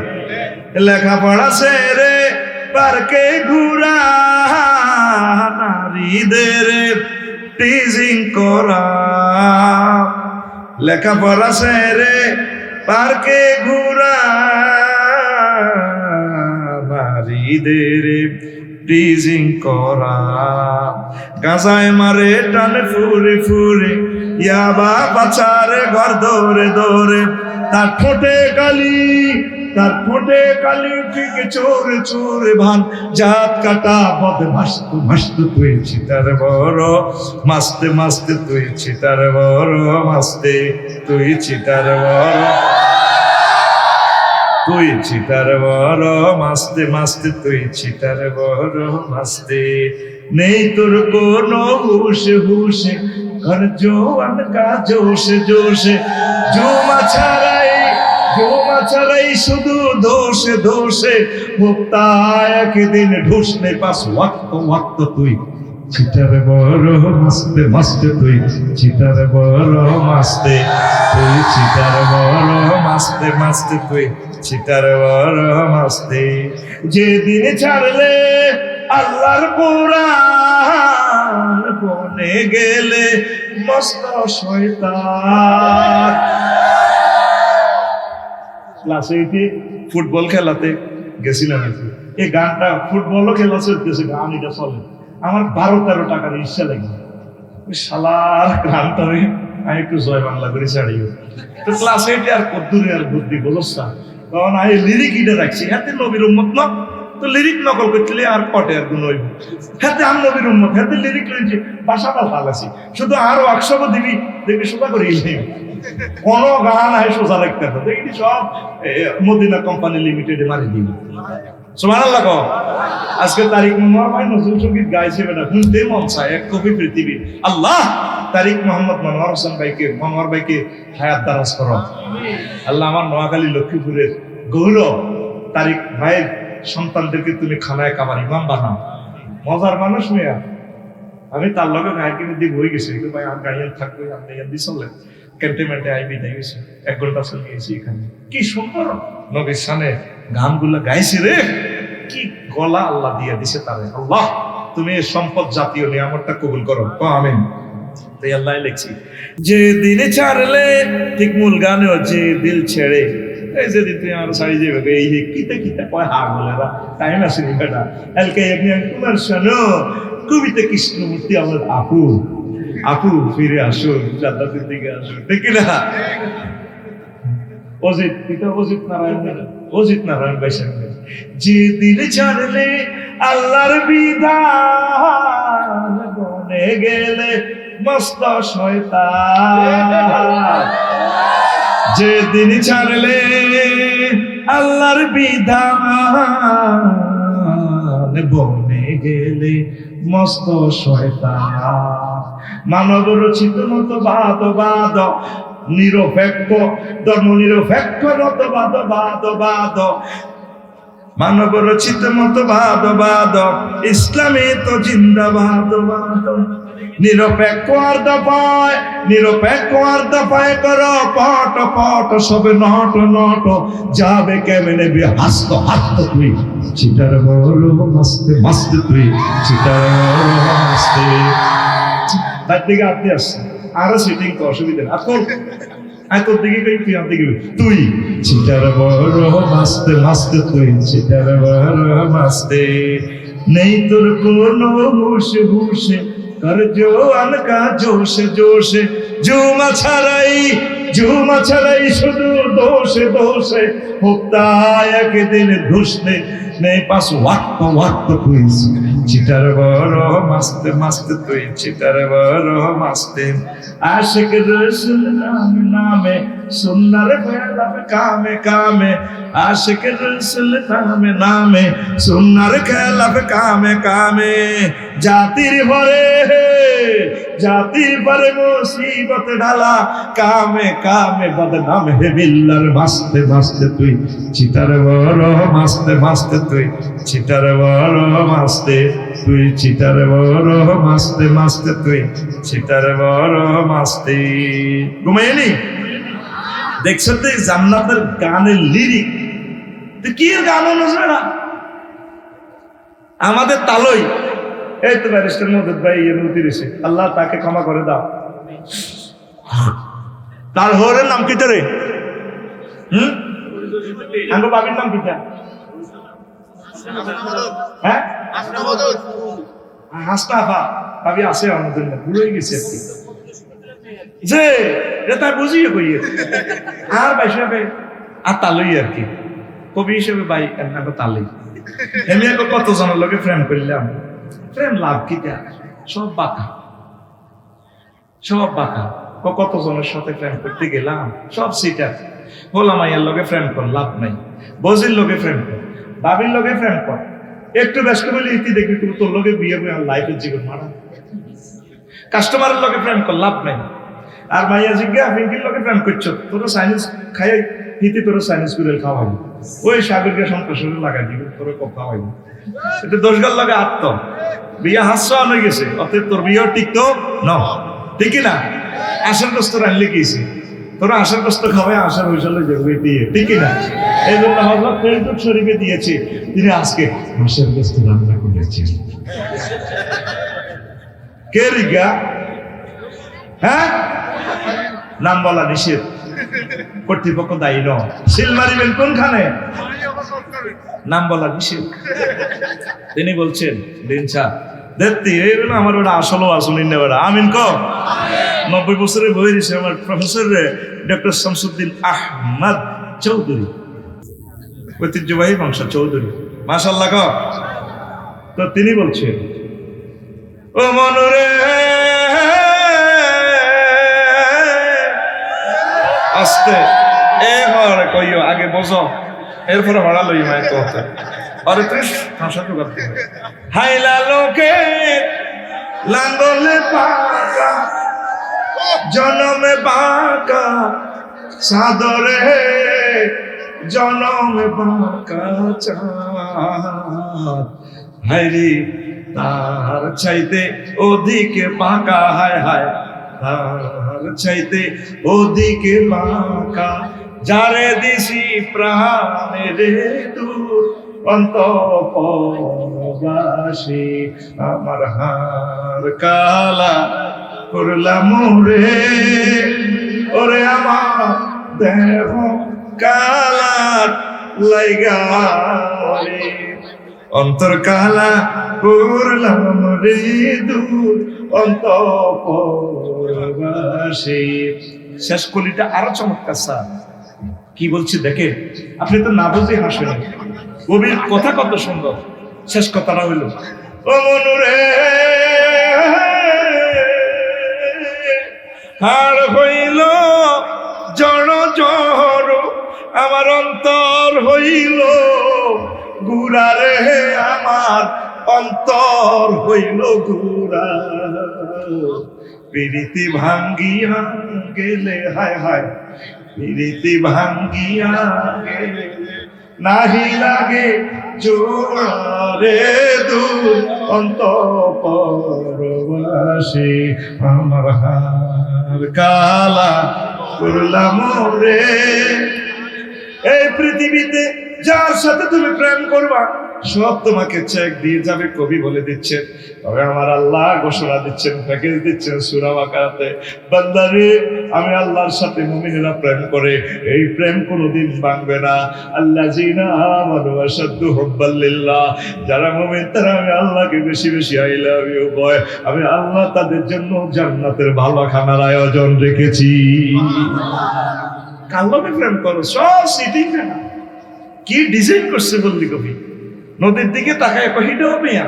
লেখাপড়া রে পার্কে ঘুরা নারীদের টিজিং করা লেখাপড়া রে পার্কে ঘুরা নারীদের টিজিং করা গাজায় মারে টানে ফুরে ফুরে ইয়াবা বাচারে ঘর দৌড়ে দৌড়ে তার ঠোঁটে কালি ঠিক চোরে চোরে ভান জাত কাটা বদমাস তুই চিতার বড় মাস্তে মাস্তে তুই চিতার বড় মাস্তে তুই চিতার বড় তুই চিতার বড় মাস্তে মাস্তে তুই চিতার বড় মাস্তে নেই তোর কোনো হুশে হুশে ঘর জোয়ান কা জোশে জোশে জুমা ছাড়াই শুধু দোষে দোষে মুক্তা একদিন ঢুসনে পাস ওয়াক্ত তুই চিটার বড় মাস্তে মাস্তে তুই চিটার বড় মাস্তে তুই চিটার বড় মাস্তে মাস্তে তুই চিটার বড় মাস্তে যেদিন ছাড়লে আল্লাহর কোরআন বনে গেলে মস্ত শয়তান। ক্লাস 8 ফুটবল খেলাতে গেছিলাম। এই গানটা ফুটবলও খেলা চলতেছে, গান এটা চলে। আমার 12-13 টাকার ইচ্ছা লাগে, ওই শালার গানটা আমি একটু জয় বাংলা করে ছাড়িও। তো ক্লাস 8 আর কদ্দুরে আর বুদ্ধি বলসা, কারণ আমি লিরিক ইটা রাখছি। হাতে নবীর উম্মত না, তো লিরিক নকল করলে আর কটে আর গুণ হইব। হাতে আম নবীর উম্মত, হাতে লিরিক রয়েছে, বাসাটা ভাল আছে, শুধু আরো 100 দিবি দেখবি সোজা করে ইলেই কোন গান আয় সোজা রাখতে হবে, দেখবি সব মদিনা কোম্পানি লিমিটেডে মারি দিব। সুবহানাল্লাহ। আজকে তারিক মনোয়ার ভাই নজরুল সঙ্গীত গাইছে, বেটা শুনতে মন চায়, এক কবি পৃথিবী। আল্লাহ তারিক মোহাম্মদ মনোয়ার হোসেন মনোয়ার ভাইকে হায়াত দারাজ করো। আল্লাহ আমার নোয়াখালী লক্ষ্মীপুরের গৌরব তারিক ভাইয়ের সন্তানদেরকে তুমি খানায় কাবার ইমাম বানাও। মজার মানুষ মেয়া, আমি তার লগে গায়ে কিনে দিয়ে বই গেছি, ভাই আর গাড়িয়ান থাকবে, আপনি ইয়াদি চলে ক্যান্টনমেন্টে আইবি দেয় গেছে, 1 ঘন্টা চলে গেছি এখানে। কি সুন্দর নবীর সামনে গানগুলো গাইছে রে, কি গলা আল্লাহ দিয়ে দিছে তারে। আল্লাহ তুমি এই সম্পদ জাতীয় নিয়ামতটা কবুল করো, আমিন। তাই আল্লাহ লিখছি, যে দিন ছাড়লে ঠিক মূল গানেও যে দিল ছেড়ে, এই যে তুই আমার সারি যাবে এই যে কিতে কিতে কয় হা বলে টাইম আসেনি বেটা। এলকে আপনি তোমার শোনো কবিতা কৃষ্ণমূর্তি আমার আপু, আপু ফিরে আসো, জান্নাতের দিকে আসো, ঠিক না? অজিত নারায়ণ বাইসা, যে দিল ছাড়লে আল্লাহর বিধান বনে গেলে মস্ত শয়তান। যে দিন ছাড়লে আল্লাহর বিধান বনে গেলে মস্ত শয়তান। মানব রচিত মতবাদ নিরপেক্ষ, ধর্ম নিরপেক্ষ মতবাদ, মানব রচিত মতবাদ, ইসলামে তো জিন্দাবাদ। নিরপেক্ষ আর দফায় করো পট পট, সবে নট যাবে কেমনে হাস্ত হাস্ত তুই চিটার বড় মাস্তে মাস্তে তুই চিটার বড় মাস্তে। তার দিকে আপনি আসছে আরো সিটিং তো অসুবিধা না, তোর দিকে তুই আমার দিকে তুই চিটার বড় মাস্তে মাস্তে তুই চিটার বড় মাস্তে। নেই তোর কোনো হুশে कर जो अनका जोश झूमा छड़ाई शुद्ध दोषे होता एक दिन घुसने ने पास वक्त तुई चिटर बड़ो मस्त मस्त तुई चिटर बड़ो मस्ते। आशिक रसूल नामे सुन्नर फैलाव कामे आशिक रसूल नामे सुन्नर खेलाफ कामे। জাতির পরে মুসিবত ঢালা কামে বদনাম হে বিল্লার মাস্তে মাস্তে তুই চিটার বড় মাস্তে মাস্তে তুই চিটার বড় মাস্তে তুই চিটার বড় মাস্তে মাস্তে তুই চিটার বড় মাস্তে। ঘুমাইনি দেখছো তো জান্নাতের গানের লিরিক, তো কি গান অনুযায়ী না আমাদের তালই। এই তো ব্যারিস্টার মদত ভাই নদীছে, আল্লাহ তাকে ক্ষমা করে দাও। তার হরের নাম কি রে? আমার বাবির নাম কিটা? হ্যাঁ হাসনাফা ভাবি আছে আমাদের না, ভুলে গেছে আর কি। যে এটা বুঝিয়ে কইয়ে আর ভাই হিসাবে আর তালই আর কি, কবি হিসেবে ভাই তালই। এমনি কত জনের লোকে ফ্রেম করলাম, প্রেম লাভ কি দেয়? সব বাঁকা। কত জনের সাথে প্রেম করতে গেলাম, সব সিটার। বললাম মাইয়ার লোকে প্রেম কর, লাভ নাই। বজির লোকে প্রেম কর, বাবির লোকে প্রেম কর, একটু ব্যস্ত বলে ইতি দেখবি তুমি তোর লোকে বিয়ে করে আর লাইফের জীবন মারা। কাস্টমারের লোকে প্রেম কর, লাভ নাই। আর মাইয়া জিজ্ঞা ফিঙ্কির লোকে প্রেম করছো, তোরা চাইনিজ খাই হিতি, তোরা চাইনিজ করে খাওয়াইনি, ওই সাগরকে সন্তোষ লাগাই দিবি, তোরা কপ খাওয়াইনি। এটা দোষগার লাগে আত্ম বিয়া হাস্য হয়ে গেছে, অতএব তোর বিয়েও টিকতো না, ঠিক না? আশার কষ্ট রাখলে গেছে, তোরা আশার কষ্ট খাবে, আশার হইসালে যাবে দিয়ে, ঠিক না? এই জন্য হযরত ফেরদৌস শরীফে দিয়েছে, তিনি আজকে আশার কষ্ট রান্না করেছেন। কে রিগা? হ্যাঁ, নাম বলা নিষেধ, কর্তৃপক্ষ দায়ী নয়। সিল মারিবেন কোনখানে? নাম বলা নিষেধ। তিনি বলছেন দিন চা দেখতি এইগুলো আমার ওটা আসলো আসলে নেওয়া আমিন ক 90 বছরের বই দিছে আমার প্রফেসর ডক্টর শামসুদ্দিন আহমদ চৌধুরী, ঐতিহ্যবাহী বংশ চৌধুরী, মাশাআল্লাহ ক। তো তিনি বলছেন, ও মনরে আস্তে এ হরে কইও আগে বোঝো, এরপরে ভাড়া লই মায় তো আরে তুই ভাষা তো করতে হাইলা লোকে লাঙ্গলে পাকা জনমে বাঁকা সাদরে জনমে বাঁকা চাঁদ হাইরি তার চাইতে ওদিকে বাঁকা, হায় হায় তার চাইতে ওদিকে বাঁকা, যারে দিছি প্রাণে রে দূর অন্তঃপরবাসী, আমার হার কালা করলাম রে, ওরে আমার দেহ কালা লাইগা রে, অন্তর কালা করলাম রে দূর অন্তঃপরবাসী। শেষ কলিটা আরো চমৎকার স্যার, কি বলছি দেখেন, আপনি তো না বুঝে হাসেন, কবির কথা কত সুন্দর। শেষ কথাটা হইল, ও মনুরে হার হইল জড় জড়, আমার অন্তর হইল গুড়া রে, আমার অন্তর হইল গুড়া, প্রীতি ভাঙ্গিয়া গেলে, হায় হায় প্রীতি ভাঙ্গিয়া গেলে নাহি লাগে জোরে দূর অন্তঃপরবাসী, আমার হার কালা করলাম রে। এই পৃথিবীতে যার সাথে তুমি প্রেম করবা সব তোমাকে চেক দিয়ে যাবে, কবি বলে দিচ্ছেন। তবে আমার আল্লাহ ঘোষণা দিচ্ছেন, প্যাকেজ দিচ্ছেন সূরা বাকারাতে, বান্দারে আমি আল্লাহর সাথে মুমিনেরা প্রেম করে, এই প্রেম কোনোদিন ভাঙবে না। আল্লাযিনা আমানু আশাদ্দু হুব্বাল লিল্লাহ, যারা মুমিন তারা আমি আল্লাহকে বেশি বেশি আই লাভ ইউ বয়, আমি আল্লাহ তাদের জন্য জান্নাতের ভালো খানার আয়োজন রেখেছি। কাল্লাকে প্রেম করো, সব সিটি খানা কি ডিজাইন করছে বললি কবি, নদীর দিকে তাকায় কহিটাও মেয়া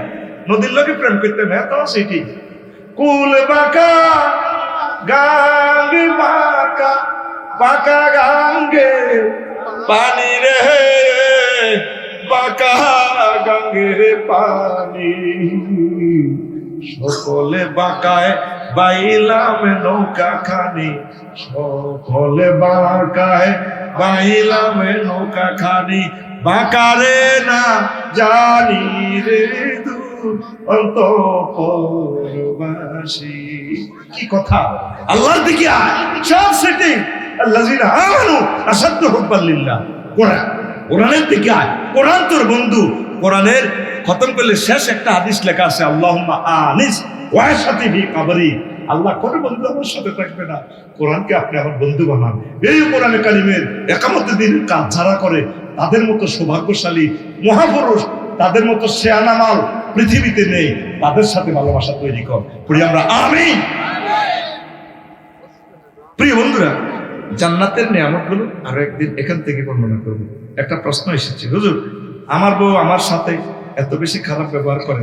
নদীর লোকে প্রেম করতে মেয়া তো সেটি, কুল বাঁকা গাঙ্গে বাঁকা বাঁকা গাঙ্গে পানি রে, বাঁকা গাঙ্গে পানি, সকলে বাঁকায় বাইলাম নৌকা খানি, সকলে বাঁকায় বাইলাম নৌকা খানি, বাঁকারে না জানি রে দূর অন্তঃপরবাসী। কি কথা, আল্লাহর দিকে আয়, সব সেটিং। আল্লাযিনা আমানু আশাদ্দু হুব্বাল লিল্লাহ, কোরআন, কোরআনের দিকে আয়, কোরআন তোর বন্ধু। কোরআনের খতম করলে শেষ একটা হাদিস লেখা আছে, আল্লাহুম্মা আনিস ওয়াসাতি ফি কবরি, আল্লাহ কোন বন্ধু আমার সাথে থাকবে না, কোরআনকে আপনি আমার বন্ধু বানান। এই কোরআনে কারিমের একামতের দিন কাজ যারা করে তাদের মতো সৌভাগ্যশালী মহাপুরুষ, তাদের মতো শেয়ানা মাল পৃথিবীতে নেই, তাদের সাথে ভালোবাসা তৈরি কর। প্রিয় আমরা আমিন। প্রিয় বন্ধুরা, জান্নাতের নিয়ামতগুলো আরো একদিন এখান থেকে বর্ণনা করব। একটা প্রশ্ন এসেছে, হুজুর আমার বউ আমার সাথে এত বেশি খারাপ ব্যবহার করে,